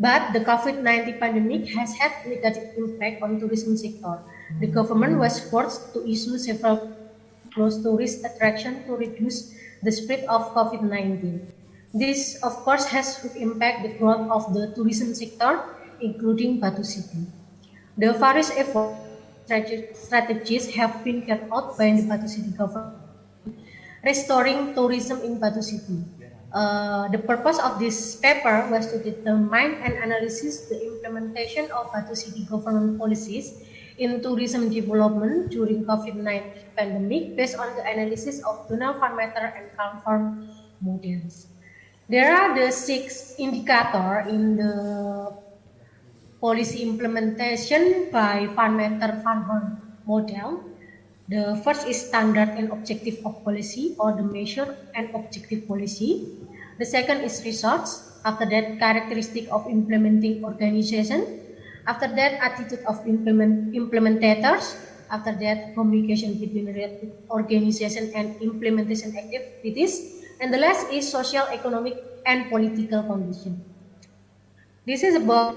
S12: But the COVID-19 pandemic has had negative impact on tourism sector. The government was forced to issue several close tourist attraction to reduce the spread of COVID-19. This, of course, has impacted the growth of the tourism sector, including Batu City. The various efforts strategies have been carried out by the Batu City government, restoring tourism in Batu City. The purpose of this paper was to determine and analyze the implementation of Batu City government policies in tourism development during COVID-19 pandemic based on the analysis of Tunang parameter and Karvan models. There are the 6 indicators in the policy implementation by parameter Karvan model. The first is standard and objective of policy, or the measure and objective policy. The second is results. After that, characteristic of implementing organization. After that, attitude of implementators. After that, communication between organization and implementation activities. And the last is social, economic, and political condition. This is about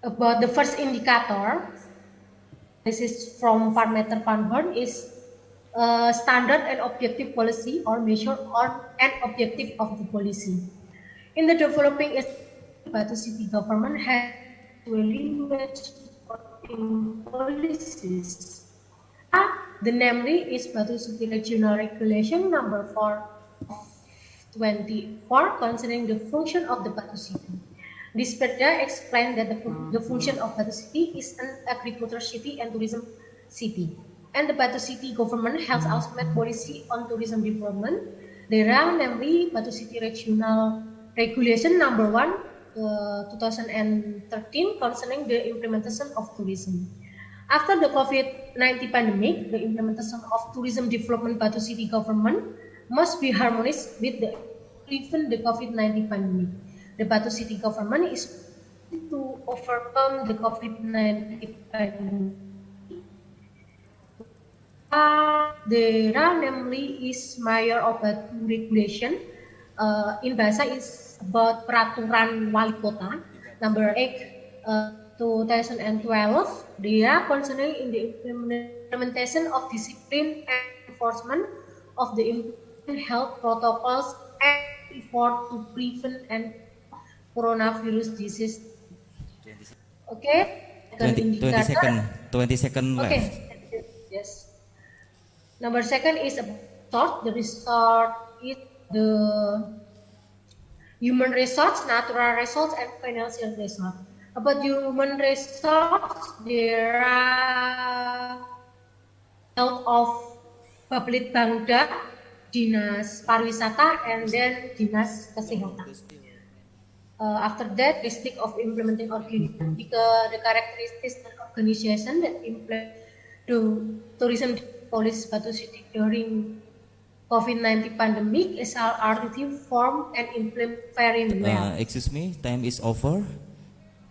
S12: the first indicator. This is from parameter Karvan is standard and objective policy, or measure or an objective of the policy. In the developing Batu City government has policies. The namely is Batu City Regional Regulation number 4/24 concerning the function of the Batu City. This perda explains that the function of Batu City is an agriculture city and tourism city. And the Batu City government has ultimate policy on tourism development. There are namely Batu City Regional Regulation number 1/2013 concerning the implementation of tourism. After the COVID-19 pandemic, the implementation of tourism development Batu City government must be harmonized with even the COVID-19 pandemic. The Batu City government is to overcome the COVID-19 pandemic. There are namely is Mayor of Batu Regulation. In bahasa is about peraturan wali kota number 8 2012, they are concerning in the implementation of discipline and enforcement of the health protocols and effort to prevent and coronavirus disease. Okay.
S5: 20 second. 20 second left.
S12: Okay. Yes. Number second is about the resort is the human resource, natural resource, and financial resource. About human resource, there are health of Public Bangda, Dinas Pariwisata, and then Dinas Kesehatan. After that, district of implementing organization, the characteristics and organization that implement the tourism policy Batu City during COVID-19 pandemic is already formed and implement very well.
S5: Excuse me, time is over.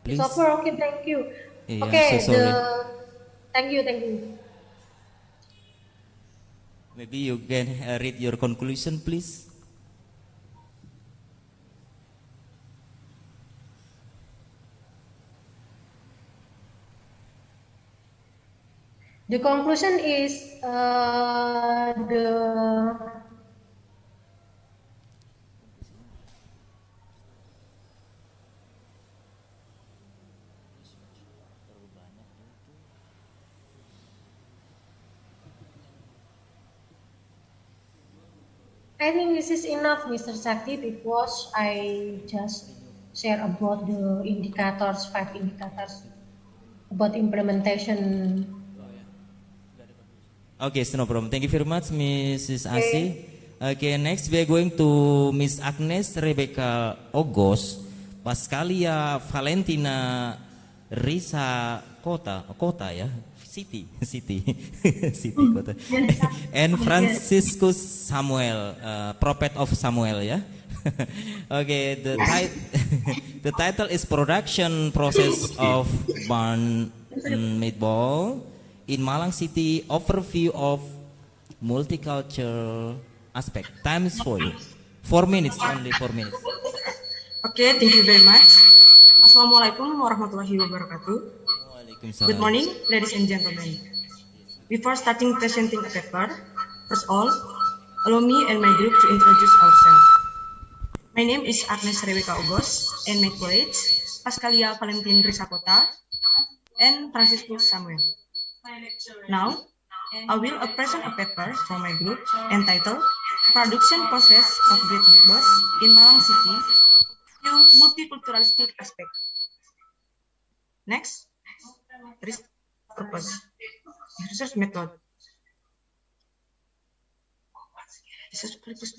S5: Please.
S12: It's over. Okay, thank you.
S5: Yeah,
S12: okay,
S5: so sorry.
S12: Thank you.
S5: Maybe you can read your conclusion, please.
S12: The conclusion is I think this is enough, Mr. Sakti, because I just share about the indicators, 5 indicators about implementation.
S5: Okay, so no problem. Thank you very much, Mrs. Asi. Okay, next we are going to Miss Agnes Rebecca Ogos, Pascalia Valentina Risa Kota ya, City, Kota, and Franciscus Samuel, Prophet of Samuel ya. Okay, the title is Production Process of Barn Meatball in Malang City, overview of multicultural aspect. Time is for you. 4 minutes, only 4 minutes.
S13: Okay, thank you very much. Assalamualaikum warahmatullahi wabarakatuh. Good morning, ladies and gentlemen. Before starting presenting a paper, first of all, allow me and my group to introduce ourselves. My name is Agnes Rebecca Ogos, and my colleagues, Pascalia Valentin Risakota, and Franciscus Samuel. Now, I will present a paper from my group entitled Production Process of Great Meatballs in Malang City through Multiculturalistic Aspect. Next, research purpose, research method. Research purpose.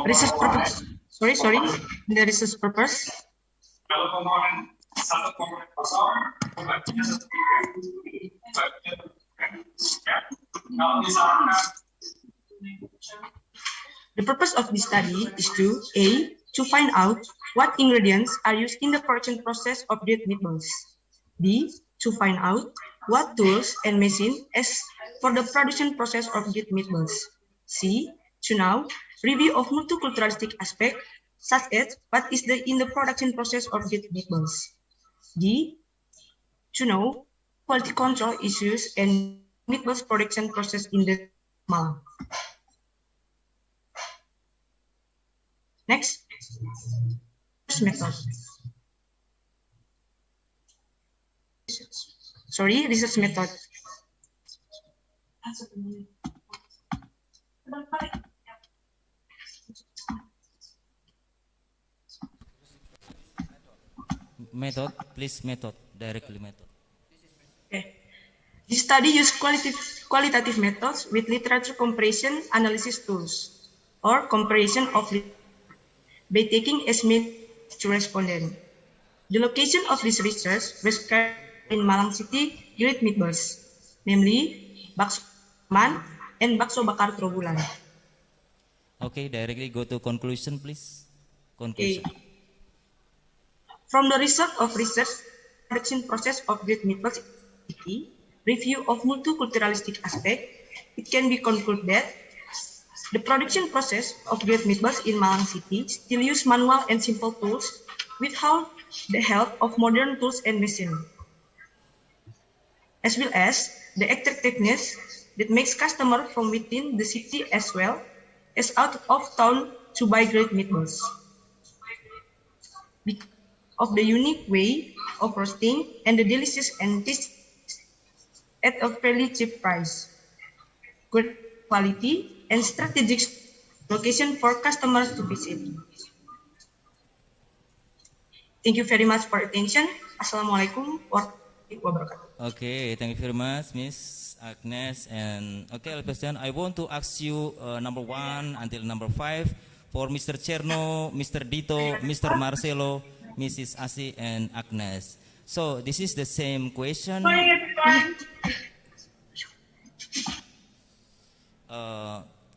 S13: Research purpose. Sorry. The research purpose. The purpose of this study is to find out what ingredients are used in the production process of grilled meatballs. B, to find out what tools and machine as for the production process of grilled meatballs. C, to know review of multiculturalistic aspect, such as what is in the production process of grilled meatballs. D, to know quality control issues and meatballs production process in the Malang. Next, research method. Research method.
S5: Method, please. Directly method.
S13: Okay. This study used qualitative methods with literature comparison analysis tools, or comparison of by taking as main to respondent. The location of this research was carried in Malang City grilled meatballs, namely bakso man and bakso bakar Trobulan.
S5: Okay, directly go to conclusion, please. Conclusion.
S13: Okay. From the result of research, production process of grilled meatballs, review of multiculturalistic aspect, it can be concluded that the production process of grilled meatballs in Malang City still use manual and simple tools without the help of modern tools and machines, as well as the attractiveness that makes customers from within the city as well as out of town to buy grilled meatballs. Because of the unique way of roasting and the delicious and tasty at a fairly cheap price, good quality, and strategic location for customers to visit. Thank you very much for your attention. Assalamualaikum warahmatullahi wabarakatuh.
S5: Okay, thank you very much, Miss Agnes. And okay, question. I want to ask you number 1 until number 5 for Mr. Cherno, Mr. Dito, Mr. Marcelo, Mrs. Asi, and Agnes. So this is the same question.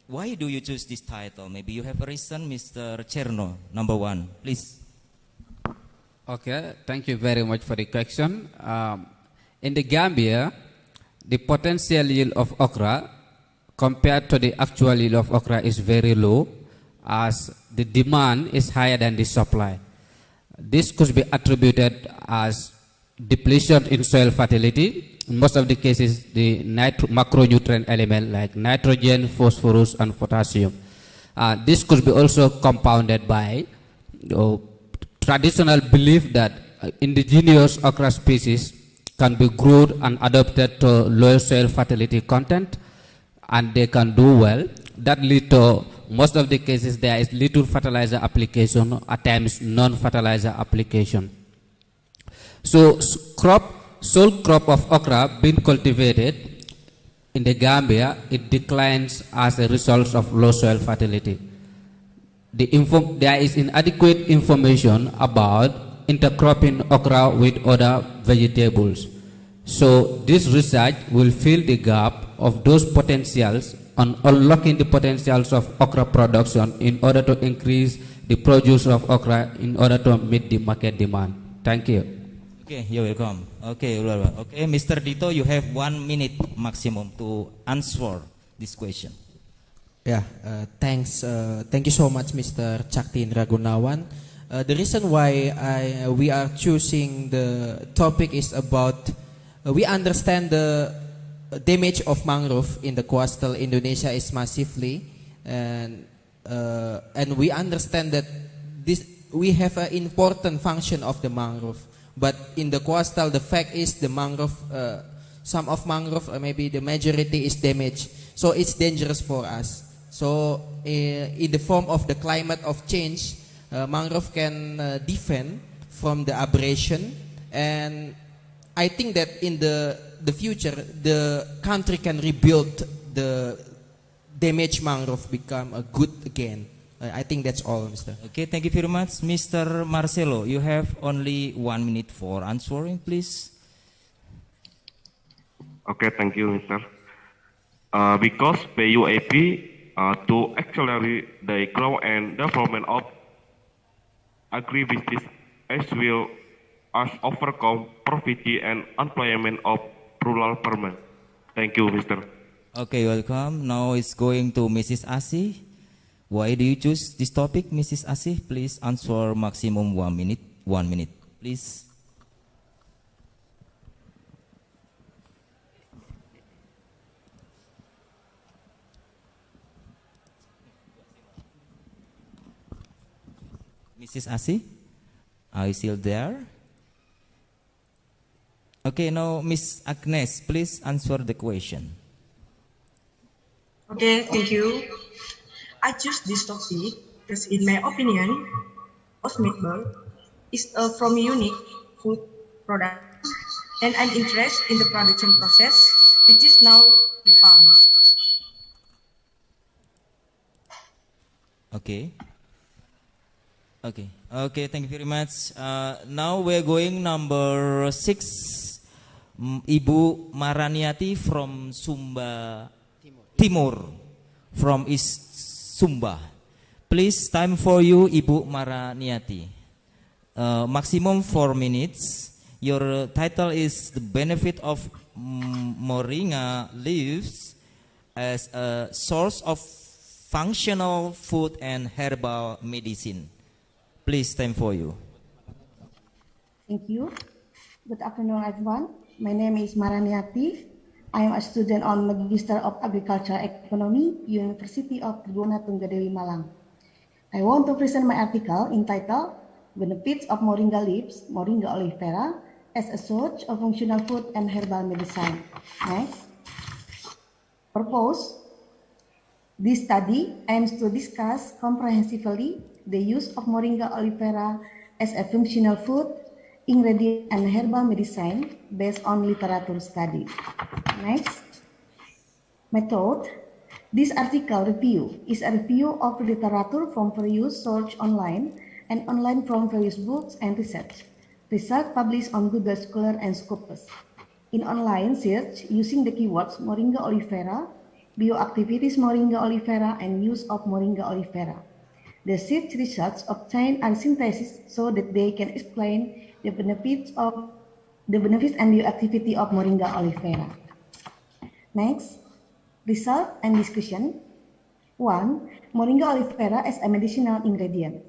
S5: Why do you choose this title? Maybe you have a reason, Mr. Cherno, number 1, please.
S9: Okay, thank you very much for the question. In the Gambia, the potential yield of okra compared to the actual yield of okra is very low, as the demand is higher than the supply. This could be attributed as depletion in soil fertility. In most of the cases, the macronutrient element like nitrogen, phosphorus, and potassium. This could be also compounded by traditional belief that indigenous okra species can be grown and adapted to low soil fertility content, and they can do well. That lead to most of the cases there is little fertilizer application, at times non-fertilizer application. So sole crop of okra being cultivated in the Gambia, it declines as a result of low soil fertility. There is inadequate information about intercropping okra with other vegetables. So this research will fill the gap of those potentials on unlocking the potentials of okra production in order to increase the produce of okra in order to meet the market demand. Thank you.
S5: Okay, you're welcome. Okay, okay, Mr. Dito, you have 1 minute maximum to answer this question.
S14: Yeah, thanks. Thank you so much, Mr. Chakti Indra Gunawan. The reason why we are choosing the topic is about we understand the damage of mangrove in the coastal Indonesia is massively, and we understand that we have an important function of the mangrove. But in the coastal, the fact is the mangrove, some of mangrove, maybe the majority is damaged. So it's dangerous for us. So in the form of the climate of change, mangrove can defend from the abrasion. And I think that in the future, the country can rebuild the damaged mangrove, become a good again. I think that's all, Mr.
S5: Okay, thank you very much. Mr. Marcelo, you have only 1 minute for answering, please.
S11: Okay, thank you, Mr. Because PUAP to accelerate the growth and development of agribusiness as well as overcome poverty and unemployment of rural farmers. Thank you, Mr.
S5: Okay, welcome. Now it's going to Mrs. Asi. Why do you choose this topic, Mrs. Asi? Please answer maximum 1 minute. 1 minute, please. Mrs. Asi, are you still there? Okay, now Miss Agnes, please answer the question.
S13: Okay, thank you. I choose this topic because in my opinion, roast meatball is from unique food product, and I'm interested in the production process, which is now found.
S5: Okay. Okay. Okay, thank you very much. Now we're going number 6. Ibu Maraniati from Sumba Timur, from East Sumba. Please, time for you, Ibu Maraniati. Maximum 4 minutes. Your title is The Benefit of Moringa Leaves as a source of functional food and herbal medicine. Please, time for you.
S15: Thank you. Good afternoon, everyone. My name is Maraniati. I am a student on Magister of Agriculture Economy, University of Tribuna Tunggadewi Malang. I want to present my article entitled Benefits of Moringa Leaves, Moringa oleifera, as a source of functional food and herbal medicine. Next. Purpose. This study aims to discuss comprehensively the use of Moringa oleifera as a functional food, ingredient, and herbal medicine based on literature study. Next. Method. This article review is a review of literature from various sources online and online from various books and research. Result published on Google Scholar and Scopus. In online search using the keywords Moringa oleifera, bioactivities Moringa oleifera, and use of Moringa oleifera. The search results obtained are synthesis so that they can explain the benefits and bioactivity of Moringa oleifera. Next, result and discussion. 1. Moringa oleifera as a medicinal ingredient.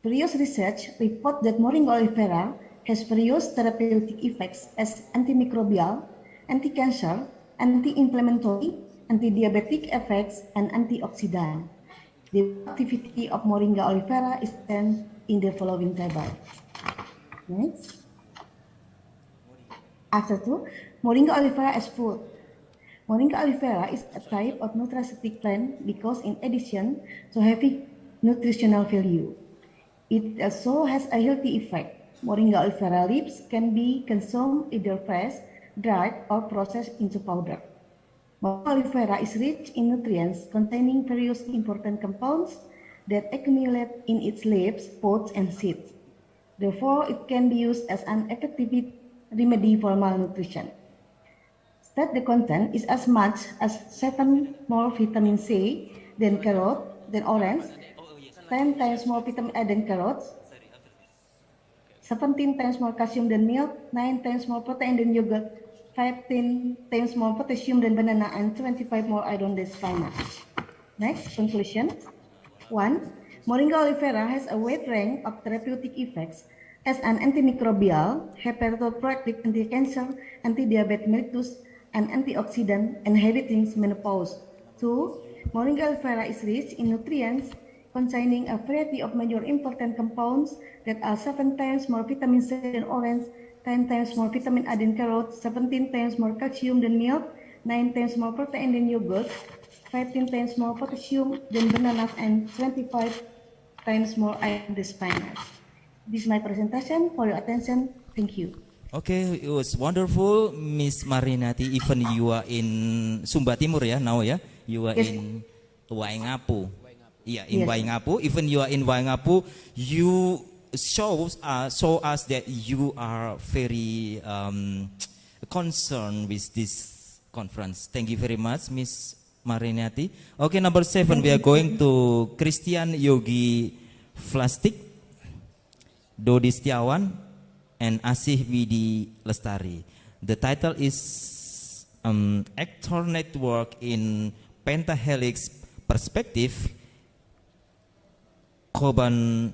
S15: Various research report that Moringa oleifera has various therapeutic effects as antimicrobial, anti-cancer, anti-inflammatory, anti-diabetic effects, and antioxidant. The activity of Moringa oleifera is seen in the following table. Next. After 2, Moringa oleifera as food. Moringa oleifera is a type of nutraceutic plant because in addition to having nutritional value, it also has a healthy effect. Moringa oleifera leaves can be consumed either fresh, dried, or processed into powder. Moringa oleifera is rich in nutrients containing various important compounds that accumulate in its leaves, pods, and seeds. Therefore, it can be used as an effective remedy for malnutrition. State the content is as much as 7 more vitamin C than carrot, than orange, 10 times more vitamin A than carrots, 17 times more calcium than milk, 9 times more protein than yogurt, 15 times more potassium than banana, and 25 more iron than spinach. Next, conclusion. 1. Moringa oleifera has a wide range of therapeutic effects as an antimicrobial, hepatoprotective, anti-cancer, anti-diabetic mellitus, and antioxidant inhibiting menopause. 2. Moringa oleifera is rich in nutrients containing a variety of major important compounds that are 7 times more vitamin C than orange, 10 times more vitamin A than carrot, 17 times more calcium than milk, 9 times more protein than yogurt, 15 times more potassium than bananas, and 25 times more iron than spinach. This is my presentation. For your attention, thank you.
S5: Okay, it was wonderful, Miss Marinati. Even you are in Sumba Timur, yeah, now, yeah, you are
S15: Yes.
S5: in Waingapu. Yeah, in
S15: Yes.
S5: Waingapu. Even you are in Waingapu, you show us that you are very concerned with this conference. Thank you very much, Miss Marinati. Okay, number 7, we are going to Christian Yogi Flastik, Dodi Setiawan, and Asih Widi Lestari. The title is Actor Network in Pentahelix Perspective, Choban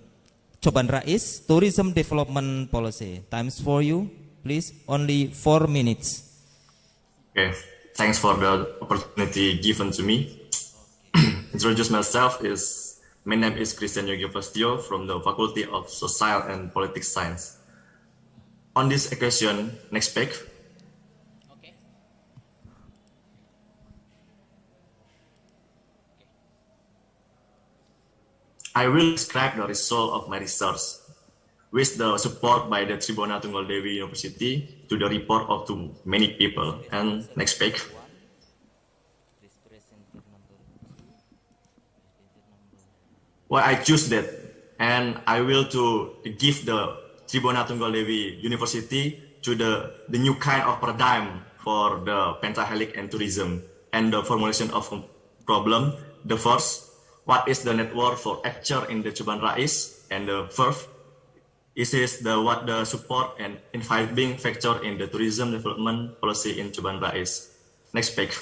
S5: Rais, Tourism Development Policy. Times for you, please. Only 4 minutes.
S16: Okay, thanks for the opportunity given to me. Introduce myself my name is Christian Yogi Fastio from the Faculty of Social and Politics Science. On this occasion, next page. I will describe the result of my research with the support by the Tribuna Tunggal-Dewi University to the report of too many people. And next page. Why I choose that, and I will to give the Tribuna Tunggal-Dewi University to the new kind of paradigm for the pentahelic and tourism and the formulation of problem. The first, what is the network for actor in the Choban Rais, and the fourth, is what the support and inviting factor in the tourism development policy in Choban Rais. Next page.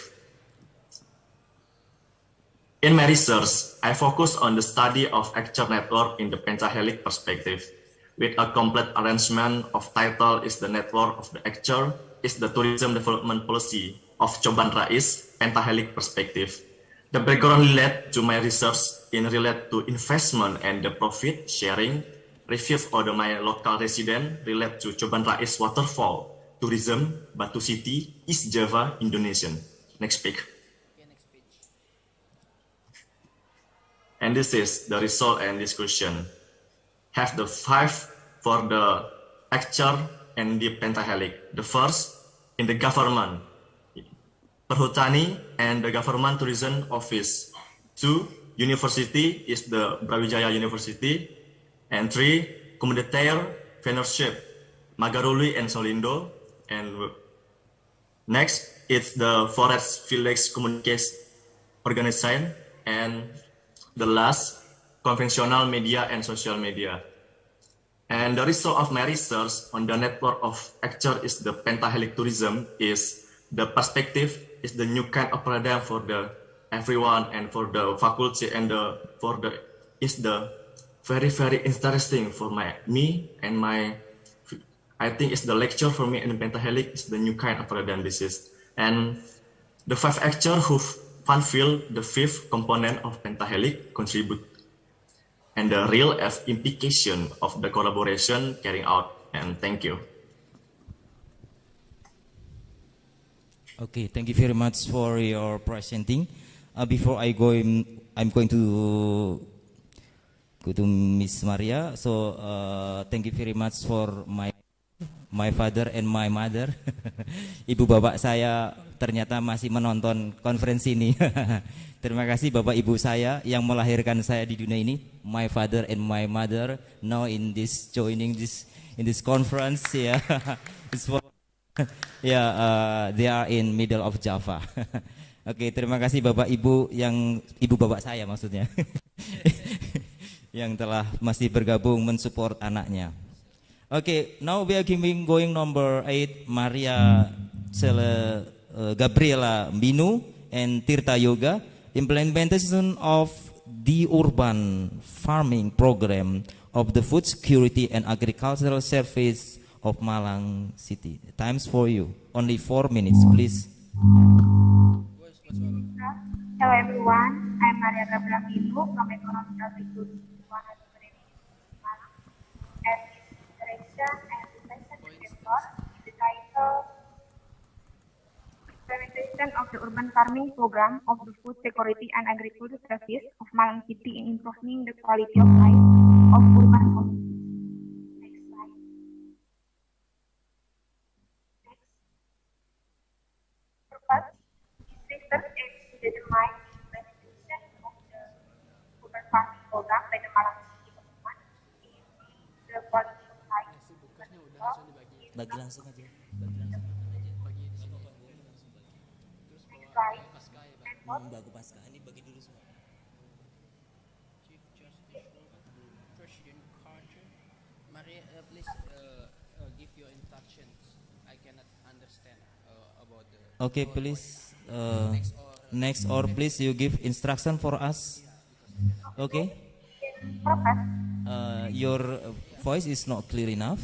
S16: In my research, I focus on the study of actor network in the pentahelic perspective, with a complete arrangement of title is the network of the actor, is the tourism development policy of Coban Rais pentahelic perspective. The background led to my research in relate to investment and the profit sharing, review of my local resident relate to Coban Rais waterfall, tourism, Batu City, East Java, Indonesia. Next page. And this is the result and discussion. Have the 5 for the actor and the pentahelic. The first, in the government, Perhutani and the government tourism office. 2, university is the Brawijaya University. And 3, communautaire partnership, Magaruli and Solindo. And next, it's the forest village communication organization. And the last, conventional media and social media. And the result of my research on the network of actor is the pentahelic tourism is the perspective is the new kind of paradigm for the everyone and for the faculty and is the very interesting for me and my I think it's the lecture for me and pentahelic is the new kind of paradigm this is. And the 5 actors who fulfill the 5th component of pentahelic contribute and the real implication of the collaboration carrying out. And thank you.
S5: Okay, thank you very much for your presenting. Before I'm going to go to Miss Maria. So thank you very much for my father and my mother. Ibu bapak saya ternyata masih menonton konferensi ini. Terima kasih bapak ibu saya yang melahirkan saya di dunia ini. My father and my mother now in this joining this in this conference. Yeah, it's for they are in middle of Java. Oke, terima kasih bapak ibu yang ibu bapak saya maksudnya yang telah masih bergabung mensupport anaknya. Okay, now we are going number 8, Maria Gabriela Binu and Tirta Yoga, implementation of the urban farming program of the Food Security and Agricultural Service of Malang City. Times for you. Only 4 minutes, please.
S17: Hello everyone, I'm Maria Gabriela Binu from Economical Recruitment. Implementation of the urban farming program of the Food Security and Agricultural Service of Malang City in improving the quality of life of urban communities. Next slide. Next. Purpose is research aims to determine the implementation of the urban farming program by the Malang City government in the quality of life.
S5: Bagi langsung aja. Bagu pasca ini bagi dulu semua.
S8: Maria, please give your instructions. I cannot understand about the.
S5: Okay, please. Next or please you give instruction for us. Okay. Your voice is not clear enough.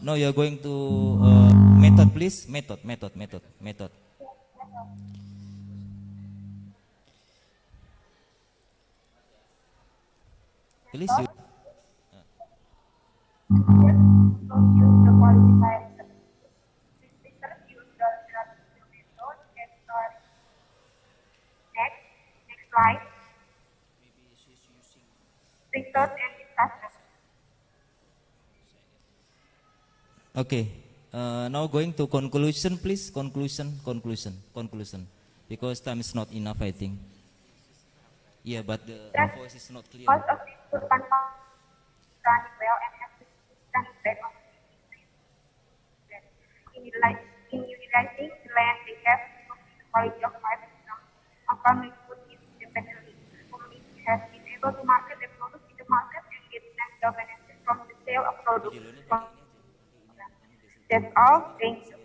S5: No, you're going to method, please. Method. Please you.
S17: Next slide. Research and discussion.
S5: Okay. Now going to conclusion, please. Conclusion. Because time is not enough, I think. Yeah, but the voice is not clear.
S17: Most of these urban farms running well and have done back on in utilizing the land they have, improving the quality of life of farming food independently. The community has been able to market their products in the market and get financial benefits from the sale of products. That's all. Thank you.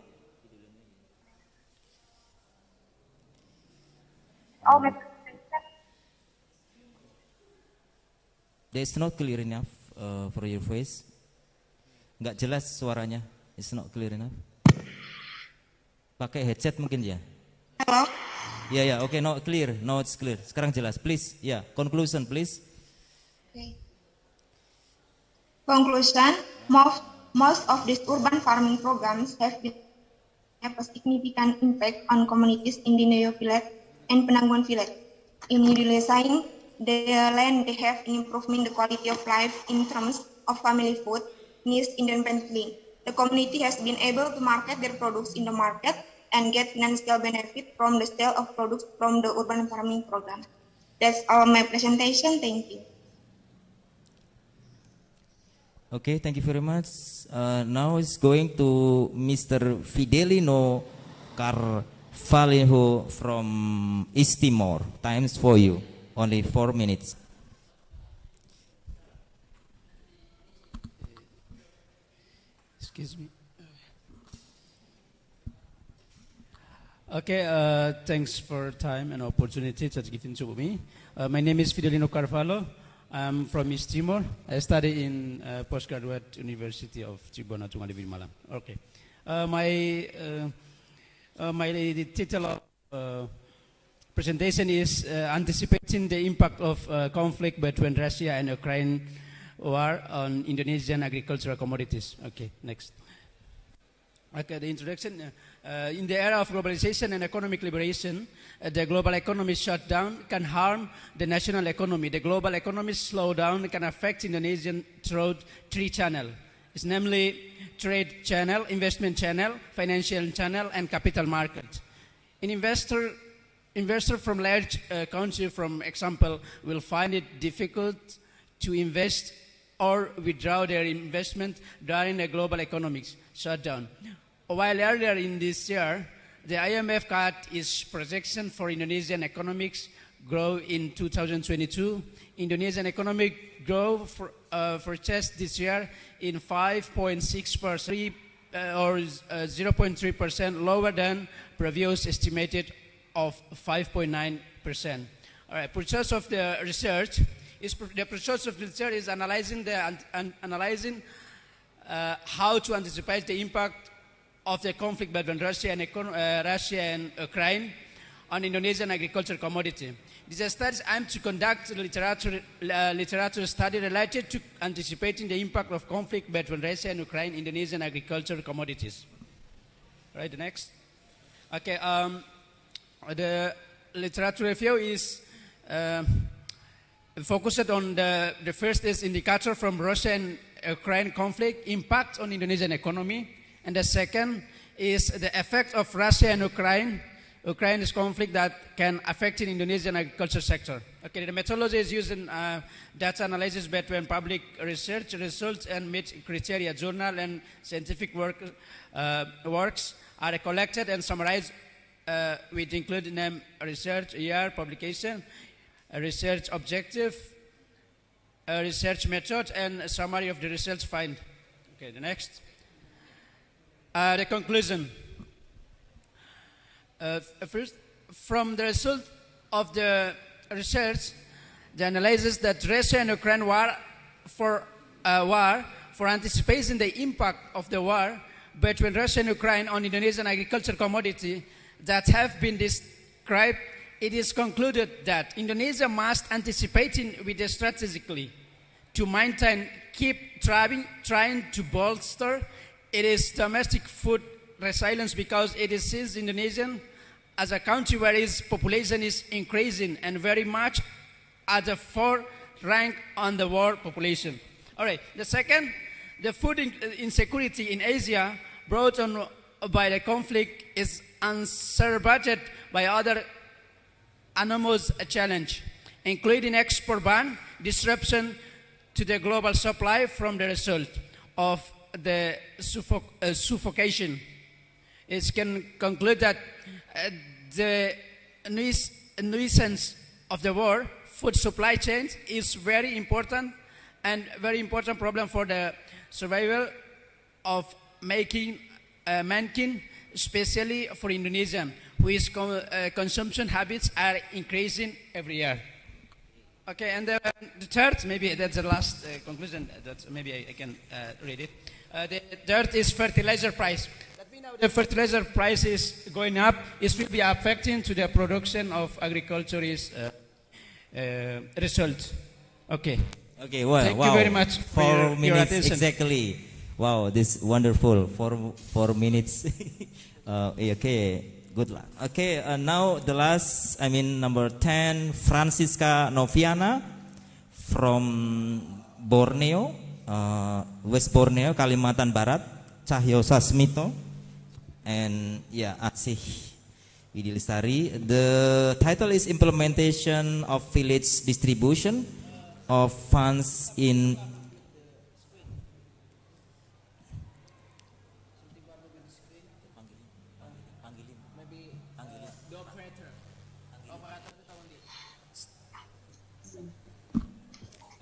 S17: all my presentation.
S5: It's not clear enough for your voice. Nggak jelas suaranya. It's not clear enough. Pakai headset mungkin ya.
S17: Hello.
S5: Ya, oke, no clear, no it's clear. Sekarang jelas, please. Ya, conclusion, please.
S17: Okay. Conclusion, most of these urban farming programs have a significant impact on communities in the Neo village and Penangguan village. In utilizing the land, they have improving the quality of life in terms of family food needs independently. The community has been able to market their products in the market and get financial benefit from the sale of products from the urban farming program. That's all my presentation. Thank you.
S5: Okay, thank you very much. Now it's going to Mr. Fidelino Carvalho from East Timor. Times for you, only 4 minutes.
S8: Excuse me. Okay, thanks for time and opportunity that's given to me. My name is Fidelino Carvalho. I'm from East Timor. I study in postgraduate University of Cibonatunga Dewi Malang. Okay. My title of presentation is anticipating the impact of conflict between Russia and Ukraine war on Indonesian agricultural commodities. Okay, next. Okay, the introduction. In the era of globalization and economic liberation, the global economy shutdown can harm the national economy. The global economy slowdown can affect Indonesian through 3 channels. It's namely trade channel, investment channel, financial channel, and capital market. An investor from large country, from example, will find it difficult to invest or withdraw their investment during the global economic shutdown. While earlier in this year, the IMF cut its projection for Indonesian economics growth in 2022. Indonesian economic growth forecast this year in 5.6% or 0.3% lower than previous estimated of 5.9%. All right, purpose of the research is analyzing how to anticipate the impact of the conflict between Russia and Ukraine on Indonesian agricultural commodity. These studies aim to conduct literature study related to anticipating the impact of conflict between Russia and Ukraine in Indonesian agricultural commodities. Right, the next. Okay, the literature review is focused on the first is indicator from Russia and Ukraine conflict impact on Indonesian economy. And the second is the effect of Russia and Ukraine's conflict that can affect the Indonesian agriculture sector. Okay, the methodology is used in data analysis between public research results and meet criteria. Journal and scientific works are collected and summarized with included name, research, year, publication, research objective, research method, and a summary of the research find. Okay, the next. The conclusion. First, from the result of the research, the analysis that Russia and Ukraine war for anticipating the impact of the war between Russia and Ukraine on Indonesian agricultural commodity that have been described, it is concluded that Indonesia must anticipating with the strategically to maintain, keep trying to bolster it is domestic food resilience because it is sees Indonesian as a country where its population is increasing and very much at the fourth rank on the world population. All right, the second, the food insecurity in Asia brought on by the conflict is exacerbated by other enormous challenge, including export ban, disruption to the global supply from the result of the suffocation. It can conclude that the nuisance of the war, food supply chains, is very important and very important problem for the survival of mankind, especially for Indonesia. whose consumption habits are increasing every year. Okay, and the third, maybe that's the last conclusion, that maybe I can read it. The third is fertilizer price. That we know the fertilizer price is going up, it will be affecting to the production of agriculture result. Okay.
S5: Okay, well,
S8: Thank
S5: wow.
S8: you very much for
S5: 4
S8: your
S5: minutes
S8: attention.
S5: exactly. Wow, this wonderful. 4 minutes. Okay, good luck. Okay, now the last, number 10, Francisca Noviana from Borneo, West Borneo, Kalimantan Barat, Cahyo Sasmito, and Asih Widilestari. The title is Implementation of Village Distribution of Funds in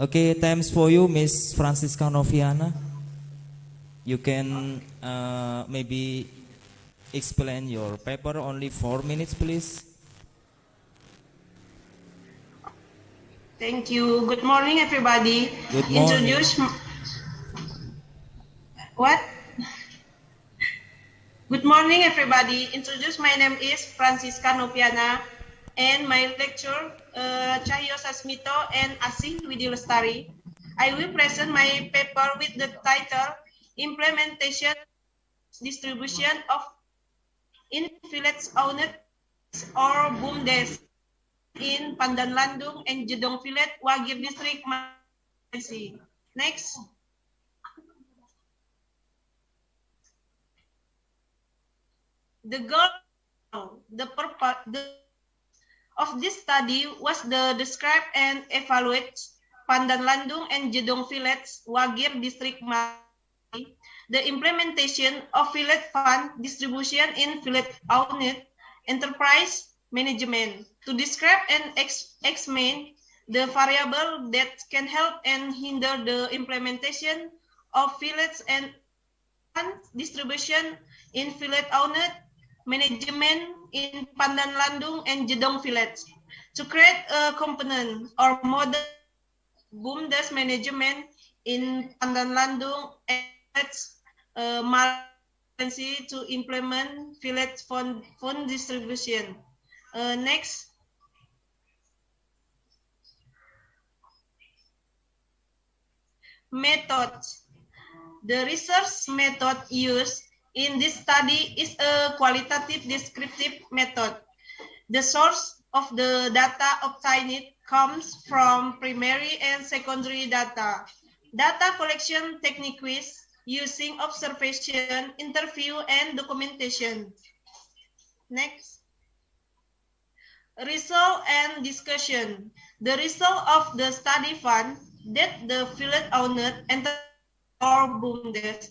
S5: Okay, thanks for you, Miss Francisca Noviana. You can maybe explain your paper, only 4 minutes, please.
S13: Thank you. Good morning, everybody.
S5: Good morning.
S13: Good morning, everybody. My name is Francisca Noviana, and my lecturer, Cahyo Sasmito and Asih Widilestari. I will present my paper with the title Implementation Distribution of in Village Owned or BUMDes in Pandanlandung and Jedong Village, Wagir District, Courtessy. Next. The goal, the purpose of this study was to describe and evaluate Pandanlandung and Jedong Village, Wagir District, the implementation of village fund distribution in village owned enterprise management, to describe and examine the variable that can help and hinder the implementation of village and fund distribution in village owned management in Pandanlandung and Jedong Village, to create a component or model BUMDes management in Pandanlandung and to implement village fund distribution. Next. Methods. The research method used in this study is a qualitative descriptive method. The source of the data obtained comes from primary and secondary data. Data collection techniques using observation, interview, and documentation. Next. Result and discussion. The result of the study found that the village owned and or BUMDes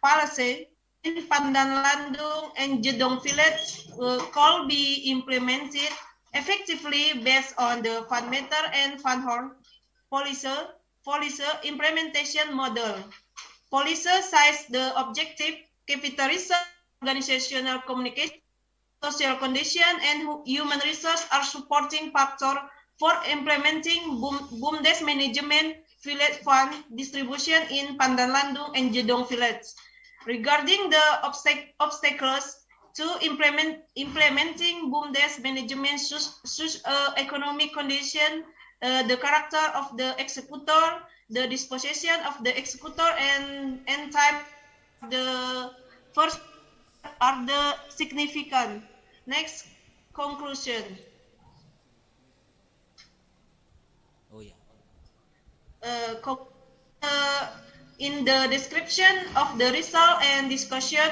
S13: policy in Pandanlandung and Jedong Village could be implemented effectively based on the fund meter and fund horn policy implementation model. Policy size the objective, capital research, organizational communication, social condition, and human resource are supporting factor for implementing BUMDes management village fund distribution in Pandanlandung and Jedong Village. Regarding the obstacles to implementing BUMDes management, such economic condition, the character of the executor, the disposition of the executor, and type of the first are the significant. Next, conclusion. In the description of the result and discussion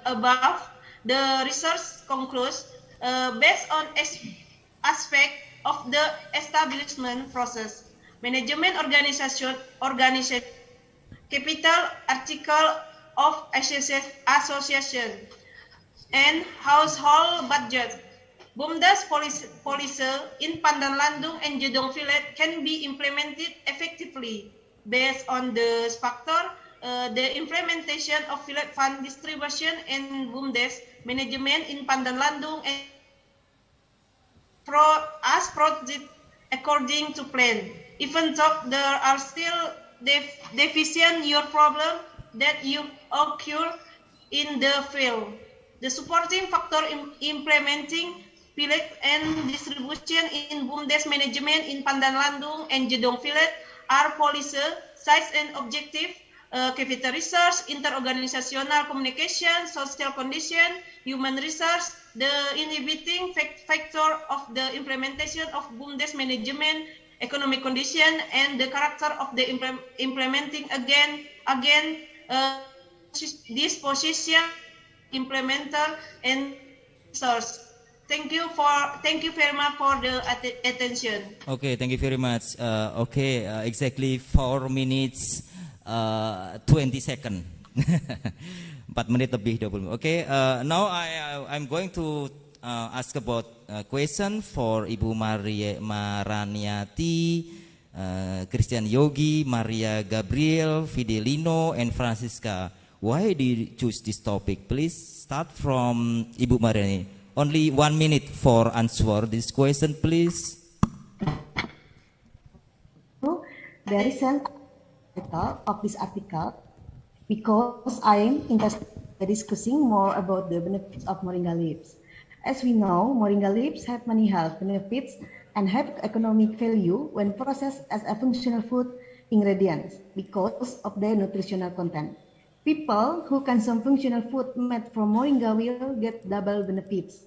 S13: above, the research concludes based on aspect of the establishment process, management organization, capital article of association, and household budget. BUMDes policy in Pandanlandung and Jedong Village can be implemented effectively based on the factor the implementation of Village Fund distribution and BUMDes management in Pandanlandung and as project according to plan. Even though there are still deficient your problem that you occur in the field. The supporting factor in implementing village and distribution in BUMDes management in Pandanlandung and Jedong village are policy, size and objective, capital resource, interorganizational communication, social condition, human resource, the inhibiting factor of the implementation of BUMDes management, economic condition, and the character of the implementing disposition, implementer, and resource. Thank you very much for the attention.
S5: Okay, thank you very much. Exactly 4 minutes 20 seconds. 4 menit lebih 20. Okay, now I'm going to ask about question for Ibu Maraniati, Christian Yogi, Maria Gabriel, Fidelino, and Francisca. Why did you choose this topic? Please start from Ibu Mariani. Only 1 minute for answer this question, please.
S15: The reason of this article because I am interested in discussing more about the benefits of moringa leaves. As we know, moringa leaves have many health benefits and have economic value when processed as a functional food ingredients because of their nutritional content. People who consume functional food made from moringa will get double benefits,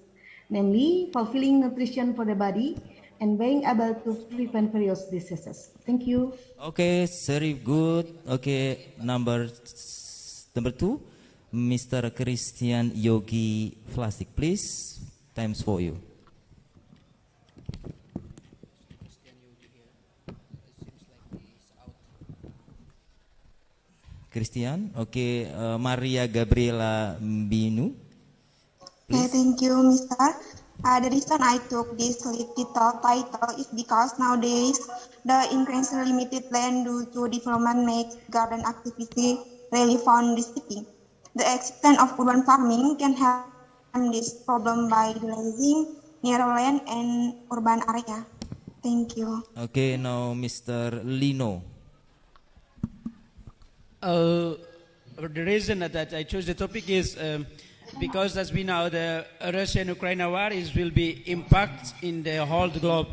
S15: namely fulfilling nutrition for the body and being able to prevent various diseases. Thank you.
S5: Okay, very good. Okay, number 2, Mr. Christian Yogi Flasik, please. Time's for you. Christian, okay, Maria Gabriela Binu.
S18: Okay, thank you, Mr. The reason I took this title is because nowadays the increasingly limited land due to development makes garden activity really found in the city. The extent of urban farming can help this problem by utilizing narrow land and urban area. Thank you.
S5: Okay, now Mr. Lino.
S8: The reason that I chose the topic is because as we know the Russia-Ukraine war will be impact in the whole global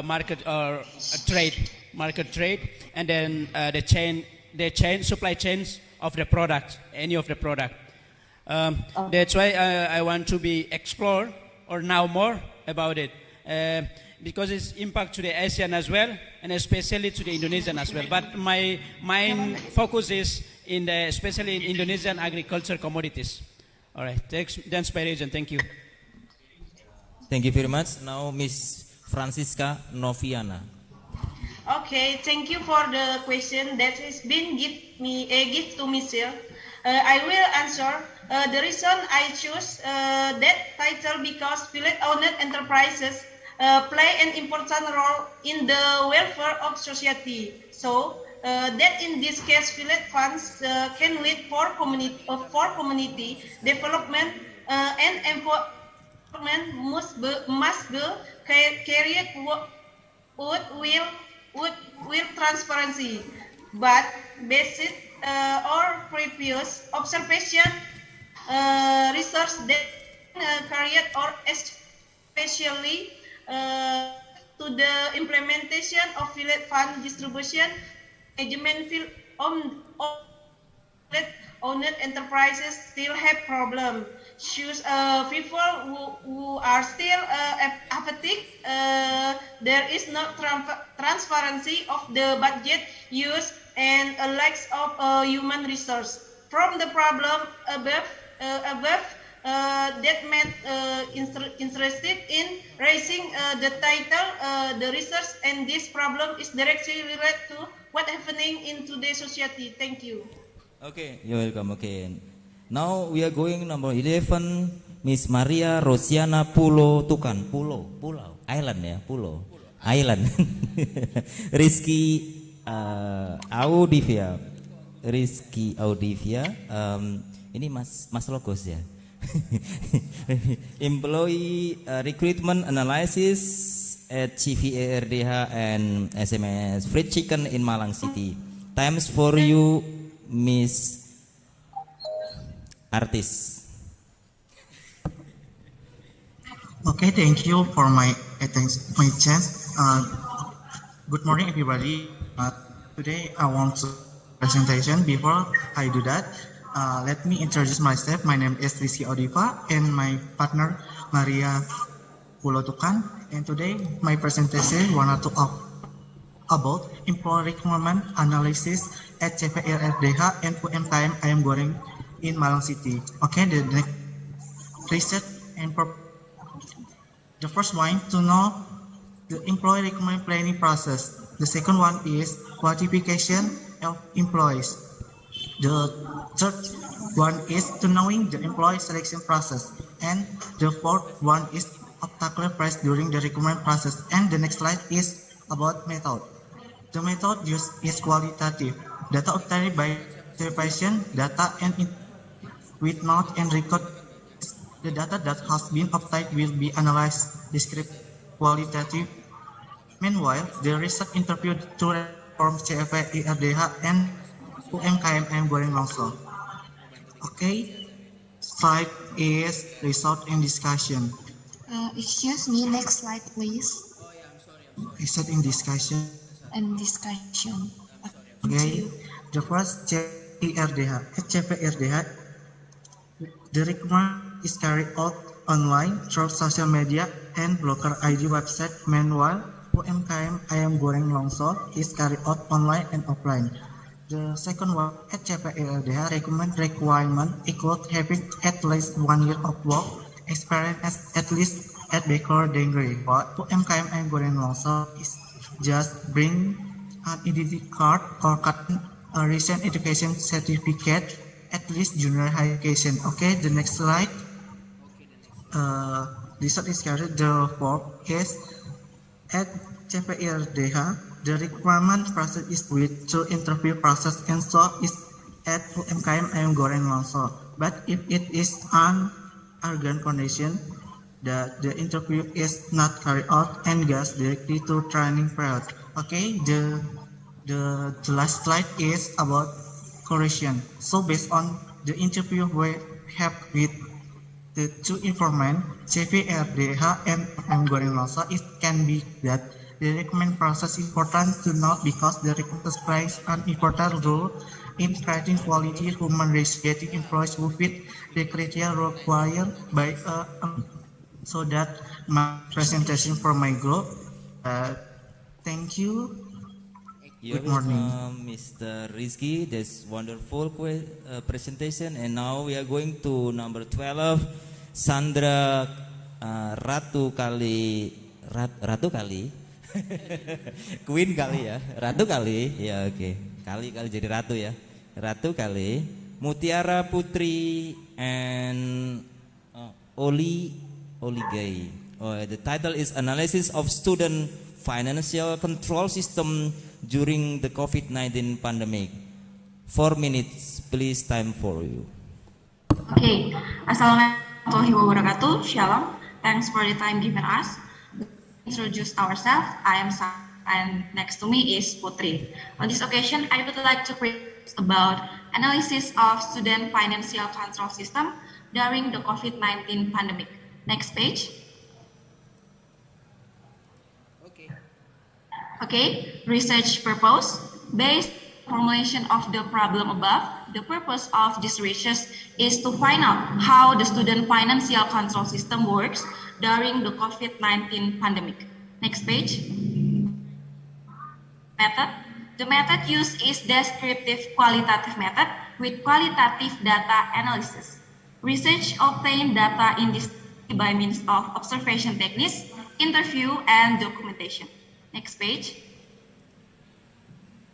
S8: market or market trade, and then the supply chains of the product, any of the product. That's why I want to be explore or know more about it. Because it's impact to the Asian as well, and especially to the Indonesian as well. But my main focus is especially in Indonesian agriculture commodities. All right, thanks by region. Thank you.
S5: Thank you very much. Now Miss Francisca Noviana.
S13: Okay, thank you for the question that has been given to me, sir. I will answer. The reason I choose that title because village-owned enterprises play an important role in the welfare of society. So that in this case, village funds can lead for community development and empowerment must be carried with transparency. But based or previous observation, research that carried or especially to the implementation of village fund distribution management field owned enterprises still have problems. Choose people who are still apathetic. There is no transparency of the budget use and a lack of human resource. From the problem above that made interested in raising the title, the research, and this problem is directly related to what happening in today's society. Thank you.
S5: Okay, you're welcome. Okay, now we are going number 11, Miss Maria Rosiana Pulau Island ya, Pulau Island. Rizky Audivia, Rizky Audivia, ini Mas Logos ya. Employee recruitment analysis at CVARDH and SMS Fried Chicken in Malang City. Times for you, Miss Artis.
S19: Okay, thank you for my chance. Good morning, everybody. Today I want to presentation. Before I do that, let me introduce myself. My name is Rizky Audiva and my partner Maria Pulotukan. And today my presentation wanted to talk about employee recruitment analysis at CVRDH and UMKM I am going in Malang City. Okay, the next research and the first one to know the employee recruitment planning process. The second one is qualification of employees. The third one is to knowing the employee selection process. And the fourth one is obstacle faced during the recruitment process. And the next slide is about method. The method used is qualitative. Data obtained by observation, data and with note and record. The data that has been obtained will be analyzed, descriptive, qualitative. Meanwhile, the research interviewed to from CFA, IRDH, and UMKM I am going also. Okay, slide is result and discussion.
S18: Excuse me, next slide, please.
S19: Result in discussion.
S18: And discussion.
S19: Okay, the first IRDH. At CFA, the recruitment is carried out online through social media and Blocker ID website. Meanwhile, UMKM I am going Longsor is carried out online and offline. The second one at CPLDH requirement include having at least 1 year of work experience at least at baker degree. But UMKM I am going Longsor is just bring an identity card or a recent education certificate, at least junior high education. Okay, the next slide. This is carried. The fourth is at CPLDH, the requirement process is with two interview process, and so is at UMKM I am going Longsor. But if it is an urgent condition that the interview is not carried out and goes directly to training period. Okay, the last slide is about correction. So based on the interview we have with the two informant, CVRDH and I'm going Longsor, it can be that the recruitment process is important to note because the recruiters plays an important role in creating quality human resource, getting employees who fit the criteria required by so that my presentation for my group. Thank you. Good morning,
S5: Mr. Rizky. That's wonderful presentation. And now we are going to number 12, Sandra Ratu Kali. Queen kali ya, Ratu kali ya, oke. Kali jadi Ratu ya, Ratu kali. Mutiara Putri and Oli Gay. The title is Analysis of Student Financial Control System during the COVID-19 pandemic. 4 minutes, please, time for you.
S13: Okay, Assalamualaikum warahmatullahi wabarakatuh. Shalom. Thanks for the time given us. Introduce ourselves. I am Sam, and next to me is Putri. On this occasion, I would like to present about analysis of student financial control system during the COVID-19 pandemic. Next page. Okay, research purpose. Based on formulation of the problem above, the purpose of this research is to find out how the student financial control system works during the COVID-19 pandemic. Next page. Method. The method used is descriptive qualitative method with qualitative data analysis. Research obtained data in this by means of observation techniques, interview, and documentation. Next page.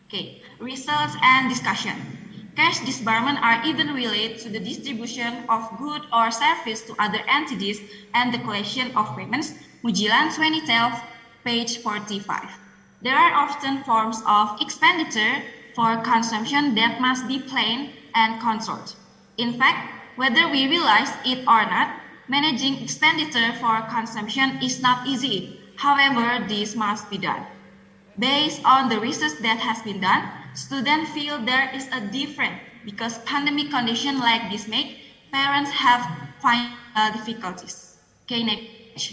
S13: Okay, results and discussion. Cash disbursement are even related to the distribution of good or service to other entities and the collection of payments. Mujilan 2012, page 45.
S20: There are often forms of expenditure for consumption that must be planned and controlled. In fact, whether we realize it or not, managing expenditure for consumption is not easy. However, this must be done. Based on the research that has been done, students feel there is a difference because pandemic conditions like this make parents have financial difficulties. Okay, next.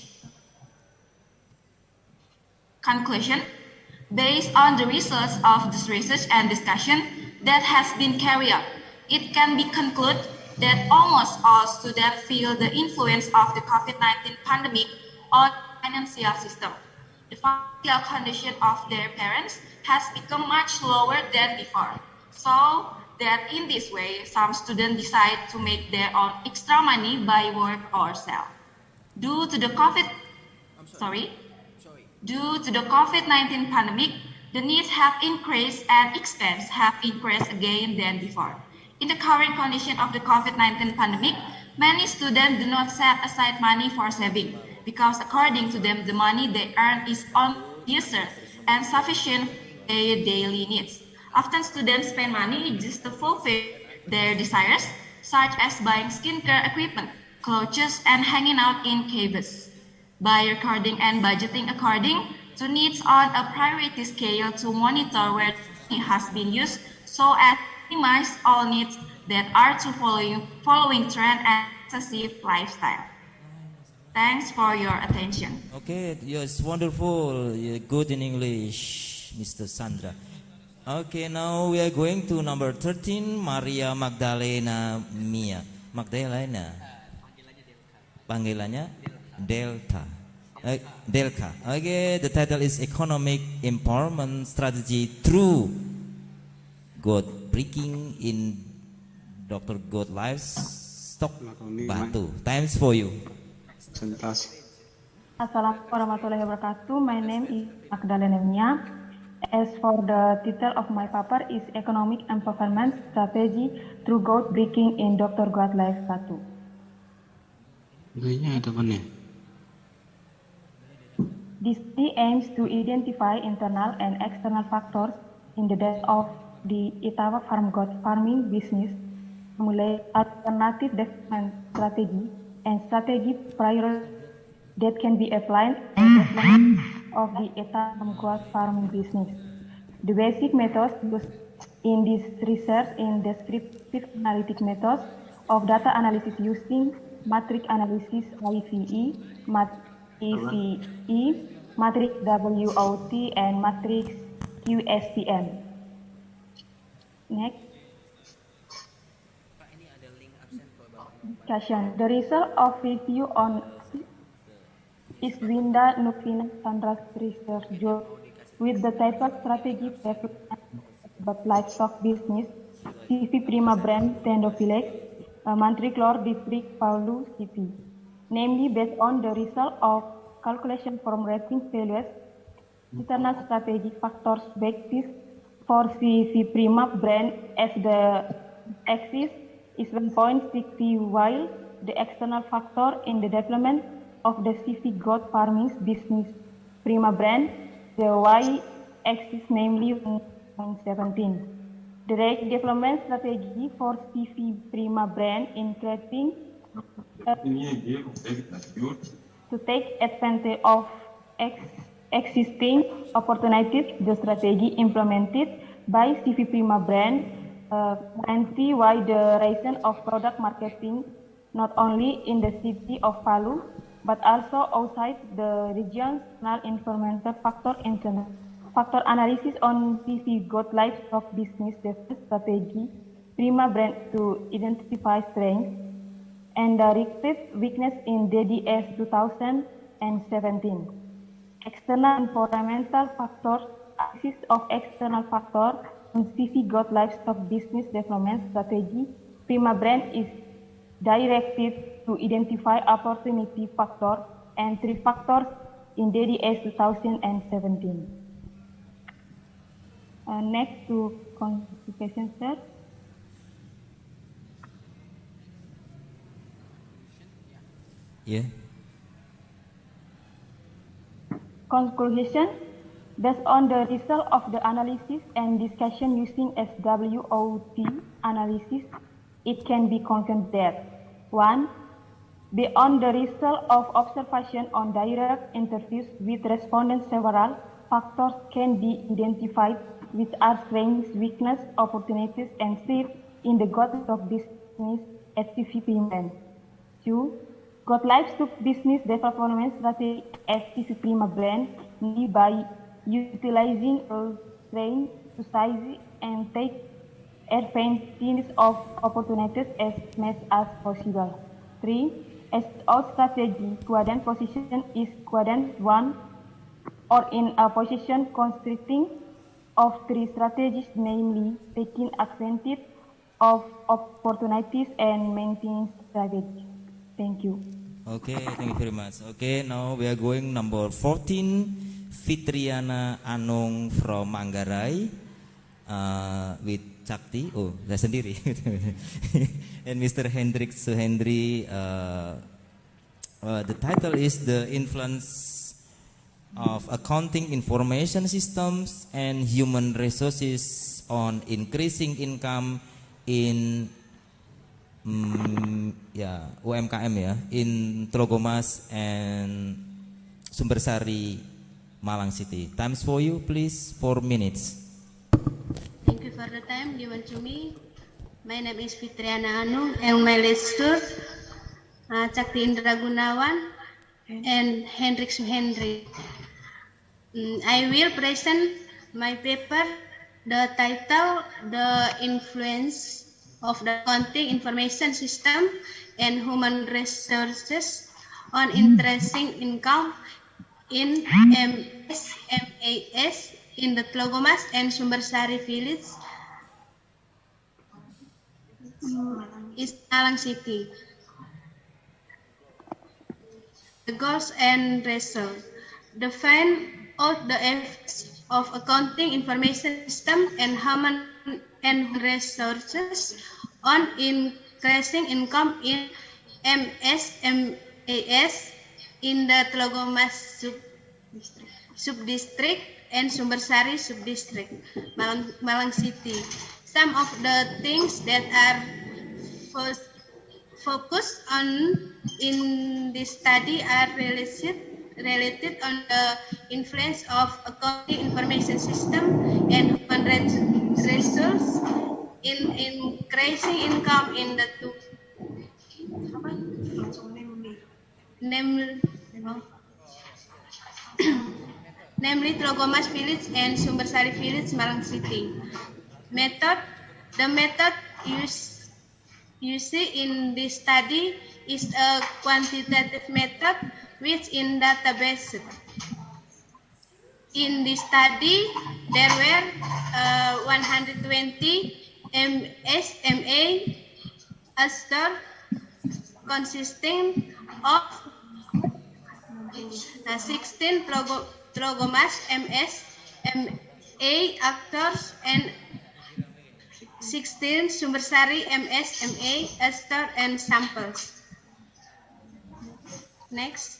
S20: Conclusion. Based on the results of this research and discussion that has been carried out, it can be concluded that almost all students feel the influence of the COVID-19 pandemic on the financial system. The financial condition of their parents has become much lower than before. So that in this way, some students decide to make their own extra money by work or sell. Due to the COVID-19 pandemic, the needs have increased and expenses have increased again than before. In the current condition of the COVID-19 pandemic, many students do not set aside money for saving because according to them, the money they earn is unused and sufficient for their daily needs. Often students spend money just to fulfill their desires, such as buying skincare equipment, clothes, and hanging out in caves. By recording and budgeting according to needs on a priority scale to monitor where it has been used so as to minimize all needs that are to following trend and excessive lifestyle. Thanks for your attention.
S5: Okay, yes, wonderful. You're good in English, Mr. Sandra. Okay, now we are going to number 13, Maria Magdalena Mia. Magdalena. Panggilannya Delta. Delka. Okay, the title is Economic Empowerment Strategy Through God Breaking in Dr. God Livestock Batu. Times for you.
S21: Assalamualaikum warahmatullahi wabarakatuh. My name is Magdalena Mia. As for the title of my paper is Economic Empowerment Strategy Through God Breaking in Dr. God Livestock Batu. This study aims to identify internal and external factors in the depth of the Itawa farm goat farming business, formulate alternative development strategy and strategic priorities that can be applied in the development of the Itawa farm goat farming business. The basic methods used in this research in descriptive analytic methods of data analysis using matrix analysis IVE, matrix WOT, and matrix QSTM. Next. Discussion. The result of review on is Winda Nukina Sandra's research job with the title Strategy Development but Livestock Business, CV Prima Brand Tendophylex, Mantriclor District Paulu CP. Namely, based on the result of calculation from rating values, internal strategic factors basis for CV Prima brand as the axis is 1.60, while the external factor in the development of the CV goat farming business Prima brand, the y-axis, namely 1.17. The rate development strategy for CV Prima brand in creating to take advantage of existing opportunities. The strategy implemented by CV Prima brand and see why the rise of product marketing not only in the city of Palu but also outside the regional environmental factor internal factor analysis on CV goat livestock business strategy Prima brand to identify strengths and directed weakness in DDS 2017. External environmental factors assist of external factors on CV goat livestock business development strategy. Prima brand is directed to identify opportunity factors and 3 factors in DDS 2017. Next to quantification set.
S5: Yeah.
S21: Conclusion, Based on the result of the analysis and discussion using SWOT analysis, it can be confirmed that 1. Beyond the result of observation on direct interviews with respondents, several factors can be identified which are strengths, weaknesses, opportunities, and shifts in the growth of business at CVP brand. 2. God livestock business development strategy at CV Prima brand by utilizing a strength to size and take advantage of opportunities as much as possible. 3. As our strategy quadrant position is quadrant 1 or in a position consisting of 3 strategies, namely taking advantage of opportunities and maintaining strategy. Thank you.
S5: Okay, thank you very much. Okay, now we are going number 14, Fitriana Anung from Manggarai, with Cakti. Oh, saya sendiri. And Mr. Hendrik Suhendri. The title is The Influence of Accounting Information Systems and Human Resources on Increasing Income in UMKM ya, in Trogomas and Sumbersari, Malang City. Times for you, please, 4 minutes.
S1: Thank you for the time given to me. My name is Fitriana Anung and my lecturer Cakti Indra Gunawan and Hendrik Suhendri. I will present my paper. The title, The Influence of the Accounting Information System and Human Resources on Increasing Income in MSMAS in the Tlogomas and Sumbersari village is Malang City. The goals and results. Define out the effects of accounting information system and human and resources on increasing income in MSMAS in the Tlogomas subdistrict and Sumbersari subdistrict, Malang City. Some of the things that are focused on in this study are related on the influence of accounting information system and human resources in increasing income in the two, namely Tlogomas village and Sumbersari village, Malang City. Method. The method used in this study is a quantitative method which in database. In this study, there were 120 MSMA store consisting of 16 Tlogomas MSMA actors and 16 Sumbersari MSMA store and samples. Next.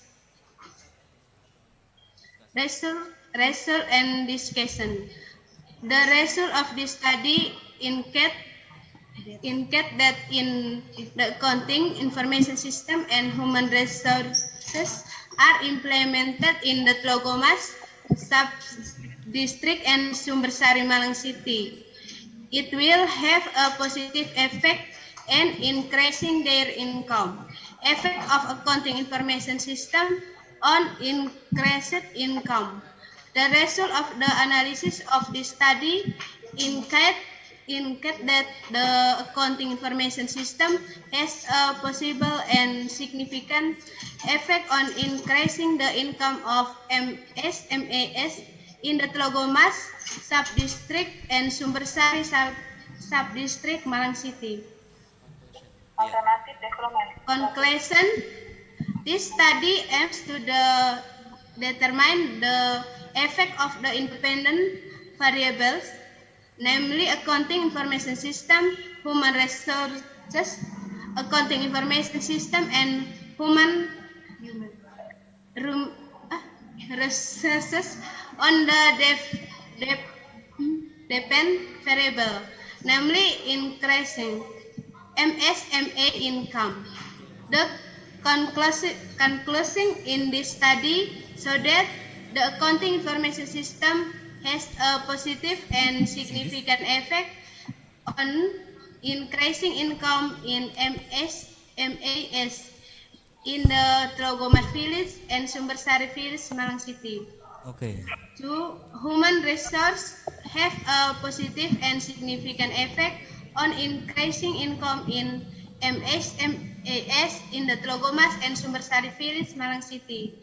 S1: Result and discussion. The result of this study indicate that in the accounting information system and human resources are implemented in the Tlogomas sub-district and Sumbersari Malang City. It will have a positive effect in increasing their income. Effect of accounting information system on increased income. The result of the analysis of this study indicate that the accounting information system has a possible and significant effect on increasing the income of MSMAS in the Tlogomas sub-district and Sumbersari sub-district, Malang City.
S21: Alternative development.
S1: Conclusion. This study aims to determine the effect of the independent variables, namely accounting information system, human resources, accounting information system, and human resources on the depend variable, namely increasing MSMA income. The conclusion in this study so that the accounting information system has a positive and significant effect on increasing income in MSMAS in the Trogomas Village and Sumbersari Village, Malang City.
S5: Okay.
S1: 2. Human resource have a positive and significant effect on increasing income in MSMAS in the Trogomas and Sumbersari Village, Malang City.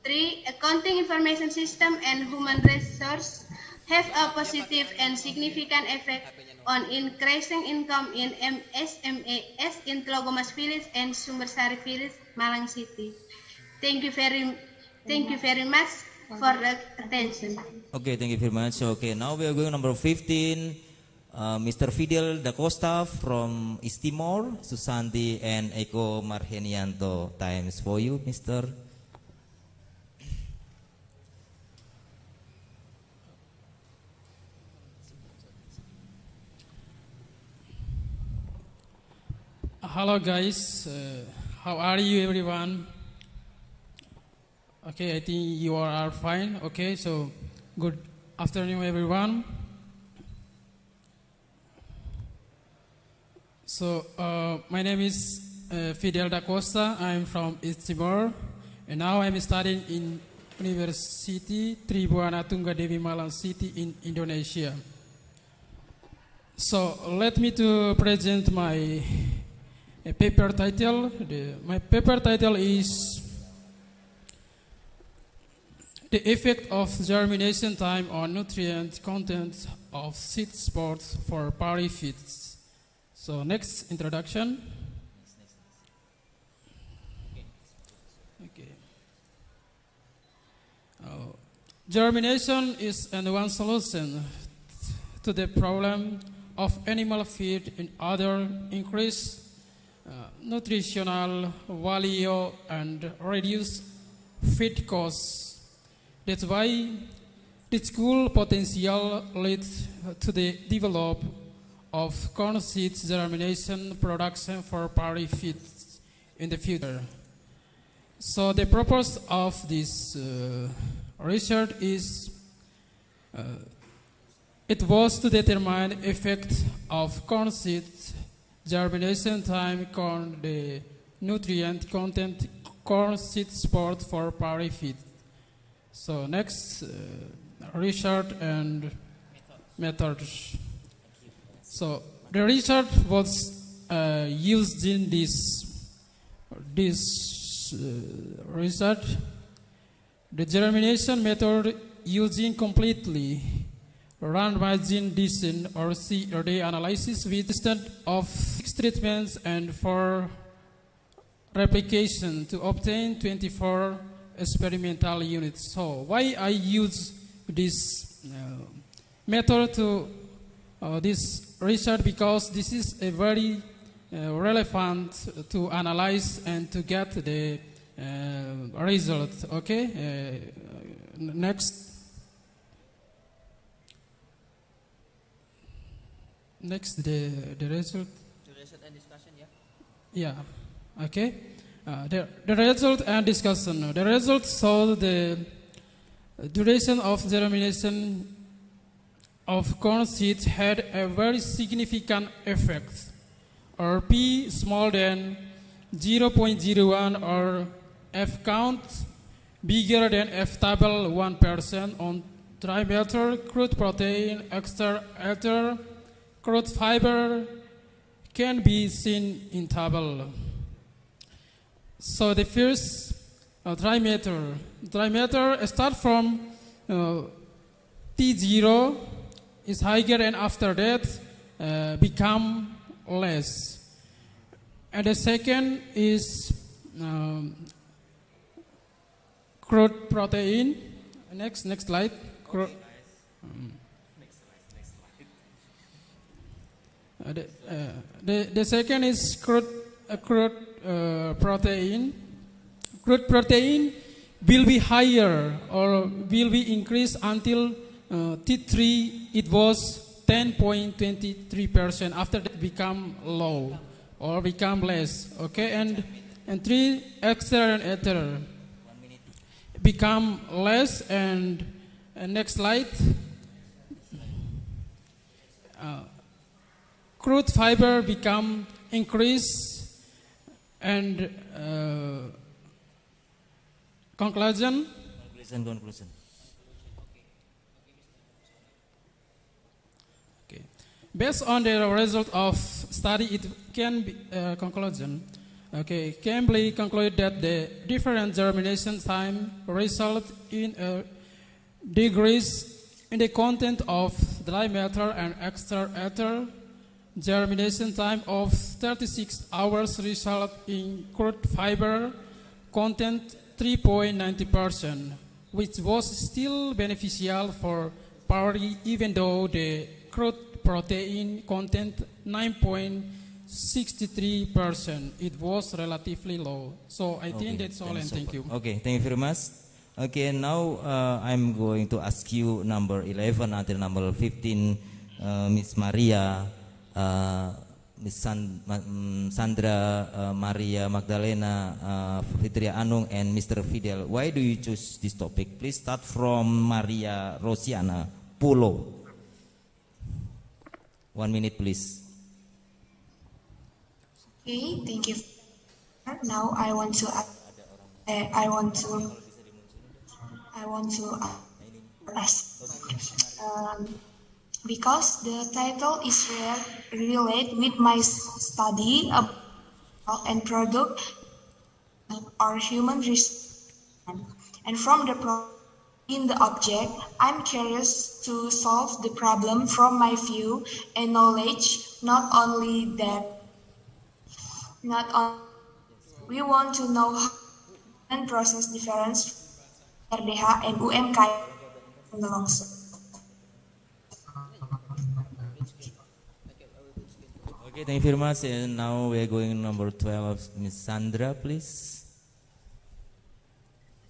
S1: 3. Accounting information system and human resource have a positive and significant effect on increasing income in MSMAS in Trogomas Village and Sumbersari Village, Malang City. Thank you very much for the attention.
S5: Okay, thank you very much. Okay, now we are going number 15. Mr. Fidel Da Costa from East Timor, Susanti and Eko Marhenianto. Times for you, Mr.
S8: Hello guys, how are you everyone? Okay, I think you all are fine. Okay, so good afternoon everyone. So my name is Fidel Da Costa. I'm from East Timor, and now I'm studying in University Tribuana Tunggadewi Malang City in Indonesia. So let me to present my paper title. My paper title is The Effect of Germination Time on Nutrient Content of Seed Sports for Party Feeds. So next introduction. Okay. Germination is one solution to the problem of animal feed in order increase nutritional value and reduce feed costs. That's why its full potential leads to the development of corn seeds germination production for party feeds in the future. So the purpose of this research is it was to determine effect of corn seeds germination time on the nutrient content corn seed sport for party feed. So next, research and methods. So the research was used in this research. The germination method using completely randomized decision or CRD analysis with instead of 6 treatments and 4 replication to obtain 24 experimental units. So why I use this method to this research? Because this is a very relevant to analyze and to get the result. Okay, next. Next, the result.
S10: The result and discussion, yeah.
S8: Yeah. Okay. The result and discussion. The result show the duration of germination of corn seeds had a very significant effect, or P smaller than 0.01 or F count bigger than F table 1% on trimeter crude protein, extra ether, crude fiber can be seen in table. So the first trimeter start from T0 is higher and after that become less. And the second is crude protein. Next slide. Crude, the second is crude protein. Crude protein will be higher or will be increased until T3 it was 10.23%. After that become low or become less. Okay, and 3 extra and ether become less. And next slide. Crude fiber become increase. And conclusion. Okay. Based on the result of study, it can be conclusion. Okay, can be concluded that the different germination time result in a decrease in the content of dry matter and extra ether. Germination time of 36 hours result in crude fiber content 3.90%, which was still beneficial for party even though the crude protein content 9.63%. It was relatively low. So I think that's all, and thank you.
S5: Okay, thank you very much. Okay, now I'm going to ask you number 11 until number 15, Miss Maria, Miss Sandra, Maria Magdalena, Fitria Anung, and Mr. Fidel. Why do you choose this topic? Please start from Maria Rosiana Pulo. 1 minute, please.
S18: Okay, thank you. Now I want to ask. Because the title is related with my study about and product or human resource, and from the in the object, I'm curious to solve the problem from my view and knowledge. Not only that, we want to know how and process difference RDH and UMKM in the long term.
S5: Okay, thank you very much. And now we are going number 12, Miss Sandra, please.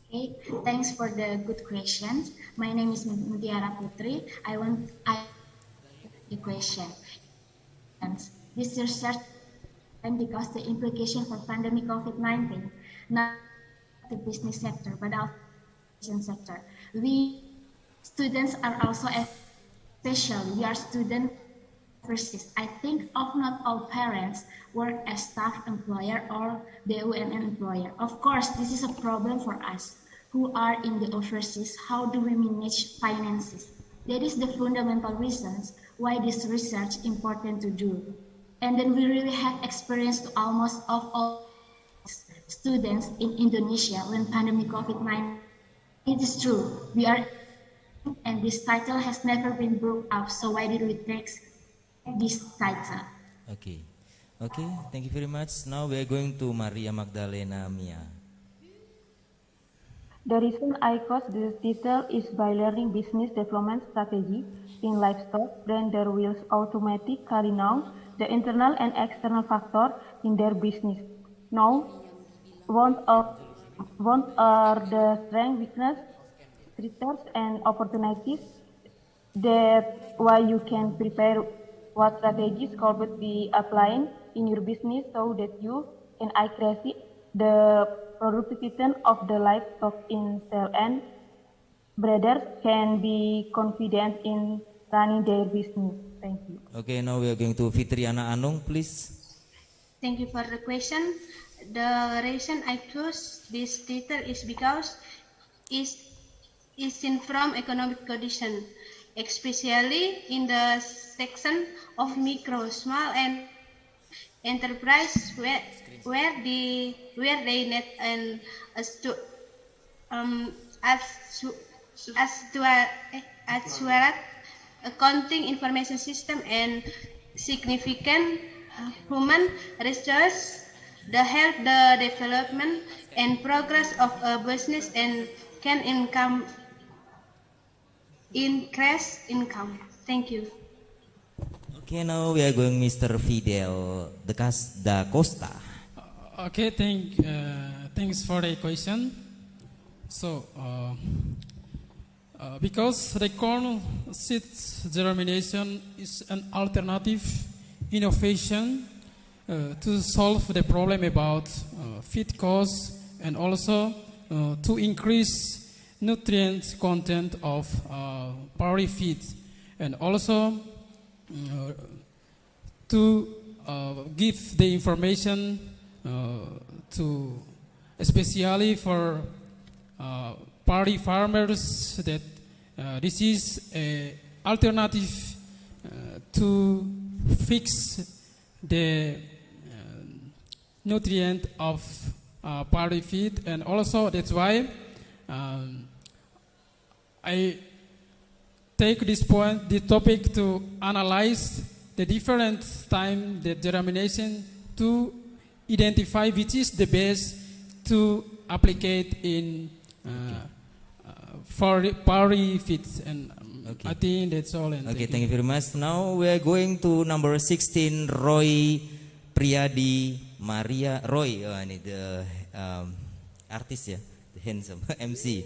S4: Okay, thanks for the good questions. My name is Mutiara Putri. I the question. And this research and because the implication for pandemic COVID-19, not the business sector, but our sector. We students are also special. We are student versus. I think of not all parents work as staff employer or the UNN employer. Of course, this is a problem for us who are in the overseas. How do we manage finances? That is the fundamental reasons why this research important to do. And then we really have experience to almost of all students in Indonesia when pandemic COVID-19. It is true, we are, and this title has never been brought up. So why did we take this title?
S5: Okay, thank you very much. Now we are going to Maria Magdalena Mia.
S21: The reason I chose this title is by learning business development strategy in livestock, then there will automatically know the internal and external factor in their business. Now, what are the strength, weakness, threats, and opportunities that why you can prepare what strategies could be applying in your business so that you can increase the productivity of the livestock in sale and breeders can be confident in running their business. Thank you.
S5: Okay, now we are going to Fitriana Anung, please.
S1: Thank you for the question. The reason I chose this title is because it's in from economic condition, especially in the section of micro, small, and enterprise where they need an accurate accounting information system and significant human resources that help the development and progress of a business and can increase income. Thank you.
S5: Okay, now we are going Mr. Fidel da Costa.
S8: Okay, thanks for the question. So, because the corn seeds germination is an alternative innovation to solve the problem about feed costs and also to increase nutrient content of powdery feed, and also to give the information to especially for party farmers that this is a alternative to fix the nutrient of party feed, and also that's why I take this topic to analyze the different time the germination to identify which is the best to applicate in for party feeds, and I think that's all. And
S5: Okay, thank you very much. Now we are going to number 16, Roy Priadi Maria. Roy, ini the artist ya, the handsome MC.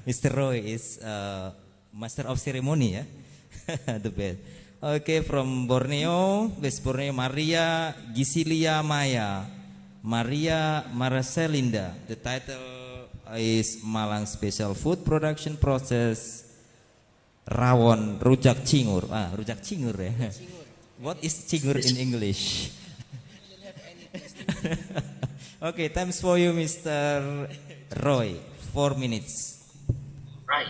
S5: Mr. Roy is master of ceremony ya, the best. Okay, from Borneo, West Borneo, Maria Gisilia Maya, Maria Marcelinda. The title is Malang Special Food Production Process Rawon Rujak Cingur. Rujak Cingur ya. What is cingur in English? Okay, time's for you, Mr. Roy. 4 minutes.
S6: Right.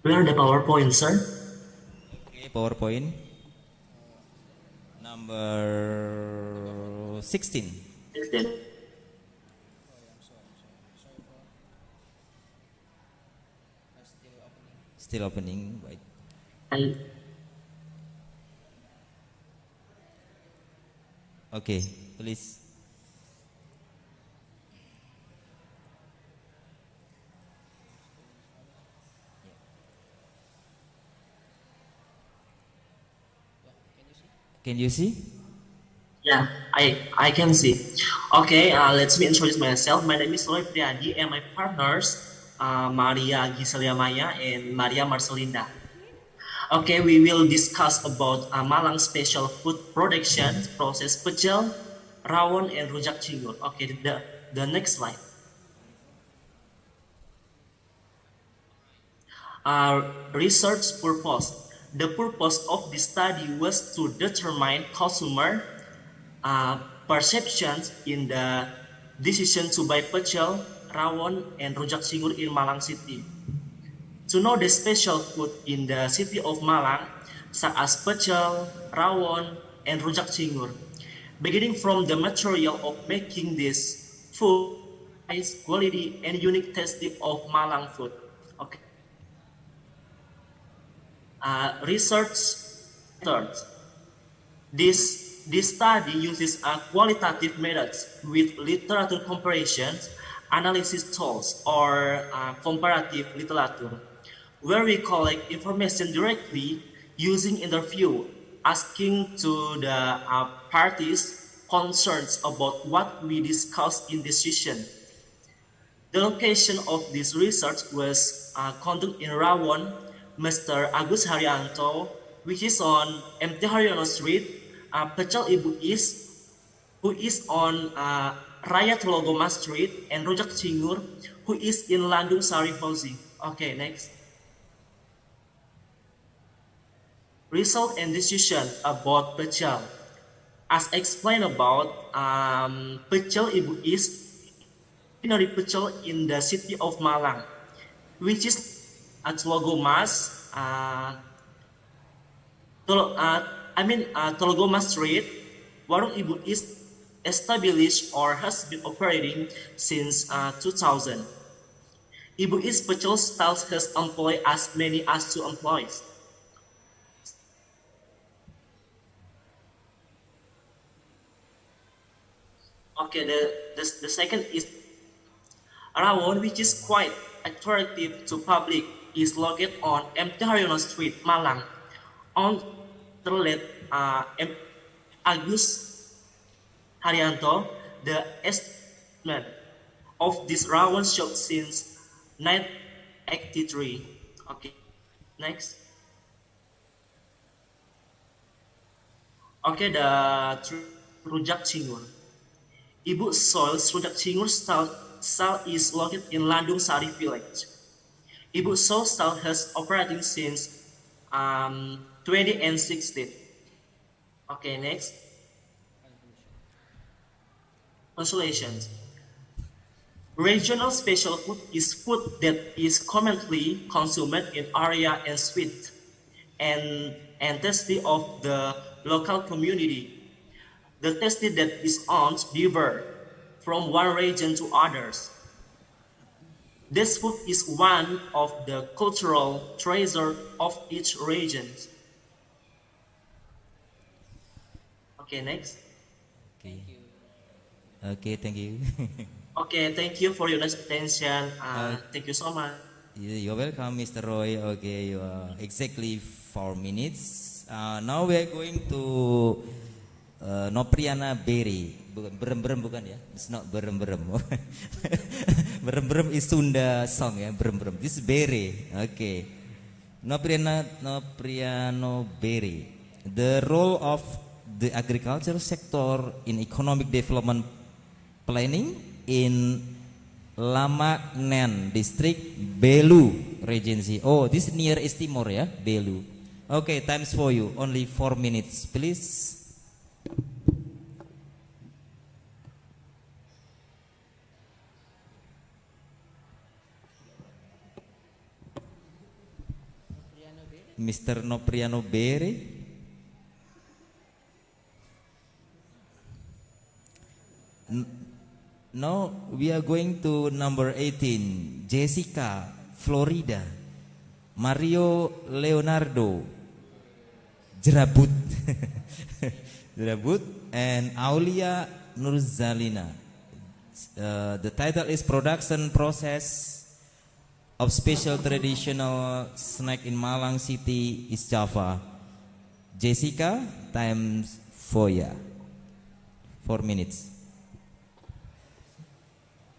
S6: Where the PowerPoint, sir?
S5: Okay, PowerPoint. Number 16.
S6: 16.
S5: Still opening, right? Okay, please. Can you see?
S6: Yeah, I can see. Okay, let me introduce myself. My name is Roy Priadi and my partners Maria Giselia Maya and Maria Marcelinda. Okay, we will discuss about Malang special food production process pecel, rawon, and rujak cingur. Okay, the next slide. Research purpose. The purpose of this study was to determine consumer perceptions in the decision to buy pecel, rawon, and rujak cingur in Malang City. To know the special food in the city of Malang, such as pecel, rawon, and rujak cingur, beginning from the material of making this food, size, quality, and unique tasting of Malang food. Okay. Research methods. This study uses qualitative methods with literature comparisons, analysis tools, or comparative literature, where we collect information directly using interview, asking to the parties concerns about what we discussed in this session. The location of this research was conducted in Rawon, Mr. Agus Haryanto, which is on MT Haryono Street, Pecel Ibu Is, who is on Raya Telogoma Street, and Rujak Cingur, who is in Landung Sari Fauzi. Okay, next. Result and decision about Pecel. As explained about, Pecel Ibu Is, ordinary pecel in the city of Malang, which is at Telogomas, Telogoma Street. Warung Ibu is established or has been operating since 2000. Ibu is pecel stalls has employed as many as 2 employees. Okay, the second is rawon, which is quite attractive to public is located on MT Haryono Street, Malang. On the late Agus Haryanto, the estimate of this Rawan shop since 1983. Okay, next. Okay, the Rujak Cingur. Ibu Soil Rujak Cingur stall is located in Landung Sari village. Ibu Soil stall has operating since 2016. Okay, next. Consolations. Regional special food is food that is commonly consumed in area and sweet and tasty of the local community. The tasty that is on differ from one region to others. This food is one of the cultural treasure of each region. Okay, next.
S5: Okay, thank you.
S6: Okay, thank you for your attention. Thank you so much.
S5: You're welcome, Mr. Roy. Okay, exactly 4 minutes. Now we are going to Nopriana Berry. Berem-berem bukan ya? It's not berem-berem. Berem-berem is Sunda song ya, berem-berem. This is Berry. Okay. Nopriano Berry. The role of the agricultural sector in economic development planning in Lamaknen district, Belu Regency. Oh, this is near East Timor ya, Belu. Okay, times for you. Only 4 minutes, please. Mr. Nopriano Berry. Now we are going to number 18, Jessica, Florida. Mario Leonardo, Jerabut, Jerabut, and Aulia Nurzalina. The title is Production Process of Special Traditional Snack in Malang City, East Java. Jessica, times 4 ya. 4 minutes.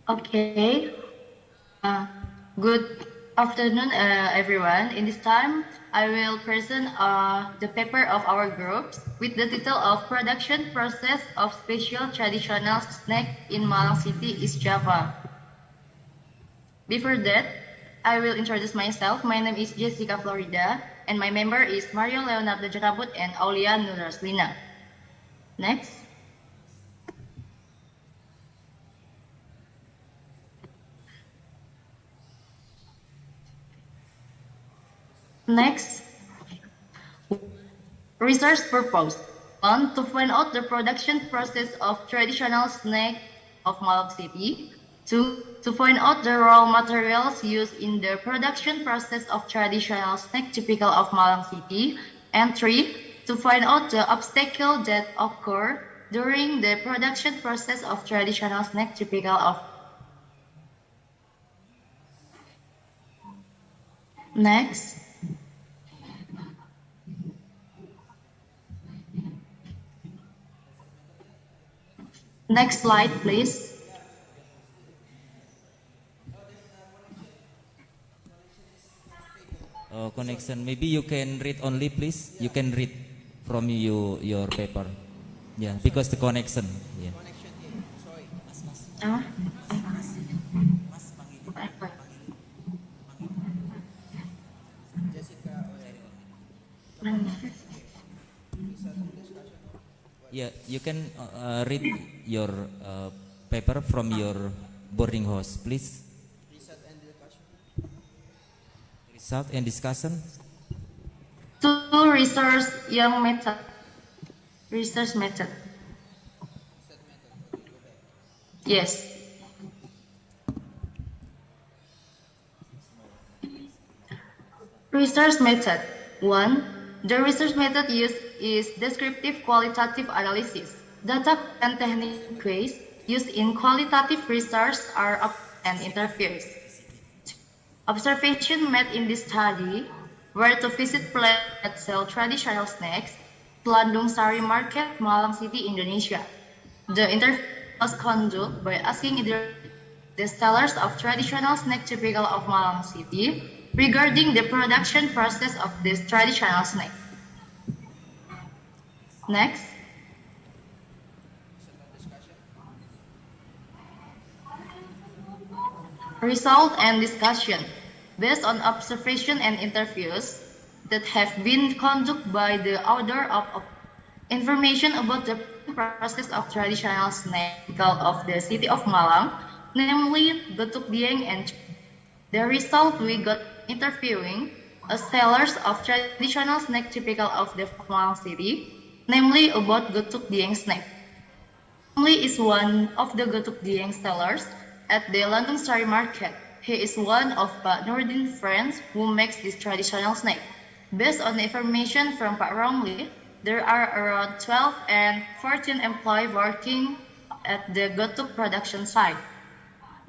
S7: Okay. Good afternoon, everyone. In this time, I will present the paper of our group with the title of Production Process of Special Traditional Snack in Malang City, East Java. Before that, I will introduce myself. My name is Jessica Florida, and my member is Mario Leonardo Jerabut and Aulia Nuraslina. Next. Next, research purpose. 1. To find out the production process of traditional snack of Malang City. 2. To find out the raw materials used in the production process of traditional snack typical of Malang City. And 3. To find out the obstacles that occur during the production process of traditional snack typical of. Next. Next slide, please.
S5: Connection. Maybe you can read only, please. You can read from your paper. Yeah, because the connection. Yeah. Yeah, you can read your paper from your boarding house, please. Result and discussion.
S7: 2. Research young method. Research method. Yes. Research method. 1. The research method used is descriptive qualitative analysis. Data and techniques used in qualitative research are and interviews. Observation made in this study were to visit places that sell traditional snacks, Landung Sari Market, Malang City, Indonesia. The interview was conducted by asking the sellers of traditional snack typical of Malang City regarding the production process of this traditional snack. Next. Result and discussion. Based on observation and interviews that have been conducted by the author of information about the process of traditional snack of the city of Malang, namely Getuk Dieng and the result we got interviewing sellers of traditional snack typical of the Malang city, namely about Getuk Dieng snack. Only is one of the Getuk Dieng sellers at the London Sari Market. He is one of Pak Nurdin's friends who makes this traditional snack. Based on the information from Pak Romli, there are around 12 and 14 employees working at the Getuk production site.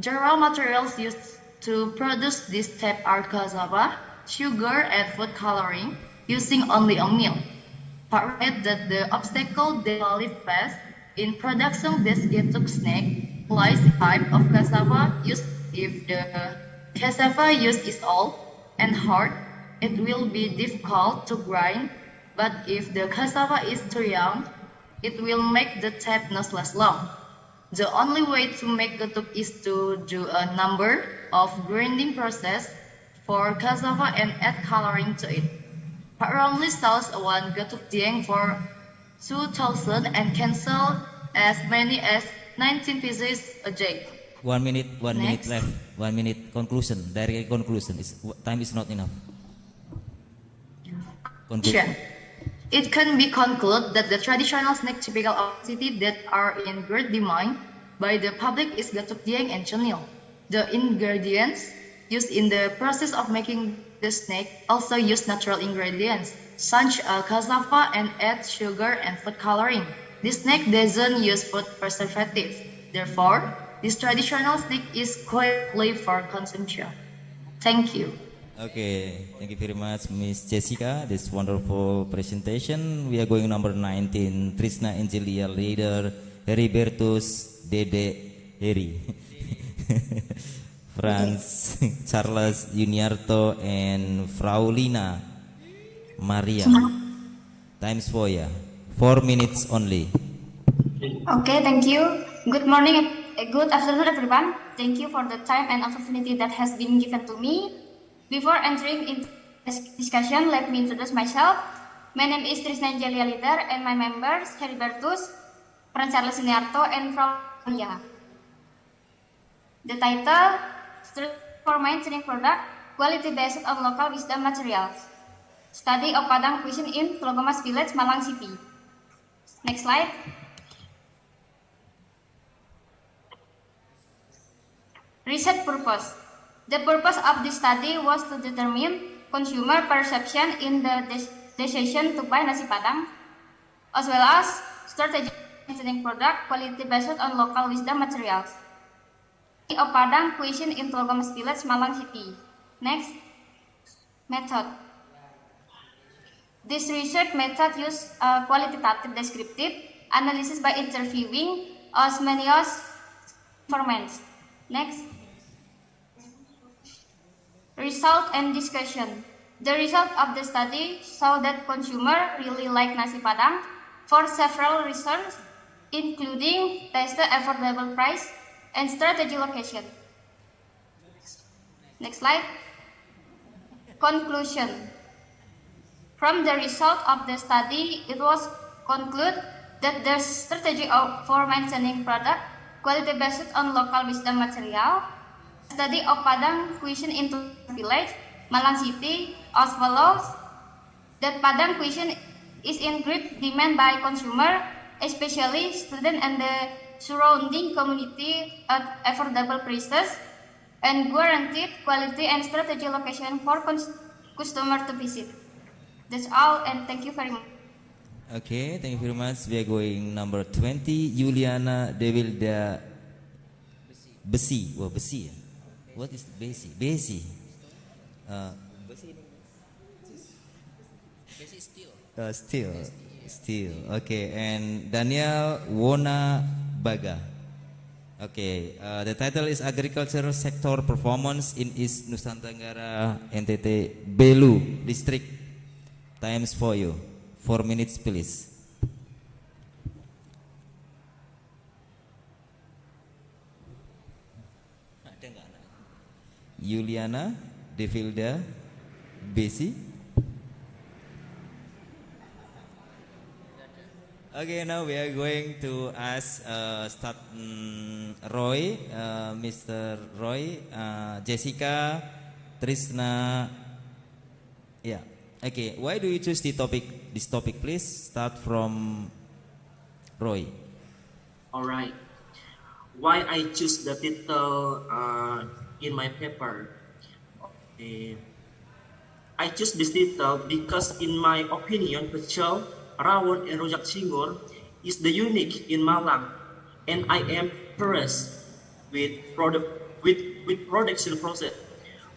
S7: The raw materials used to produce this type are cassava, sugar, and food coloring, using only a mill. Pak read that the obstacle they face in production this Getuk snack lies in type of cassava used. If the cassava used is old and hard, it will be difficult to grind, but if the cassava is too young, it will make the tape not last long. The only way to make getuk is to do a number of grinding process for cassava and add coloring to it. Pak Romli sells one getuk dieng for 2,000 and can sell as many as 19 pieces a day.
S5: 1 minute, 1 minute left. 1 minute conclusion. Direct conclusion. Time is not enough. Conclusion.
S7: It can be concluded that the traditional snack typical of the city that are in great demand by the public is getuk dieng and cenil. The ingredients used in the process of making the snack also use natural ingredients such as cassava and add sugar and food coloring. This snack doesn't use food preservatives. Therefore, this traditional snack is quite safe for consumption. Thank you.
S5: Okay, thank you very much, Miss Jessica. This wonderful presentation. We are going number 19, Trisna Angelia, leader, Heribertus Dede Heri, Franz Charles Juniarto, and Fraulina Maria. Times for ya. 4 minutes only.
S2: Okay, thank you. Good morning. Good afternoon, everyone. Thank you for the time and opportunity that has been given to me. Before entering into this discussion, let me introduce myself. My name is Trisna Angelia Leader, and my members, Heribertus, Franz Charles Juniarto, and Fraulia. The title, for Maintenance Product, Quality Based on Local Wisdom Materials. Study of Padang Cuisine in Tlogomas Village, Malang City. Next slide. Research purpose. The purpose of this study was to determine consumer perception in the decision to buy nasi padang, as well as strategy maintaining product quality based on local wisdom materials. Of Padang Cuisine in Tlogomas Village, Malang City. Next, method. This research method used qualitative descriptive analysis by interviewing as many as informants. Next. Result and discussion. The result of the study showed that consumers really like nasi padang for several reasons, including taste, affordable price, and strategy location. Next slide. Conclusion. From the result of the study, it was concluded that the strategy for maintaining product quality based on local wisdom material, study of Padang Cuisine in Village, Malang City, as follows: that Padang Cuisine is in great demand by consumer, especially students and the surrounding community at affordable prices, and guaranteed quality and strategy location for customer to visit. That's all, and thank you very much.
S5: Okay, thank you very much. We are going number 20, Juliana Devilda Besi. Well, Besi. What is Besi? Besi. Uh, still. Okay, and Daniel Wona Baga. Okay, the title is Agricultural Sector Performance in East Nusa Tenggara NTT Belu District. Times for you. 4 minutes, please. Juliana, Devilda, Besi. Okay, now we are going to ask Roy, Mr. Roy, Jessica, Trisna. Yeah. Okay. Why do you choose this topic, please? Start from Roy.
S6: All right. Why I choose the title in my paper? I choose this title because, in my opinion, pecel, rawon, and rujak cingur is the unique in Malang, and I am impressed with production process,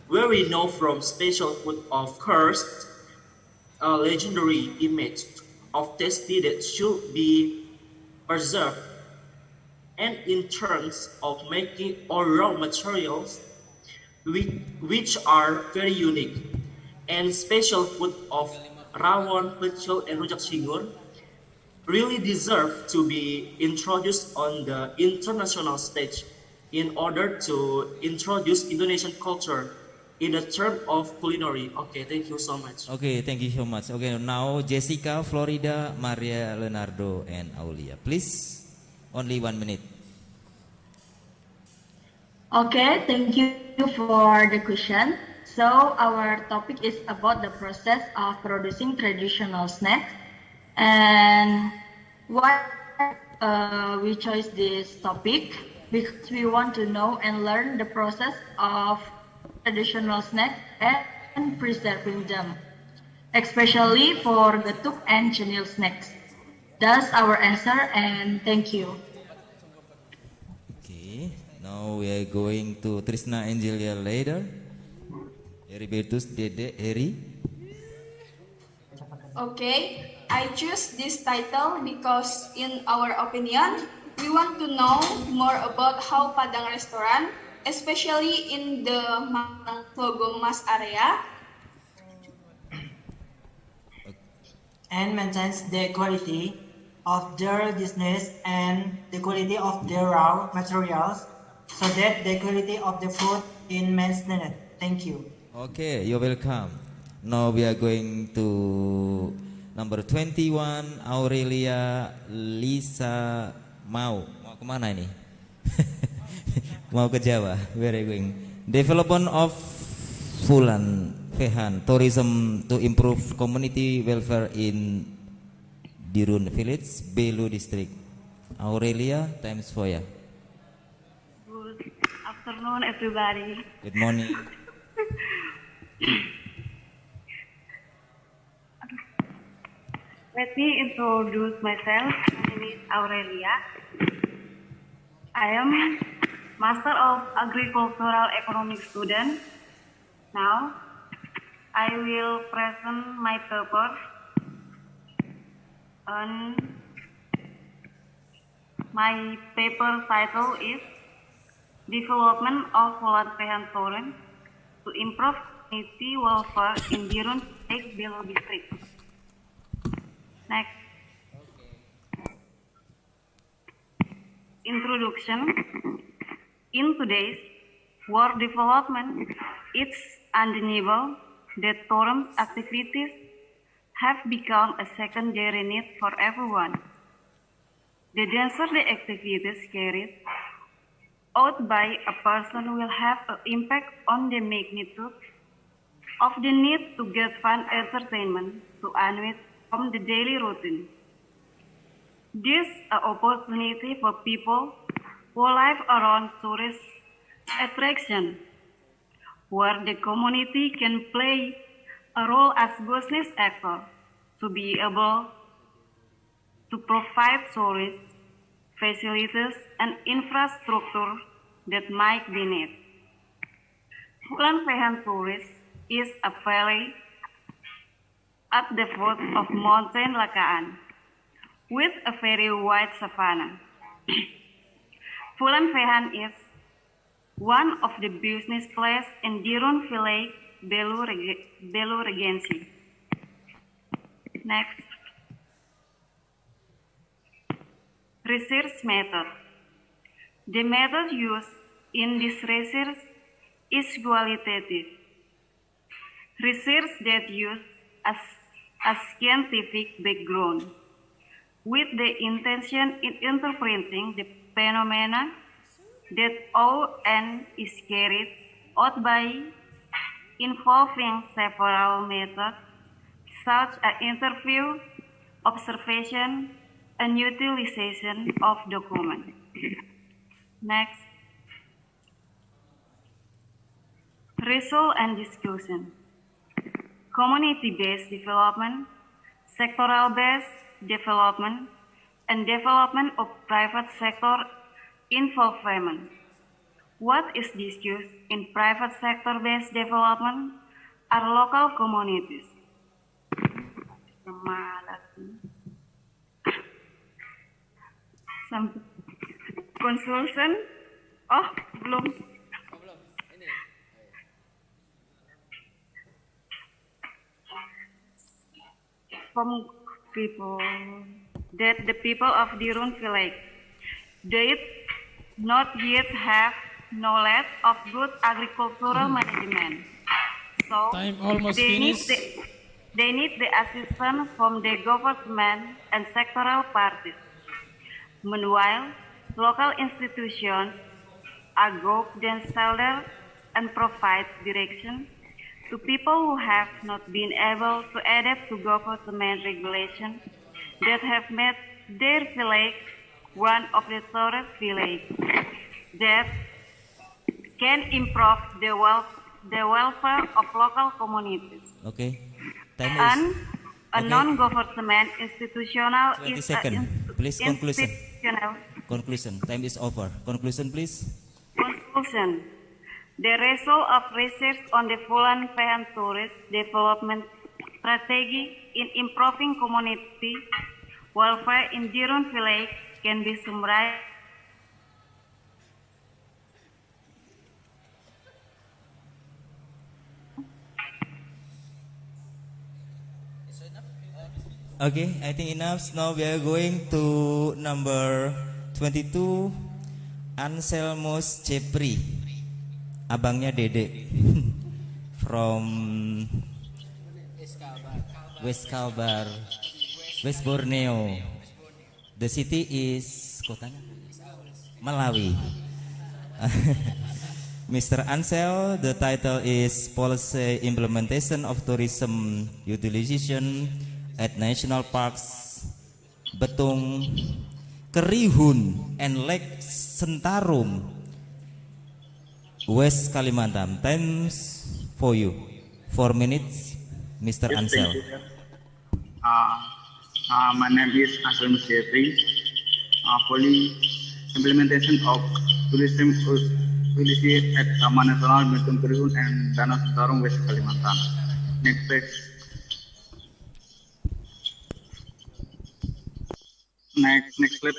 S6: where we know from special food of course a legendary image of tasty that should be preserved, and in terms of making all raw materials which are very unique, and special food of rawon, pecel, and rujak cingur really deserve to be introduced on the international stage in order to introduce Indonesian culture in the term of culinary. Okay, thank you so much.
S5: Okay, thank you so much. Okay, now Jessica, Florida, Maria, Leonardo, and Aulia. Please, only 1 minute.
S3: Okay, thank you for the question. So our topic is about the process of producing traditional snacks, and why we chose this topic, because we want to know and learn the process of traditional snacks and preserving them, especially for getuk and chenil snacks. That's our answer, and thank you.
S5: Okay, now we are going to Trisna Angelia later. Heribertus, Dede, Heri.
S22: Okay, I choose this title because, in our opinion, we want to know more about how Padang restaurant, especially in the Mas area,
S23: and maintains the quality of their business and the quality of their raw materials, so that the quality of the food is maintained. Thank you.
S5: Okay, you're welcome. Now we are going to number 21, Aurelia Lisa Mau kemana ini? Mau ke Jawa. Where are you going? Development of Fulan Fehan tourism to improve community welfare in Dirun Village, Belu District. Aurelia, times for ya.
S24: Good afternoon, everybody.
S5: Good morning.
S24: Let me introduce myself. My name is Aurelia. I am Master of Agricultural Economics student. Now, I will present my paper on my paper title is Development of Volunteer Tourism to Improve Community Welfare in Dirun Belu District. Next. Introduction. In today's world development, it's undeniable that tourism activities have become a secondary need for everyone. The denser the activities carried out by a person will have an impact on the magnitude of the need to get fun entertainment to unwind from the daily routine. This is an opportunity for people who live around tourist attraction, where the community can play a role as business actor to be able to provide tourists facilities and infrastructure that might be needed. Fulan Fehan Tourist is a valley at the foot of Mountain Lakaan, with a very wide savanna. Pulan is one of the business places in Dirun Village, Belu Regency. Next. Research method. The method used in this research is qualitative. Research that uses a scientific background with the intention in interpreting the phenomena that ON is carried out by involving several methods such as interview, observation, and utilization of documents. Next. Result and discussion. Community-based development, sectoral-based development, and development of private sector involvement. What is discussed in private sector-based development are local communities. Conclusion. Oh, belum. From people that the people of Dirun Village did not yet have knowledge of good agricultural management. So
S8: Time almost finished.
S24: They need the assistance from the government and sectoral parties. Meanwhile, local institutions group themselves and provide direction to people who have not been able to adapt to government regulations that have made their village one of the tourist villages that can improve the welfare of local communities.
S5: Okay. Time
S24: And
S5: is
S24: a non-government institutional
S5: 20
S24: is
S5: seconds. Please conclusion.
S24: institutional
S5: Conclusion. Time is over. Conclusion, please.
S24: conclusion. The result of research on the Fulan Pehan tourist development strategy in improving community welfare in Dirun Village can be summarized.
S5: Okay, I think enough. Now we are going to number 22, Anselmus Cepri, abangnya Dede, from West Kalbar, West Borneo. The city is kotanya Malawi. Mr. Ansel, the title is Policy Implementation of Tourism Utilization at National Parks Betung, Kerihun, and Lake Sentarum, West Kalimantan. Times for you. 4 minutes, Mr.
S9: Yes,
S5: Ansel.
S9: thank you. My name is Ansel Musjefri. Implementation of tourism policy at Taman Nasional Betung Kerihun and Danau Sentarum, West Kalimantan. Next page. Next slide.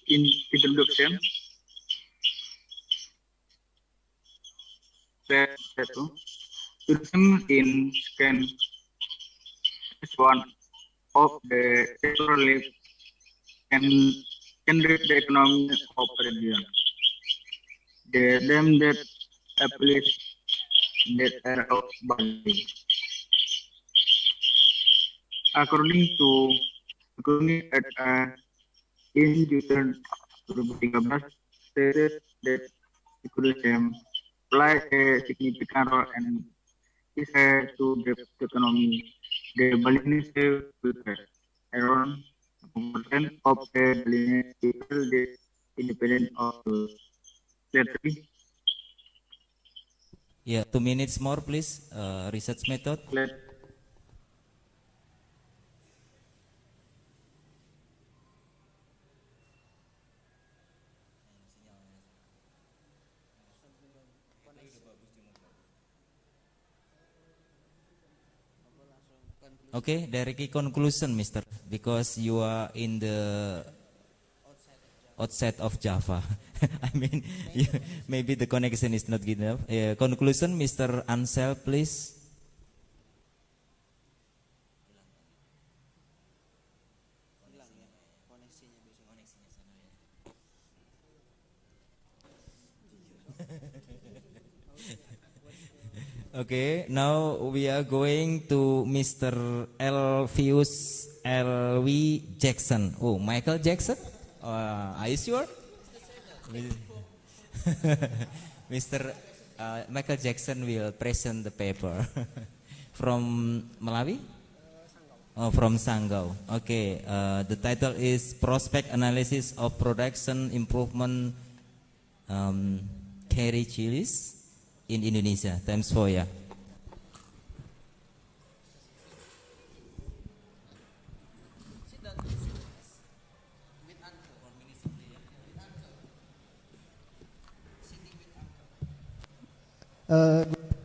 S9: In introduction, tourism in Scan is one of the sector can reach the economy of the region. The them that applies that area of Bali. According at in June 2013 stated that tourism play a significant role and is to the economy. The Balinese people around 1% of the Balinese people is independent of slavery.
S5: Yeah, 2 minutes more, please. Research method. Okay, directly conclusion, Mister, because you are in the outside of Java. I mean, maybe the connection is not good enough. Conclusion, Mr. Ansel, please. Okay, now we are going to Mr. Elvius L.W. Jackson. Oh, Michael Jackson? Are you sure? Mr. Michael Jackson will present the paper from Malawi? Oh, from Sanggau. Okay, the title is Prospect Analysis of Production Improvement Carry Chilies in Indonesia. Times 4 ya.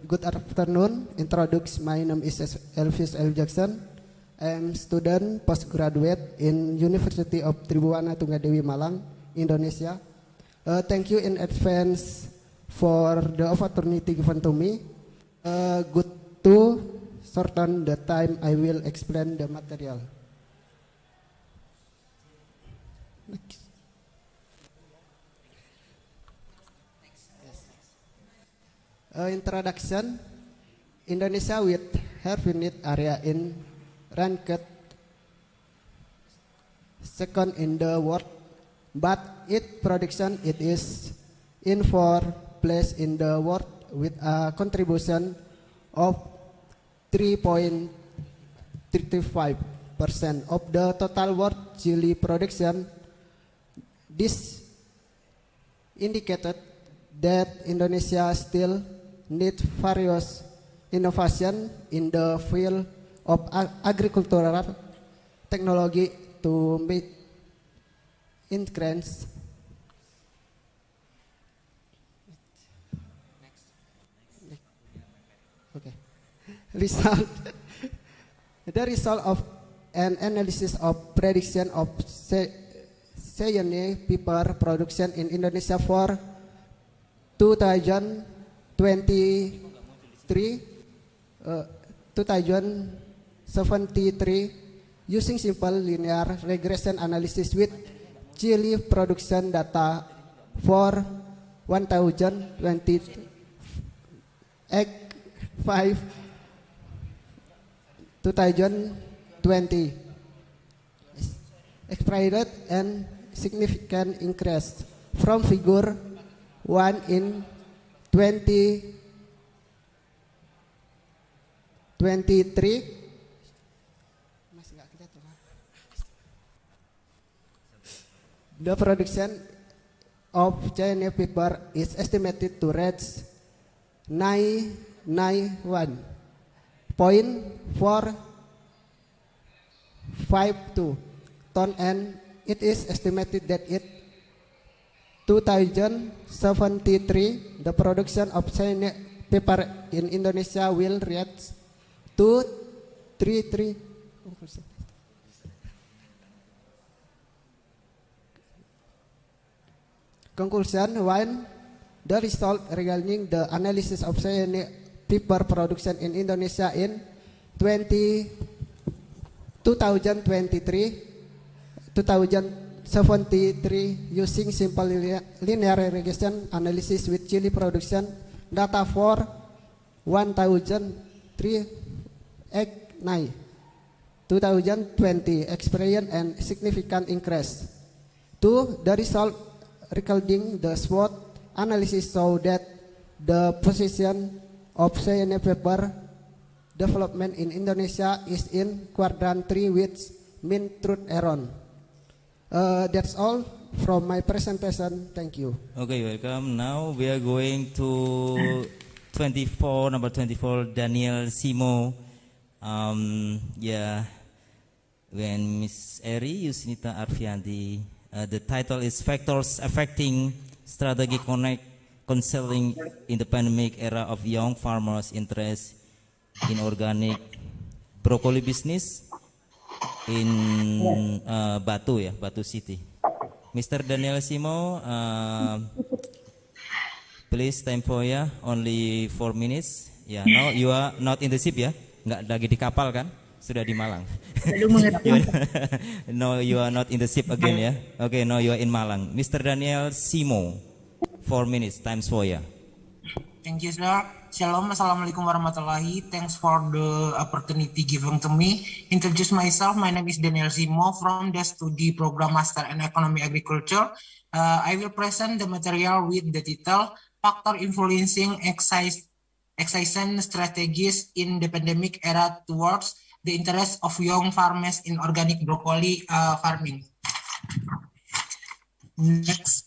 S11: Good afternoon. Introduce. My name is Elvis L. Jackson. I am student postgraduate in University of Tribuana Tunggadewi Malang, Indonesia. Thank you in advance for the opportunity given to me. Good to shorten the time I will explain the material. Next. Introduction. Indonesia with her unit area in ranked second in the world, but its production it is in fourth place in the world with a contribution of 3.35% of the total world chili production. This indicated that Indonesia still needs various innovation in the field of agricultural technology to meet increase result. The result of an analysis of prediction of cayenne pepper production in Indonesia for 2073 using simple linear regression analysis with chili production data for 2020 expired and significant increase from figure 1 in 2023. The production of cayenne pepper is estimated to reach 991.452 ton, and it is estimated that in 2073 the production of cayenne pepper in Indonesia will reach 233. Conclusion 1. The result regarding the analysis of cayenne pepper production in Indonesia in 2023 using simple linear regression analysis with chili production data for 2020 experience and significant increase. 2. The result regarding the SWOT analysis show that the position of cayenne pepper development in Indonesia is in quadrant 3 with mean truth error. That's all from my presentation. Thank you.
S5: Okay, welcome. Now we are going to 24, number 24, Daniel Simo. When Miss Eri Yusnita Arfianti, the title is Factors Affecting Strategy Connect Counseling in the Pandemic Era of Young Farmers' Interest in Organic Broccoli Business in Batu City. Mr. Daniel Simo, please time for ya, only 4 minutes. Ya, no, you are not in the ship ya, nggak lagi di kapal kan, sudah di Malang. No, you are not in the ship again ya. Okay, no, you are in Malang. Mr. Daniel Simo, 4 minutes, times for ya.
S12: Thank you, sir. Shalom, assalamualaikum warahmatullahi. Thanks for the opportunity given to me. Introduce myself. My name is Daniel Simo from the study program Master in Economy Agriculture. I will present the material with the title Factor Influencing Excision Strategies in the Pandemic Era Towards the Interest of Young Farmers in Organic Broccoli Farming. Next.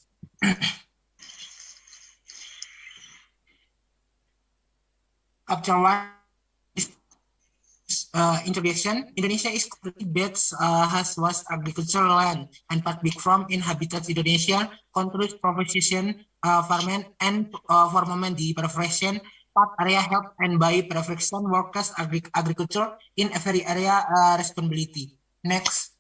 S12: Chapter 1 is introduction. Indonesia is completely best has vast agricultural land and public farm in habitats Indonesia contributes proposition farming and for moment the preparation part area help and by preparation workers agriculture in every area responsibility. Next.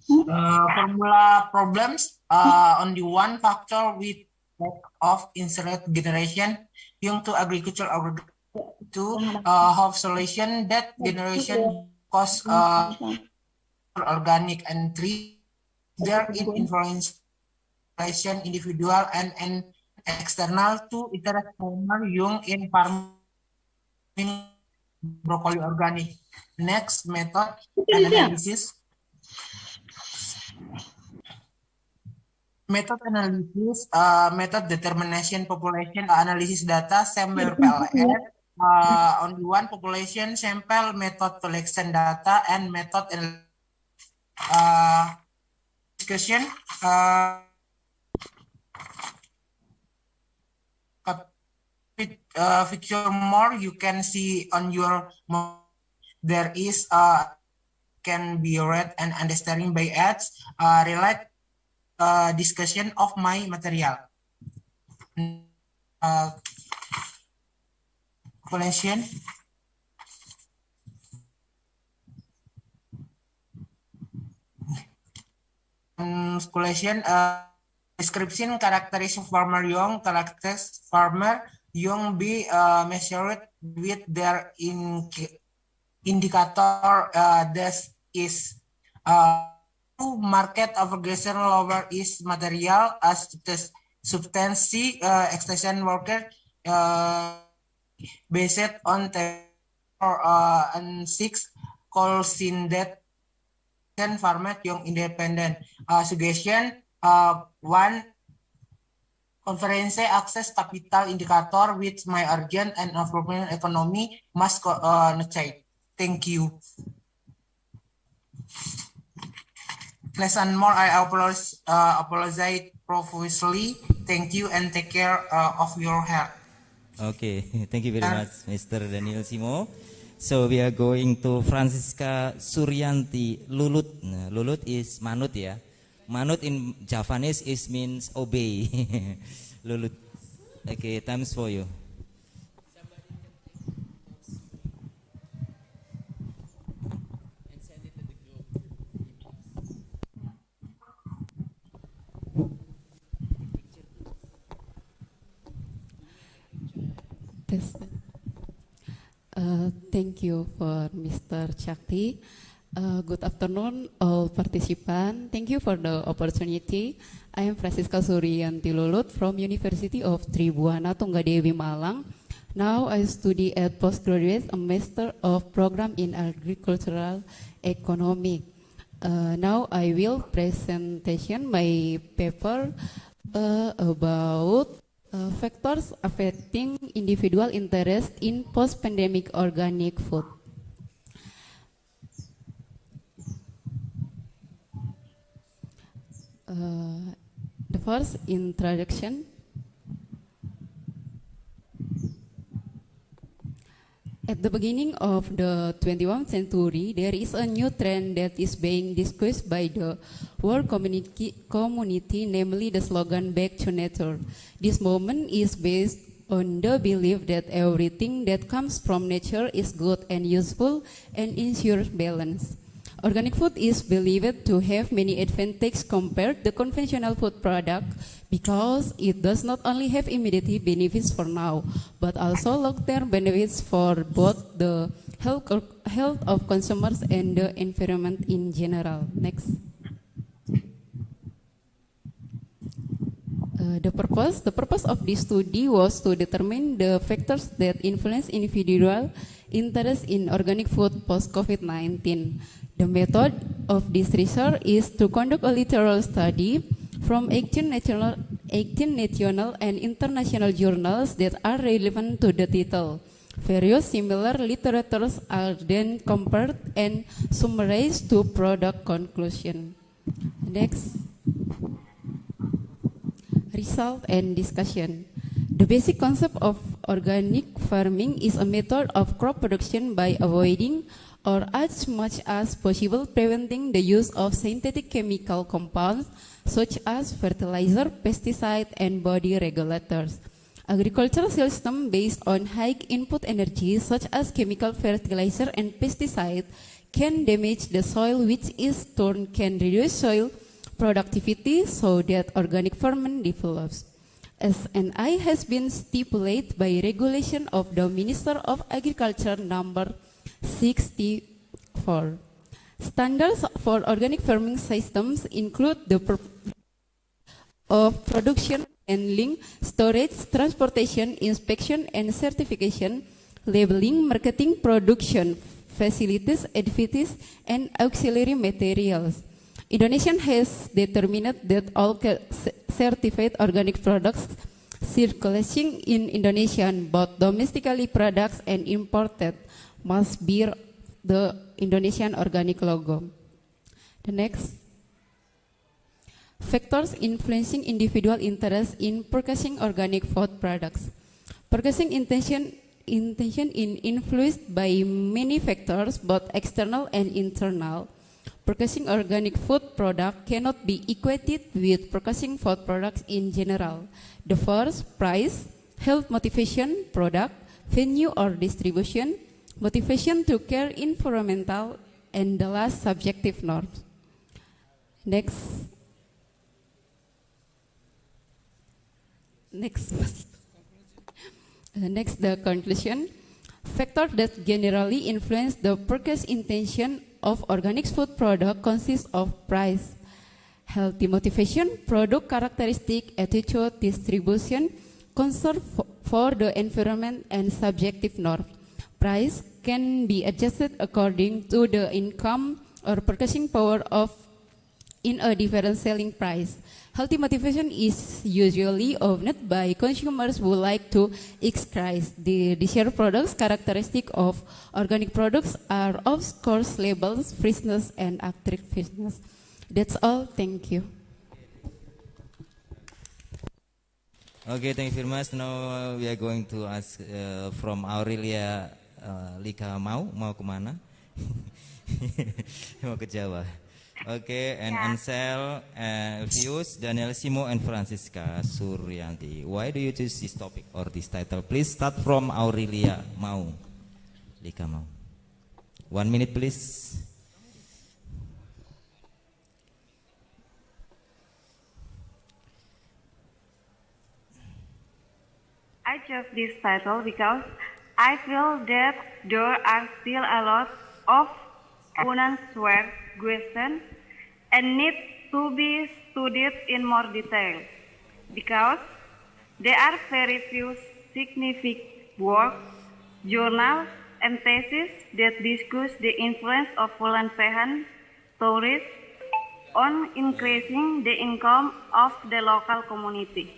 S12: Formula problems only one factor with lack of insert generation young to agriculture to have solution that generation cost organic and three there in influence individual and external to interest farmer young in farming broccoli organic. Next method analysis. Method analysis, method determination population analysis data sample PLS, only one population sample method collection data and method discussion. Picture more you can see on your there is can be read and understanding by ads relate discussion of my material. Collection. Collection description characteristics of farmer young characteristics farmer young be measured with their indicator that is market aggregation lower is material as substancy extension worker based on and 6 calls in that format young independent suggestion 1 conference access capital indicator with my urgent and improvement economy must check. Thank you. Less and more, I apologize profusely. Thank you and take care of your health.
S5: Okay, thank you very much, Mr. Daniel Simo. So we are going to Francisca Suryanti Lulut. Nah, Lulut is manut ya. Manut in Javanese is means obey. Lulut. Okay, times for you.
S14: Thank you for Mr. Chakti. Good afternoon, all participants. Thank you for the opportunity. I am Francisca Suryanti Lulut from University of Tribuana Tunggadewi Malang. Now I study at postgraduate a Master of Program in Agricultural Economy. Now I will presentation my paper about factors affecting individual interest in post-pandemic organic food. The first introduction. At the beginning of the 21st century, there is a new trend that is being discussed by the world community, namely the slogan "Back to Nature." This movement is based on the belief that everything that comes from nature is good and useful and ensures balance. Organic food is believed to have many advantages compared to conventional food product because it does not only have immediate benefits for now, but also long-term benefits for both the health of consumers and the environment in general. Next. The purpose of this study was to determine the factors that influence individual interest in organic food post-COVID-19. The method of this research is to conduct a literal study from 18 national and international journals that are relevant to the title. Various similar literatures are then compared and summarized to product conclusion. Next. Result and discussion. The basic concept of organic farming is a method of crop production by avoiding or as much as possible preventing the use of synthetic chemical compounds such as fertilizer, pesticide, and body regulators. Agricultural system based on high input energy such as chemical fertilizer and pesticide can damage the soil, which in turn can reduce soil productivity so that organic farming develops. S&I has been stipulated by regulation of the Minister of Agriculture number 64. Standards for organic farming systems include the of production, handling, storage, transportation, inspection and certification, labeling, marketing, production, facilities, edifices, and auxiliary materials. Indonesia has determined that all certified organic products circulating in Indonesia, both domestically products and imported, must bear the Indonesian organic logo. The next. Factors influencing individual interest in purchasing organic food products. Purchasing intention is influenced by many factors, both external and internal. Purchasing organic food product cannot be equated with purchasing food products in general. The first, price, health motivation, product, venue or distribution, motivation to care environmental, and the last, subjective norms. Next. Next, the conclusion. Factors that generally influence the purchase intention of organic food product consist of price, healthy motivation, product characteristic, attitude, distribution, concern for the environment, and subjective norms. Price can be adjusted according to the income or purchasing power of in a different selling price. Healthy motivation is usually owned by consumers who like to increase the desired products. Characteristic of organic products are of course labels, freshness, and attractiveness. That's all. Thank you.
S5: Okay, thank you very much. Now we are going to ask from Aurelia Lika mau kemana? Mau ke Jawa. Okay, and Ansel, Vius, Daniel Simo, and Francisca Suryanti. Why do you choose this topic or this title? Please start from Aurelia Mau. Lika Mau. 1 minute, please.
S24: I chose this title because I feel that there are still a lot of unanswered questions and need to be studied in more detail because there are very few significant works, journals, and theses that discuss the influence of volunteer tourists on increasing the income of the local community.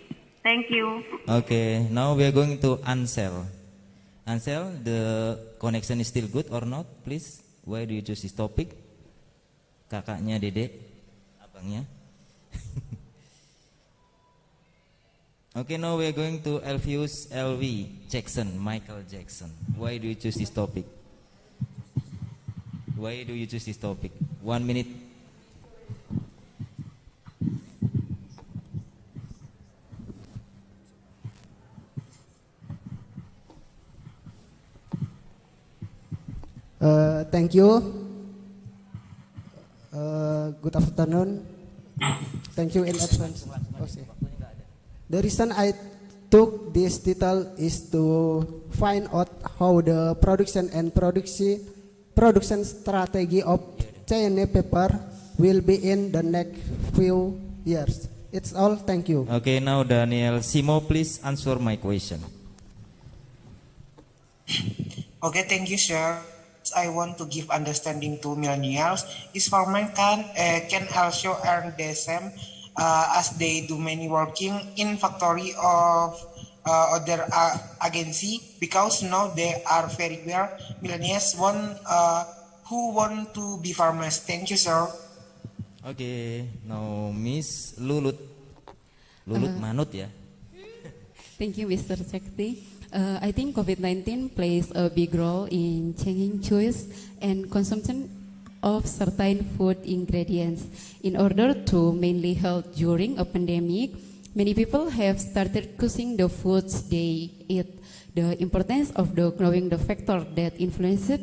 S24: Thank you.
S5: Okay, now we are going to Ansel. Ansel, the connection is still good or not? Please, why do you choose this topic? Kakaknya, Dede, abangnya. Okay, now we are going to Elvius LV Jackson, Michael Jackson. Why do you choose this topic? Why do you choose this topic? 1 minute.
S11: Thank you. Good afternoon. Thank you in advance. Okay. The reason I took this title is to find out how the production and production strategy of China paper will be in the next few years. It's all. Thank you.
S5: Okay, now Daniel Simo, please answer my question.
S12: Okay, thank you, sir. I want to give understanding to millennials. Is farmers can also earn the same as they do many working in factory of other agency, because now they are very well millennials who want to be farmers. Thank you, sir.
S5: Okay, now Miss Lulut. Lulut Manut ya.
S14: Thank you, Mr. Chakti. I think COVID-19 plays a big role in changing choice and consumption of certain food ingredients. In order to mainly health during a pandemic, many people have started choosing the foods they eat. The importance of knowing the factor that influenced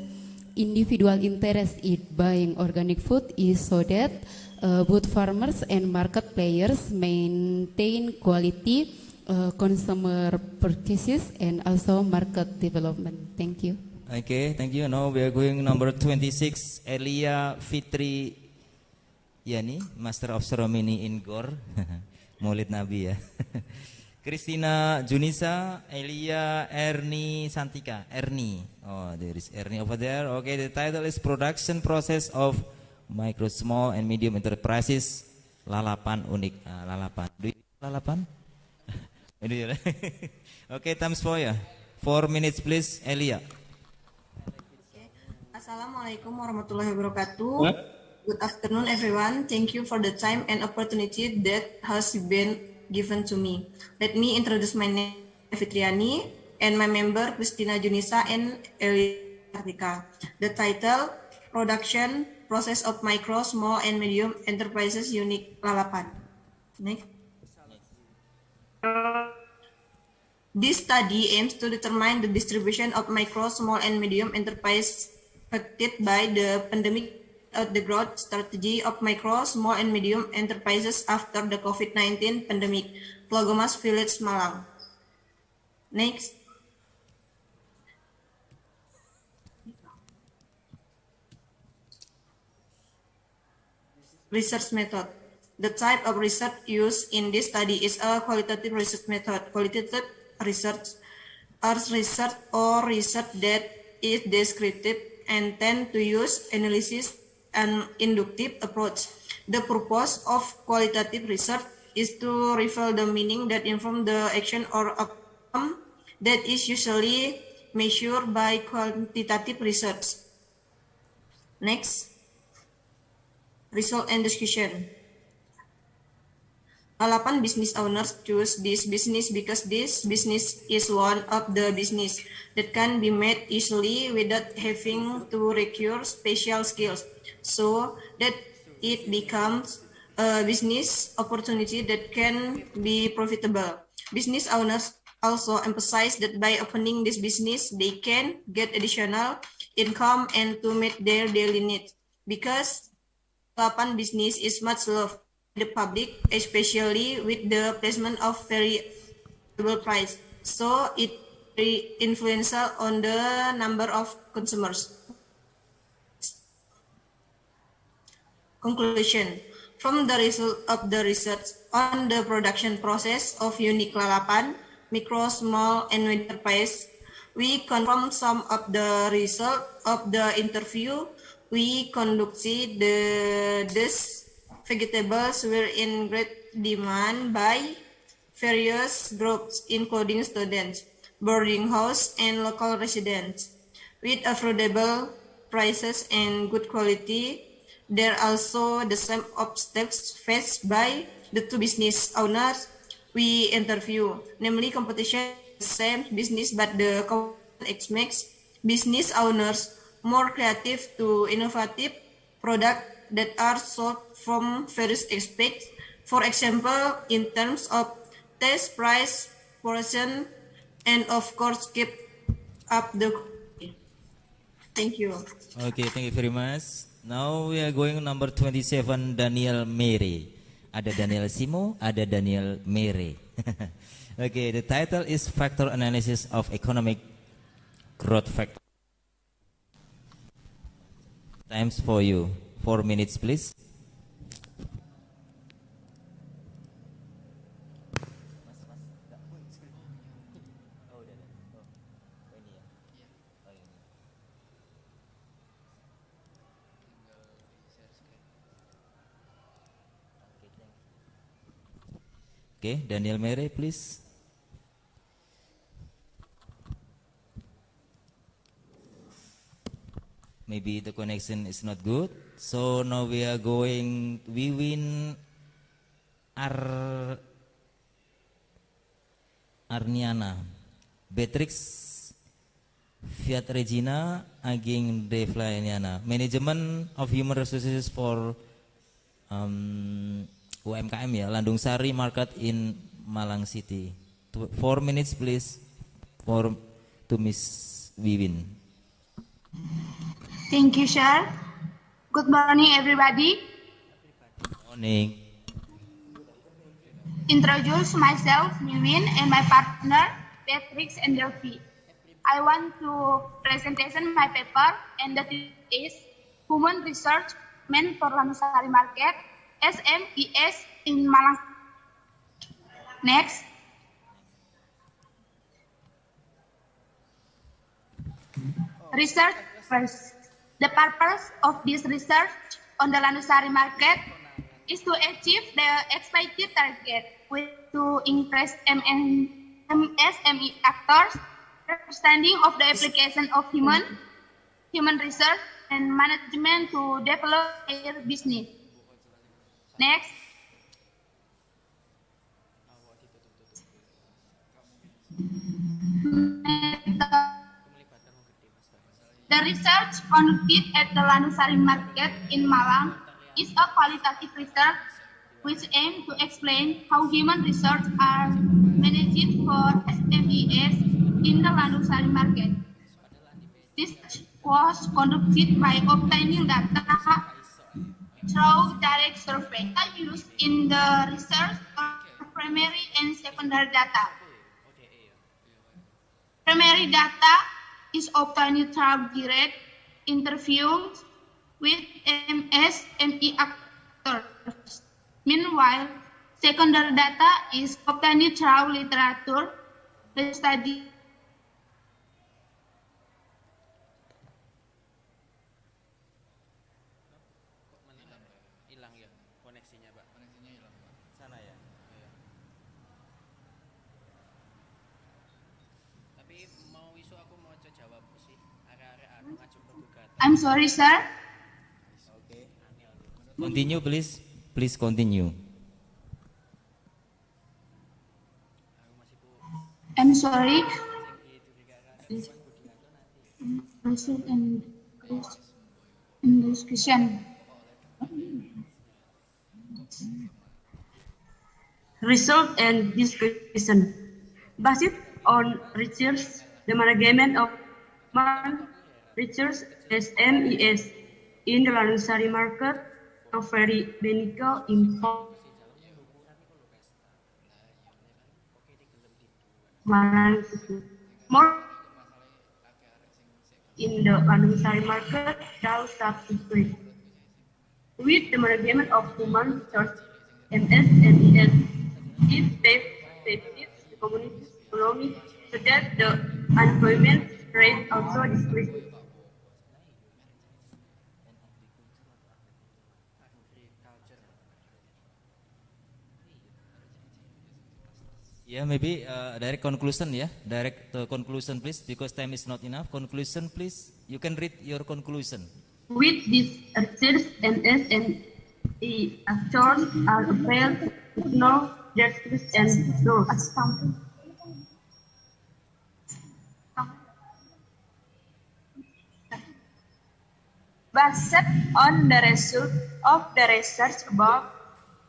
S14: individual interest in buying organic food is so that both farmers and market players maintain quality consumer purchases and also market development. Thank you.
S5: Okay, thank you. Now we are going number 26, Elia Fitri Yani, Master of Ceremony in Gor. Maulid Nabi ya. Christina Junisa, Elia Erni Santika, Erni. Oh, there is Erni over there. Okay, the title is Production Process of Micro, Small and Medium Enterprises. Lalapan unik. Lalapan. Do you lalapan? Okay, times for ya. 4 minutes please, Elia.
S13: Assalamualaikum warahmatullahi wabarakatuh. Good afternoon, everyone. Thank you for the time and opportunity that has been given to me. Let me introduce my name, Fitriani, and my member, Christina Junisa and Elia Kartika. The title, Production Process of Micro, Small and Medium Enterprises Unique Lalapan. Next. This study aims to determine the distribution of micro, small, and medium enterprises affected by the pandemic, the growth strategy of micro, small, and medium enterprises after the COVID-19 pandemic. Plogomas Village, Malang. Next. Research method. The type of research used in this study is a qualitative research method. Qualitative research or research that is descriptive and tend to use analysis and inductive approach. The purpose of qualitative research is to reveal the meaning that inform the action or outcome that is usually measured by quantitative research. Next. Result and discussion. Lalapan business owners choose this business because this business is one of the business that can be made easily without having to require special skills, so that it becomes a business opportunity that can be profitable. Business owners also emphasize that by opening this business, they can get additional income and to meet their daily needs, because Lalapan business is much loved the public, especially with the placement of very affordable price, so it very influential on the number of consumers. Conclusion. From the result of the research on the production process of unique Lalapan, micro, small, and medium enterprise, we confirm some of the result of the interview we conducted. This vegetables were in great demand by various groups, including students, boarding house, and local residents. With affordable prices and good quality, there are also the same obstacles faced by the two business owners we interview, namely competition same business, but the competition makes business owners more creative to innovative products that are sold from various aspects. For example, in terms of taste, price, portion, and of course keep up the quality. Thank you.
S5: Okay, thank you very much. Now we are going number 27, Daniel Mere. Ada Daniel Simo, ada Daniel Mere. Okay, the title is Factor Analysis of Economic Growth Factor. Times for you. 4 minutes, please. Okay, Daniel Mere, please. Maybe the connection is not good. So now we are going, we win Arniana, Beatrix, Fiat Regina, Aging Devlaniana. Management of Human Resources for UMKM ya, Landung Sari Market in Malang City. 4 minutes please to Miss Wiwin.
S22: Thank you, sir. Good morning, everybody.
S5: Morning.
S22: Introduce myself, Wiwin, and my partner, Beatrix and Delphi. I want to presentation my paper, and that is Human Research Management for Landung Sari Market, SMES in Malang. Next. Research first. The purpose of this research on the Landung Sari market is to achieve the expected target with to increase MSME actors understanding of the application of human research and management to develop their business. Next. The research conducted at the Landung Sari market in Malang is a qualitative research which aims to explain how human resources are managed for SMEs in the Landung Sari market. This was conducted by obtaining data through direct survey. Data used in the research are primary and secondary data. Primary data is obtained through direct interviews with MSME actors. Meanwhile, secondary data is obtained through literature study.
S10: Hilang ya koneksinya, Pak. Koneksinya hilang. Sana ya. Tapi mau isu aku mau jawab sih. Area-area ngajak penggugat.
S22: I'm sorry, sir.
S5: Okay. Continue, please. Please continue.
S22: I'm sorry. Result and discussion.
S15: Result and discussion. Based on research, the management of research SMES in the Landung Sari market are very beneficial in more in the Landung Sari market thou substitute with the management of human resource MSMES it benefits the community's economy so that the unemployment rate also decreases.
S5: Yeah, maybe direct conclusion, yeah. Direct conclusion, please, because time is not enough. Conclusion, please. You can read your conclusion.
S15: With this research, MSME actors are able know their twists and turns.
S16: Based on the result of the research above,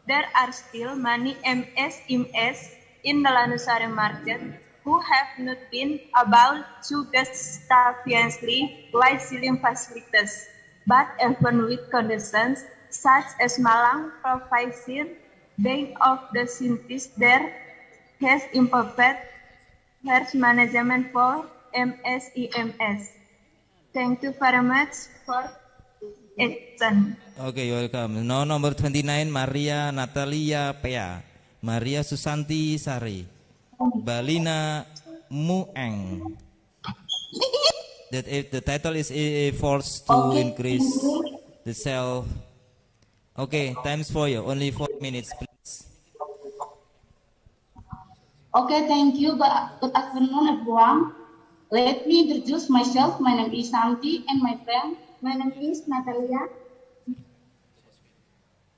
S16: there are still many MSMEs in the Lanusari market who have not been able to get sufficiently life ceiling facilities, but even with conditions such as Malang providing Bank of the scientists there has improved health management for MSEMS. Thank you very much for attention.
S5: Okay, you're welcome. Now number 29, Maria Natalia Pea. Maria Susanti Sari. Balina Mueng. That if the title is efforts to increase the self. Okay, time's for you. Only 4 minutes, please.
S17: Okay, thank you. Good afternoon, everyone. Let me introduce myself. My name is Santi, and my friend.
S4: My name is Natalia.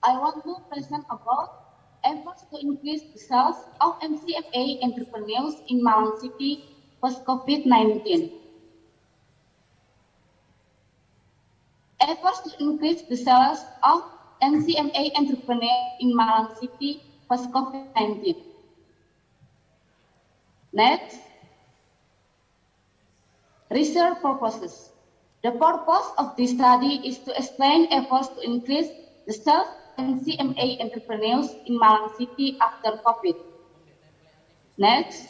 S17: I want to present about efforts to increase the sales of MCFA entrepreneurs in Malang City post-COVID-19. Efforts to increase the sales of MCMA entrepreneurs in Malang City post-COVID-19. Next, research purposes. The purpose of this study is to explain efforts to increase the sales of MCMA entrepreneurs in Malang City after COVID. Next,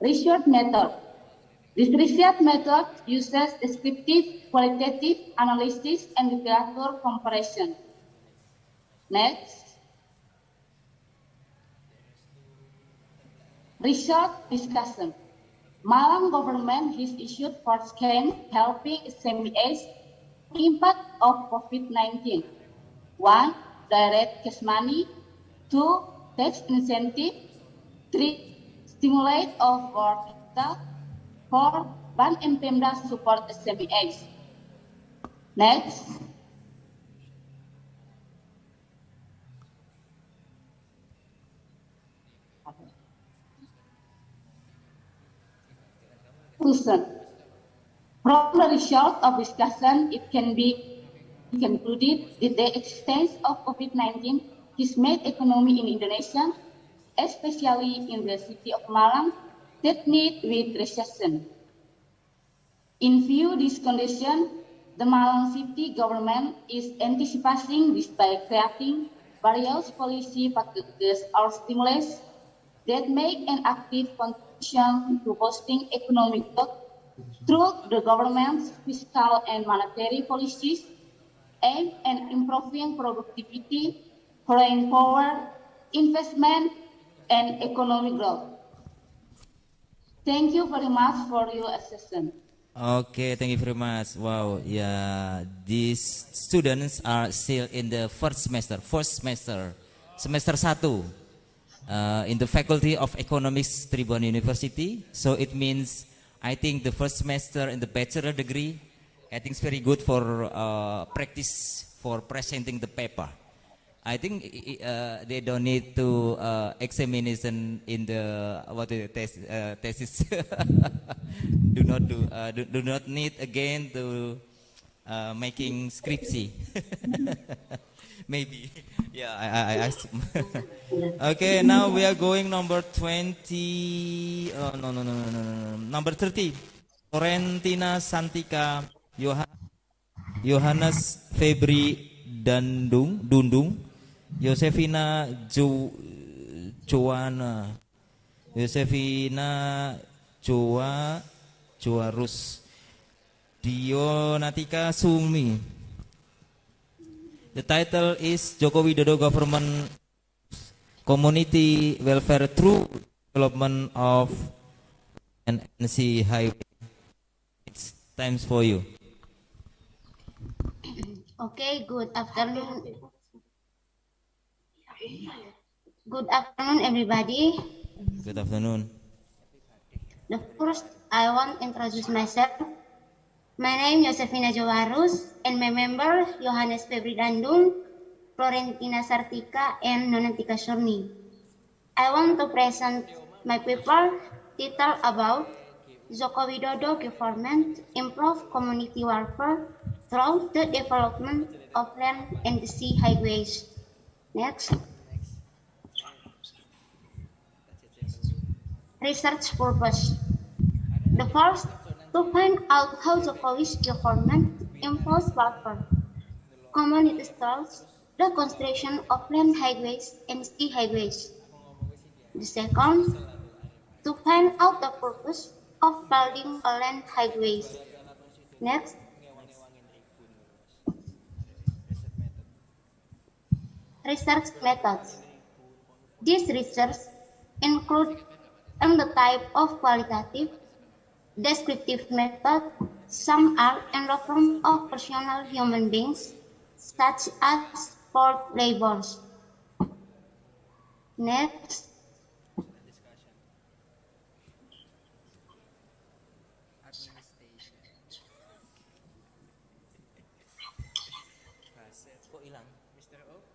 S17: research method. This research method uses descriptive, qualitative analysis, and literature comparison. Next, research discussion. Malang government has issued 4 schemes helping SMEs impact of COVID-19. 1. Direct cash money. 2. Tax incentive. 3. Stimulate of work capital. 4. Bank and Pemda support SMEs. Next. Conclusion. From the result of discussion, it can be concluded that the existence of COVID-19 has made economy in Indonesia, especially in the city of Malang, that need with recession. In view of this condition, the Malang City government is anticipating this by creating various policy packages or stimulus that make an active contribution to boosting economic growth through the government's fiscal and monetary policies aimed at improving productivity, foreign power, investment, and economic growth. Thank you very much for your attention.
S5: Okay, thank you very much. Wow, yeah, these students are still in the first semester, semester 1, in the Faculty of Economics, Tribhuvan University. So it means, I think the first semester in the bachelor degree, I think it's very good for practice for presenting the paper. I think they don't need to examination in the thesis. do not need again to making scriptsy. Maybe, yeah. I Okay, now we are going number 20. No, number 30. Florentina Santika Yohanes Febri Dundung. Yosefina Joana, Yosefina Joarus, Dionatika Sumi. The title is Joko Widodo Government Community Welfare through Development of NC Highway. It's times for you.
S19: Okay, good afternoon. Good afternoon, everybody.
S5: Good afternoon.
S19: The first, I want to introduce myself. My name is Josefina Jovarus, and my member Johannes Febri Dandung, Florentina Sartika, and Nonantika Shurni. I want to present my paper titled about Joko Widodo government improve community welfare through the development of land and sea highways. Next. Research purpose. The first, to find out how Jokowi's government improves welfare. Community through the construction of land highways and sea highways. The second, to find out the purpose of building a land highways. Next. Research methods. These research include the type of qualitative, descriptive method. Some are in the form of personal human beings, such as port laborers. Next.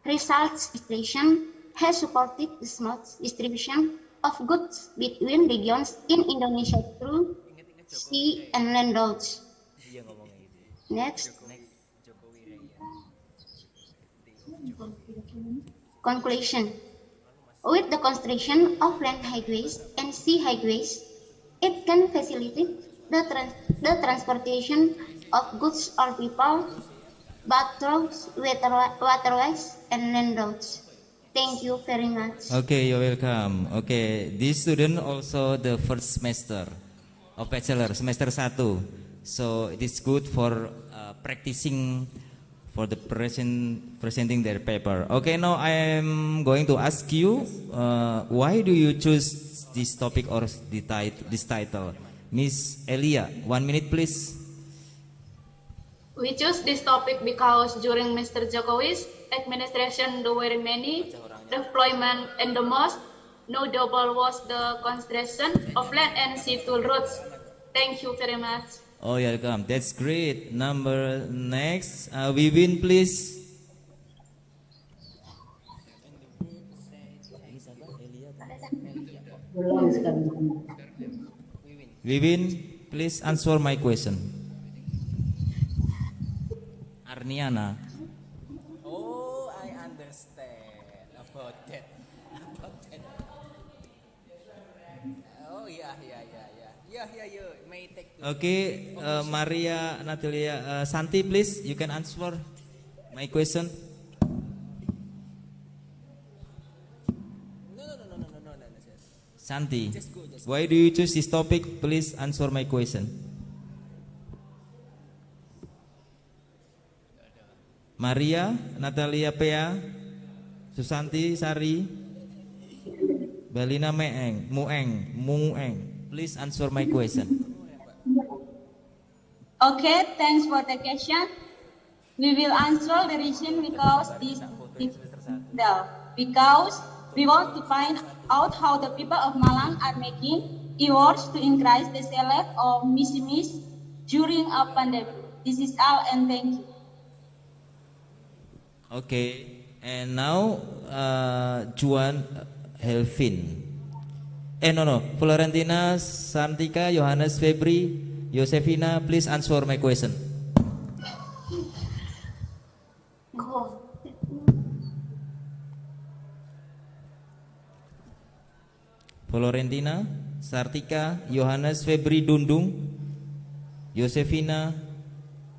S19: Results distribution has supported the smooth distribution of goods between regions in Indonesia through sea and land roads. Next. Conclusion. With the construction of land highways and sea highways, it can facilitate the transportation of goods or people, both through waterways and land roads. Thank you very much.
S5: Okay, you're welcome. Okay, this student also the first semester of bachelor, semester 1. So it is good for practicing for the presenting their paper. Okay, now I am going to ask you, why do you choose this topic or this title? Miss Elia, 1 minute please.
S22: We choose this topic because during Mr. Jokowi's administration, there were many deployment, and the most notable was the construction of land and sea toll roads. Thank you very much.
S5: Oh, you're welcome. That's great. Next, we win, please. We win, please answer my question. Arniana.
S10: Oh, I understand about that. Oh, yeah. May take.
S5: Okay, Maria Natalia Santi, please, you can answer my question.
S10: No.
S5: Santi,
S10: Just go.
S5: why do you choose this topic? Please answer my question. Maria Natalia Pea, Susanti Sari, Balina Mueng. Please answer my question.
S16: Okay, thanks for the question. We will answer the reason because we want to find out how the people of Malang are making efforts to increase the sales of missimis during a pandemic. This is all, and thank you.
S5: Okay, and now Juan Helvin. Florentina, Santika, Johannes Febri, Josefina, please answer my question. Florentina, Sartika, Johannes Febri Dundung, Josefina,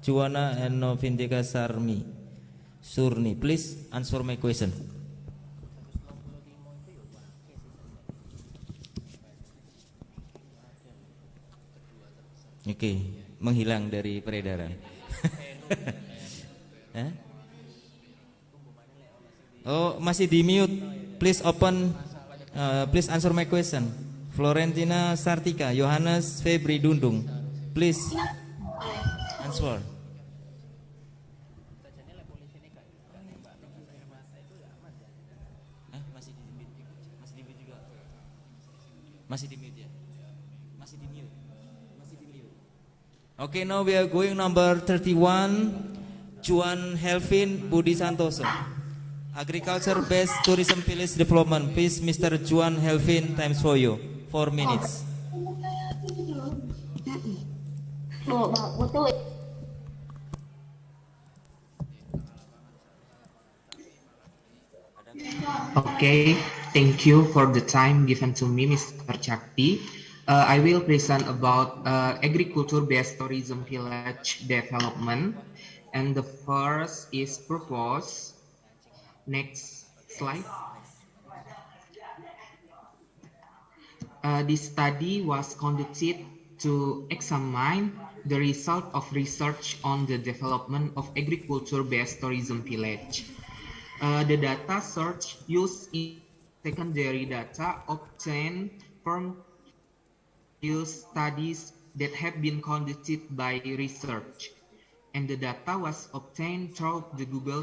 S5: Juana, and Novindika Surni, please answer my question. Oke, menghilang dari peredaran. Oh, masih di mute. Please open. Please answer my question. Florentina Sartika, Johannes Febri Dundung, please answer. Masih di mute ya? Masih di mute. Okay, now we are going number 31, Juan Helvin Budi Santoso. Agriculture-based tourism village development. Please, Mr. Juan Helvin, times for you. 4 minutes.
S1: Okay, thank you for the time given to me, Mr. Chakti. I will present about agriculture-based tourism village development. And the first is purpose. Next slide. This study was conducted to examine the result of research on the development of agriculture-based tourism village. The data search used in secondary data obtained from use studies that have been conducted by research, and the data was obtained through the Google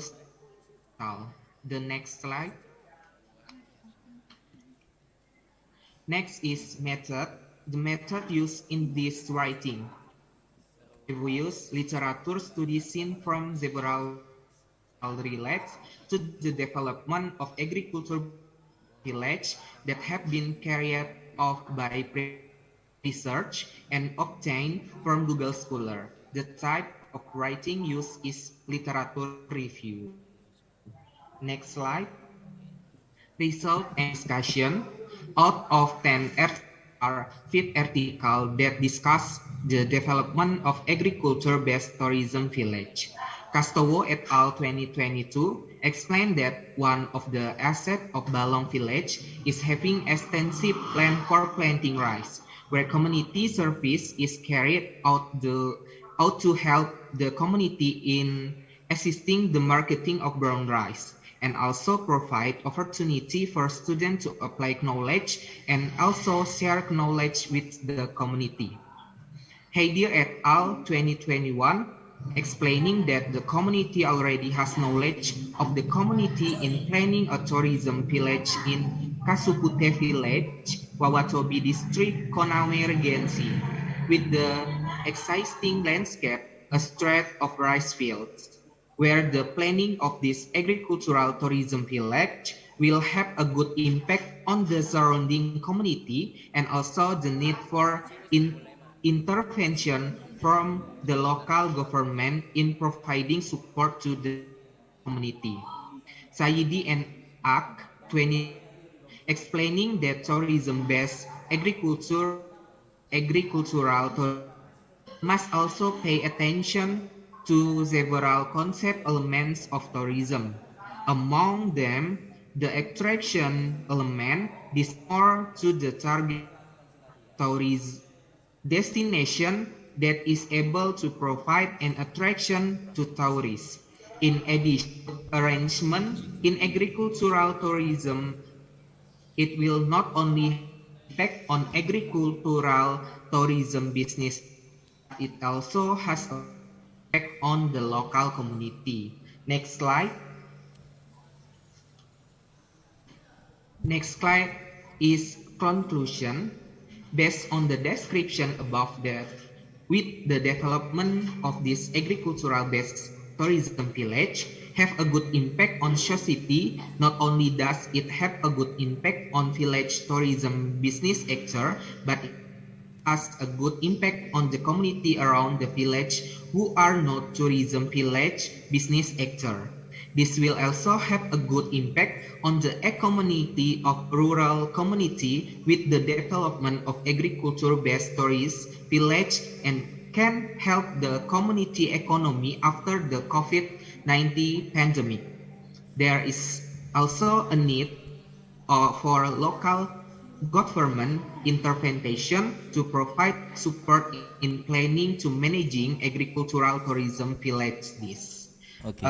S1: portal. The next slide. Next is method. The method used in this writing. Reviews literature studies seen from several relates to the development of agriculture village that have been carried out by research and obtained from Google Scholar. The type of writing used is literature review. Next slide. Result and discussion. Out of 10 are 5 articles that discuss the development of agriculture-based tourism village. Castowo et al. 2022 explained that one of the assets of Balong village is having extensive land for planting rice, where community service is carried out to help the community in assisting the marketing of brown rice, and also provide opportunity for students to apply knowledge and also share knowledge with the community. Heidi et al. 2021 explaining that the community already has knowledge of the community in planning a tourism village in Kasupute Village, Wawatobi District, Konawe Regency, with the existing landscape, a stretch of rice fields, where the planning of this agricultural tourism village will have a good impact on the surrounding community and also the need for intervention from the local government in providing support to the community. Sayidi and Ak 20 explaining that tourism-based agricultural tourism must also pay attention to several concept elements of tourism. Among them, the attraction element is more to the target tourism destination that is able to provide an attraction to tourists. In addition, arrangement in agricultural tourism, it will not only impact on agricultural tourism business, it also has an impact on the local community. Next slide. Next slide is conclusion. Based on the description above that, with the development of this agricultural-based tourism village have a good impact on society. Not only does it have a good impact on village tourism business sector, but it has a good impact on the community around the village who are not tourism village business sector. This will also have a good impact on the economy of rural community with the development of agriculture-based tourist village and can help the community economy after the COVID-19 pandemic. There is also a need for local government intervention to provide support in planning to managing agricultural tourism village this.
S5: Okay.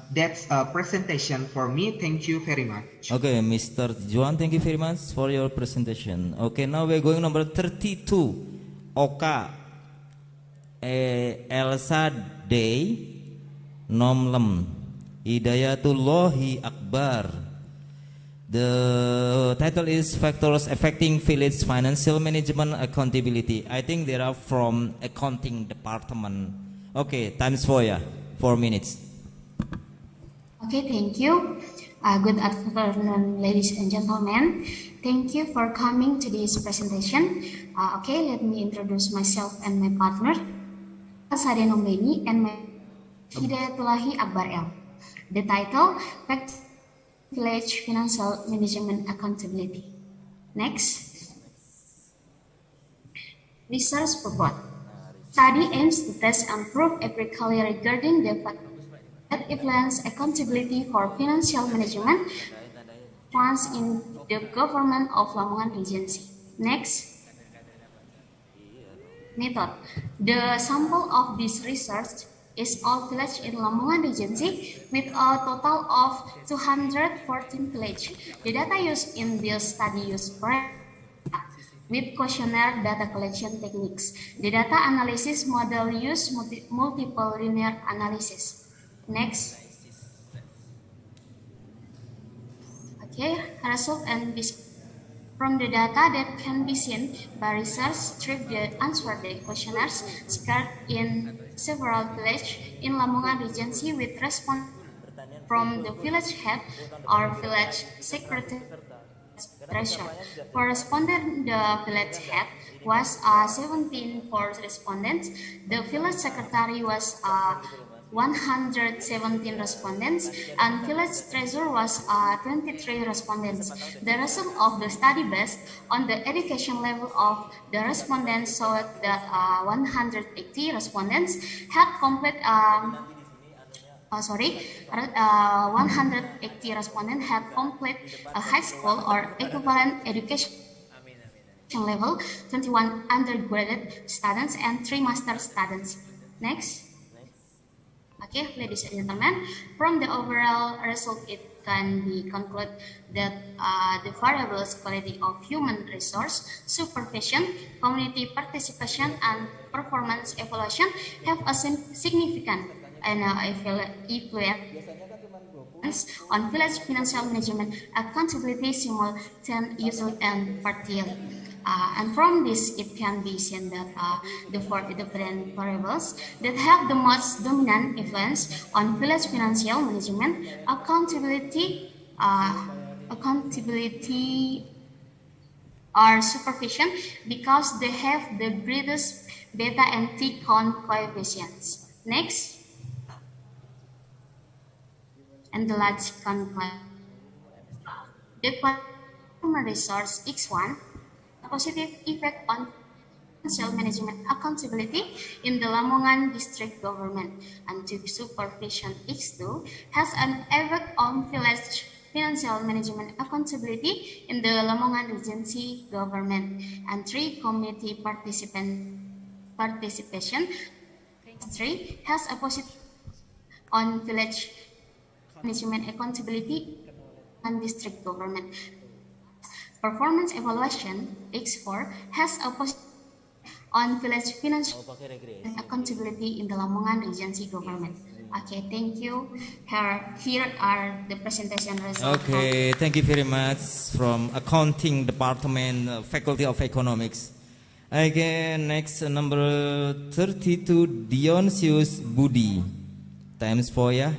S1: That's a presentation for me. Thank you very much.
S5: Okay, Mr. Juan, thank you very much for your presentation. Okay, now we're going number 32. Oka Elsa Day Nomlem Hidayatullahi Akbar. The title is Factors Affecting Village Financial Management Accountability. I think they are from accounting department. Okay, time's for ya. 4 minutes.
S4: Okay, thank you. Good afternoon, ladies and gentlemen. Thank you for coming to this presentation. Okay, let me introduce myself and my partner, Sadeno Beni, and my Hidayatullahi Akbar El. The title, Village Financial Management Accountability. Next. Research purpose. Study aims to test and prove empirically regarding the fact that influence accountability for financial management funds in the government of Lamongan Regency. Next. Method. The sample of this research is all village in Lamongan Regency with a total of 214 villages. The data used in this study used with questionnaire data collection techniques. The data analysis model used multiple linear analysis. Next. Okay, result and from the data that can be seen by research strip the answer the questionnaires scattered in several villages in Lamongan Regency with response from the village head or village secretary. For respondent, the village head was 17 for respondents. The village secretary was 117 respondents, and village treasurer was 23 respondents. The result of the study based on the education level of the respondents showed that 180 respondents had complete 180 respondents had complete a high school or equivalent education level, 21 undergraduate students, and 3 master students. Next. Okay, ladies and gentlemen, from the overall result, it can be concluded that the variables quality of human resource, supervision, community participation, and performance evaluation have a significant and influence on village financial management accountability simultaneously and partially. And from this, it can be seen that the 4 different variables that have the most dominant influence on village financial management accountability are supervision because they have the greatest beta and T-count coefficients. Next. And the large count the human resource X1 positive effect on financial management accountability in the Lamongan district government, and supervision X2 has an effect on village financial management accountability in the Lamongan Regency government, and 3 community participation 3 has a positive on village management accountability and district government. Performance evaluation X4 has a positive on village financial accountability in the Lamongan Regency government. Okay, thank you. Here are the presentation results.
S5: Okay, thank you very much from Accounting Department, Faculty of Economics. Again, next number 32, Dionysius Budi. Times for ya.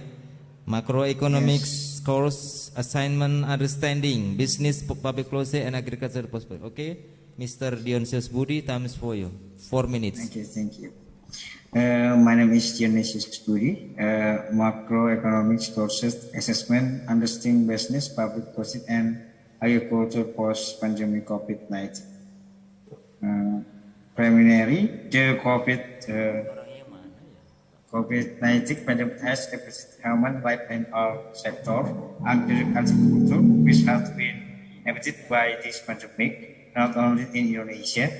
S5: Macroeconomics course assignment understanding business public policy and agriculture prospect. Okay, Mr. Dionysius Budi, times for you. 4 minutes.
S9: Thank you. My name is Dionysius Budi. Macroeconomics courses assessment understanding business public policy and agriculture post pandemic COVID-19. Preliminary, the COVID-19 pandemic has affected human life in all sectors, agriculture, which has been affected by this pandemic, not only in Indonesia.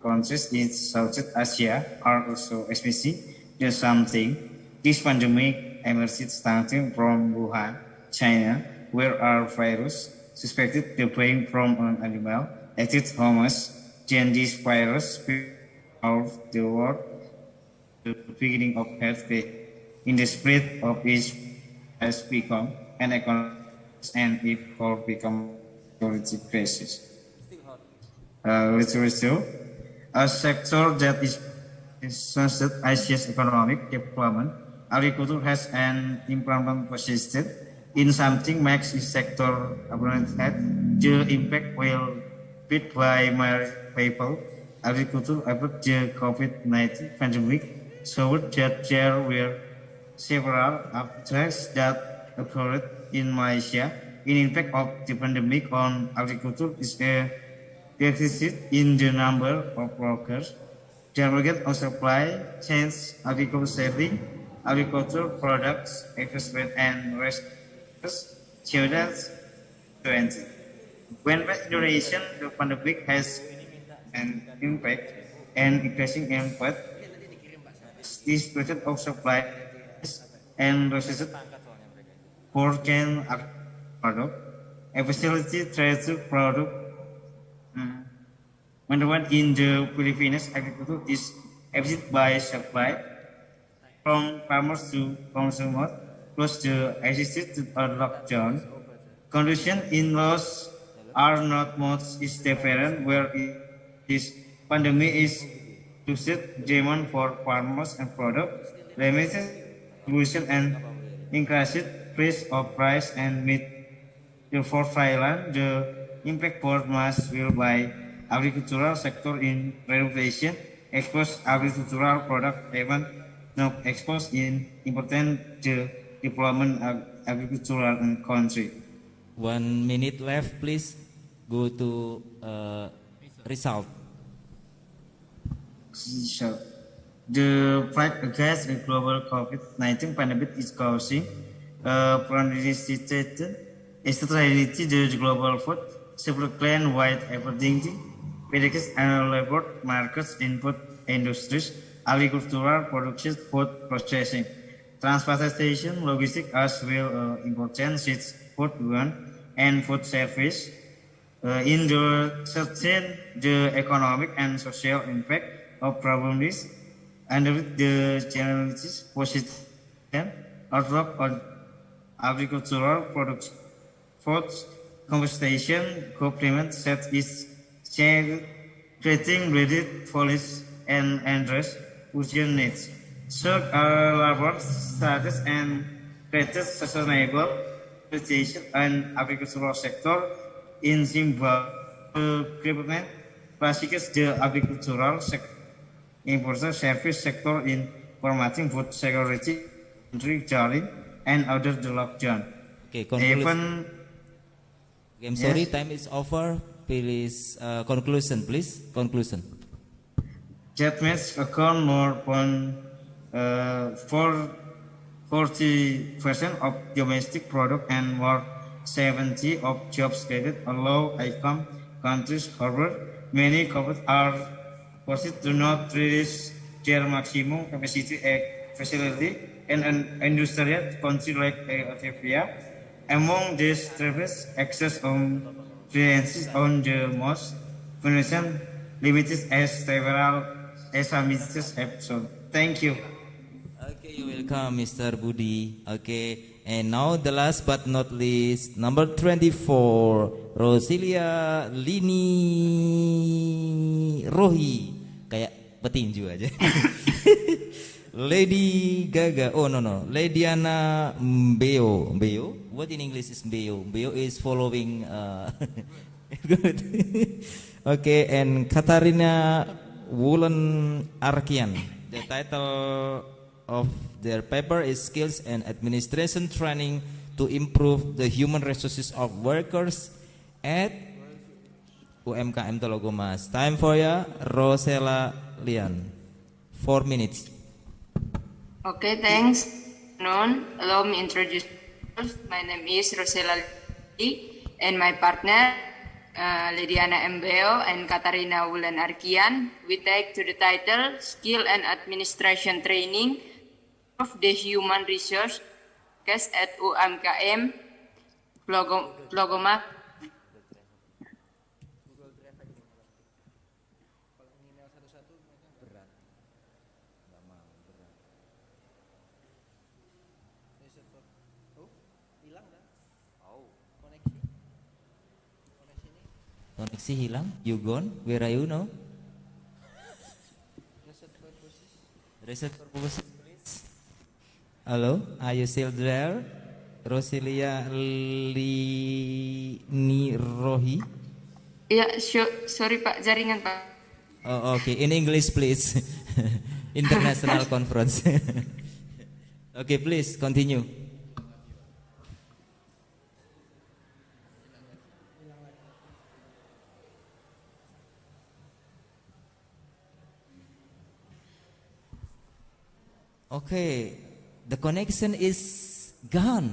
S9: Countries in Southeast Asia are also especially the same thing. This pandemic emerged starting from Wuhan, China, where a virus suspected to be from an animal acted humans. Then this virus spread out the world. The beginning of health in the spread of it has become an economic and if coal become security crisis. Literacy, a sector that is sensitive Asia's economic development, agriculture has an important position in something makes this sector abundant. The impact will be by my people. Agriculture about the COVID-19 pandemic showed that there were several outbreaks that occurred in Malaysia. In impact of the pandemic on agriculture is a deficit in the number of workers. The market of supply chains, agriculture selling, agricultural products, investment and resources, children's 20. When Indonesian, the pandemic has an impact and increasing impact, this period of supply and resources for can product, efficiency trade product. When in the Philippines, agriculture is affected by supply from farmers to consumers, plus the existed lockdown. Conditions in laws are not much is different where this pandemic is to set demand for farmers and product, limited distribution and increased price and meat. For Thailand, the impact for mass will by agricultural sector in renovation, expose agricultural product even not exposed in important development agricultural and country.
S5: 1 minute left, please. Go to result.
S9: The fight against the global COVID-19 pandemic is causing unprecedented instability the global food supply chain wide everything, predicts and labor markets, input industries, agricultural production, food processing, transportation, logistics as well important seeds, food and food service. In the certain the economic and social impact of problems under the challenges positive outlook on agricultural production, food compensation government set is creating ready policy and address urgent needs. So labor status and created sustainable vegetation and agricultural sector in Zimbabwe. Government classifies the agricultural sector, important service sector in promoting food security, during and other the lockdown.
S5: Okay, conclusion. I'm sorry, yes. Time is over. Please, conclusion, please. Conclusion.
S9: That means account more than 40% of domestic product and more 70% of jobs created on low-income countries. However, many companies are forced to not reach their maximum capacity facility in an industrial country like Ethiopia. Among these tribes, access on finances on the most vulnerable limited as several examinations have shown. Thank you.
S5: Okay, you're welcome, Mr. Budi. Okay, and now the last but not least, number 24, Rosilia Lini Rohi. Kayak petinju aja. Lady Gaga, oh no, Ladiana Mbeo. What in English is Mbeo? Mbeo is following. Good. Okay, and Katarina Wulan Arkian. The title of their paper is Skills and Administration Training to Improve the Human Resources of Workers at UMKM Tologo Mas. Time for ya, Rosela Lian. 4 minutes.
S7: Okay, thanks. Allow me introduce myself. My name is Rosela Lee, and my partner Lidiana Mbeo and Katarina Wulan Arkian. We take to the title Skill and Administration Training of the Human Resource at UMKM Plogoma.
S5: Koneksi hilang. You gone? Where are you now? Reset purposes, please. Hello, are you still there? Rosilia Lini Rohi.
S7: Ya, sorry Pak, jaringan Pak.
S5: Oh, okay. In English, please. International conference. Okay, please continue. Okay, the connection is gone.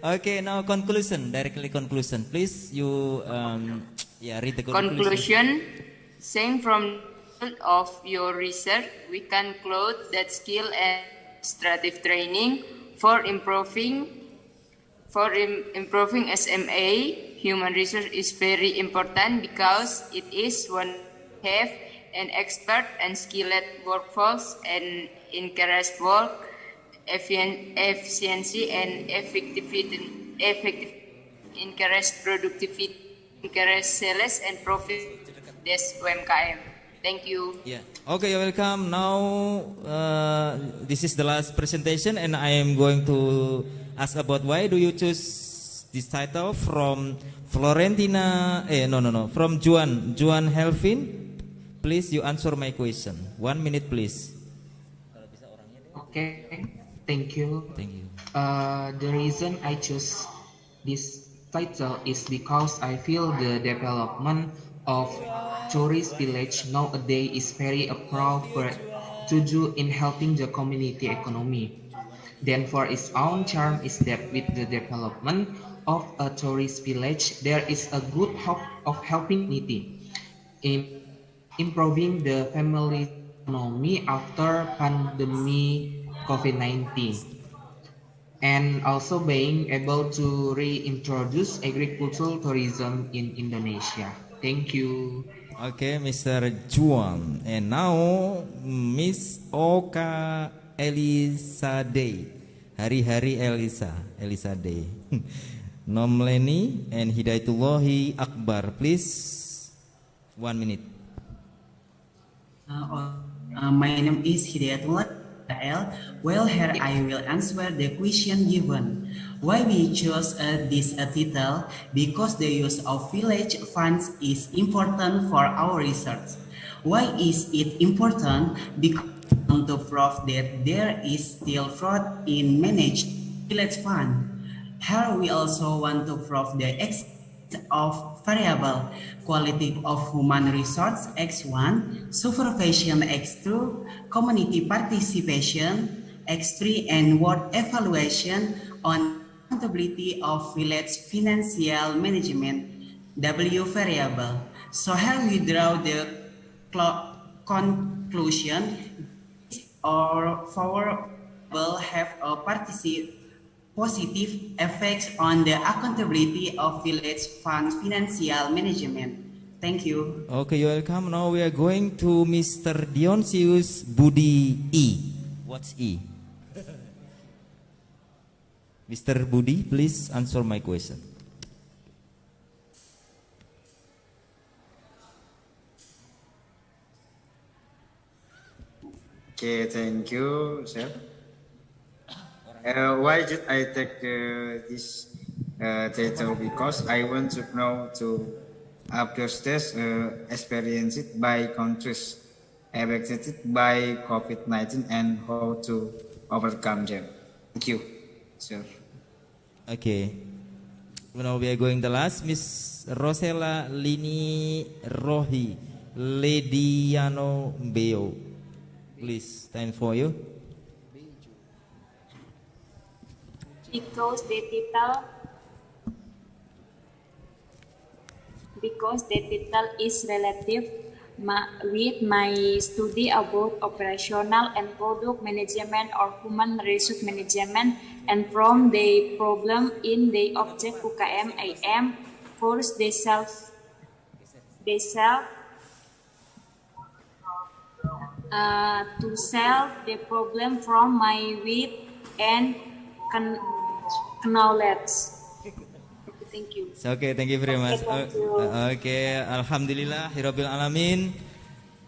S5: Okay, now conclusion, directly conclusion. Please, you read the conclusion.
S7: Saying from of your research, we conclude that skill and administrative training for improving SMA human resource is very important because it is one have an expert and skilled workforce and encourage work efficiency and effectivity, encourage productivity, encourage sales and profit. That's UMKM. Thank you.
S5: Yeah. Okay, you're welcome. Now, this is the last presentation, and I am going to ask about why do you choose this title from Florentina? From Juan Helvin. Please, you answer my question. 1 minute, please.
S1: Okay, thank you.
S5: Thank you.
S1: The reason I choose this title is because I feel the development of tourist village nowadays is very appropriate to do in helping the community economy. Then for its own charm is that with the development of a tourist village, there is a good hope of helping community in improving the family economy after pandemic COVID-19, and also being able to reintroduce agricultural tourism in Indonesia. Thank you.
S5: Okay, Mr. Juan. And now, Miss Oka Elisa Day. Hari-hari Elisa Day. Nomleni and Hidayatullahi Akbar. Please, 1 minute.
S2: My name is Hidayatullah L. Well, here I will answer the question given. Why we chose this title? Because the use of village funds is important for our research. Why is it important? Because we want to prove that there is still fraud in managed village fund. Here we also want to prove the existence of variable quality of human resource X1, supervision X2, community participation X3, and work evaluation on accountability of village financial management W variable. So here we draw the conclusion or four will have a positive effects on the accountability of village fund financial management. Thank you.
S5: Okay, you're welcome. Now we are going to Mr. Dionisius Budi E. What's E? Mr. Budi, please answer my question.
S9: Okay, thank you, sir. Why did I take this title? Because I want to know to update experienced by countries affected by COVID-19 and how to overcome them. Thank you, sir.
S5: Okay. Now we are going the last, Miss Rosella Lini Rohi Lediano Beo. Please, time for you.
S18: Because the title is relative with my study about operational and product management or human resource management, and from the problem in the object UKM AM, first they self to solve the problem from my wit and knowledge. Thank you.
S5: It's okay, thank you very much.
S18: Thank you.
S5: Okay, Alhamdulillah, Hirabbil Alamin.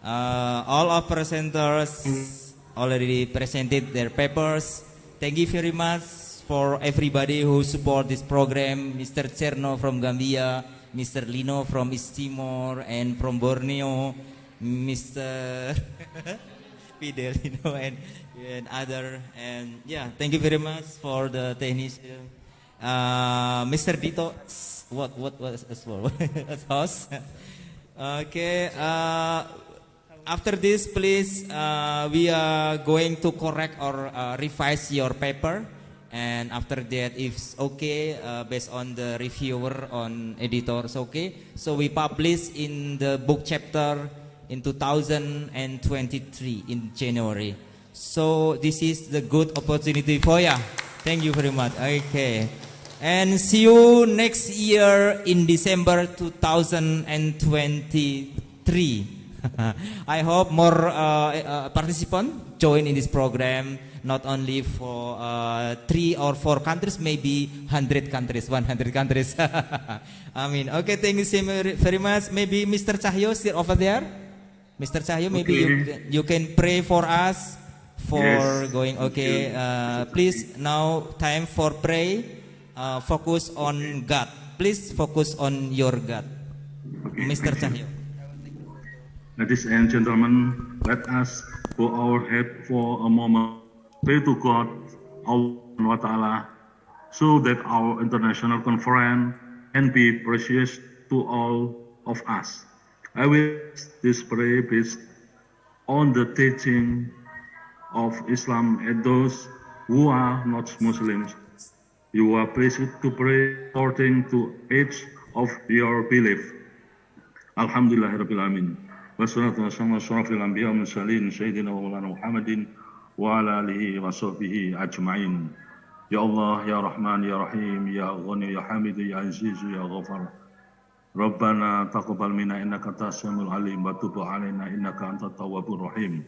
S5: All of presenters already presented their papers. Thank you very much for everybody who support this program. Mr. Cerno from Gambia, Mr. Lino from East Timor, and from Borneo, Mr. Fidelino and other. And yeah, thank you very much for the technician. Mr. Dito, what was as well as host? Okay. After this, please, we are going to correct or revise your paper, and after that, if it's okay, based on the reviewer on editors, okay. So we publish in the book chapter in 2023 in January. So this is the good opportunity for you. Thank you very much. Okay. And see you next year in December 2023. I hope more participants join in this program, not only for 3 or 4 countries, maybe 100 countries, 100 countries. I mean, okay, thank you very much. Maybe Mr. Cahyo still over there. Mr. Cahyo, maybe you can pray for us for going. Okay, please, now time for pray. Focus on God. Please focus on your God. Okay. Mr. Cahyo.
S3: Ladies and gentlemen, let us bow our head for a moment. Pray to God, Allah wa Ta'ala, so that our international conference can be precious to all of us. I will this prayer based on the teaching of Islam and those who are not Muslims. You are blessed to pray according to each of your belief. Alhamdulillahirabbil alamin. Wassalatu wassalamu ala asyrafil anbiya wal mursalin sayyidina wa maulana Muhammadin wa ala alihi wa sahbihi ajma'in. Ya Allah, ya Rahman, ya Rahim, ya Ghani, ya Hamid, ya Aziz, ya Ghafar. Rabbana taqabbal minna innaka antas samiul alim wa tub alaina innaka antat tawwabur rahim.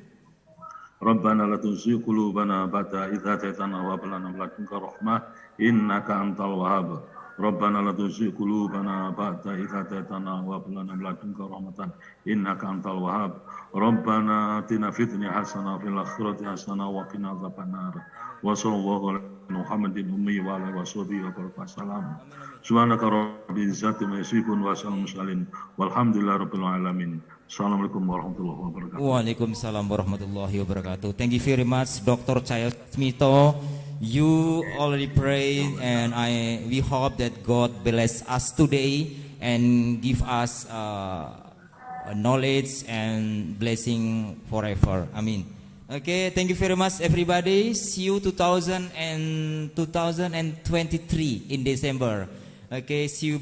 S3: Rabbana la tuzigh qulubana ba'da idh hadaytana wa hab lana min ladunka rahmah innaka antal wahhab. Rabbana la tuzigh qulubana ba'da idh hadaytana wa hab lana min ladunka rahmatan innaka antal wahhab. Rabbana atina fid dunya hasanah wa fil akhirati hasanah wa qina adzabannar. Wa sallallahu ala Muhammadin ummi wa ala washabihi wa barakatuh. Subhanaka rabbil izzati amma yasifun wa salamun mursalin walhamdulillahi rabbil alamin. Assalamualaikum warahmatullahi wabarakatuh.
S5: Waalaikumsalam warahmatullahi wabarakatuh. Thank you very much, Dr. Cahyo Smito. You already prayed, and we hope that God bless us today and give us knowledge and blessing forever. Amin. Okay, thank you very much, everybody. See you 2023 in December. Okay, see you. Bye.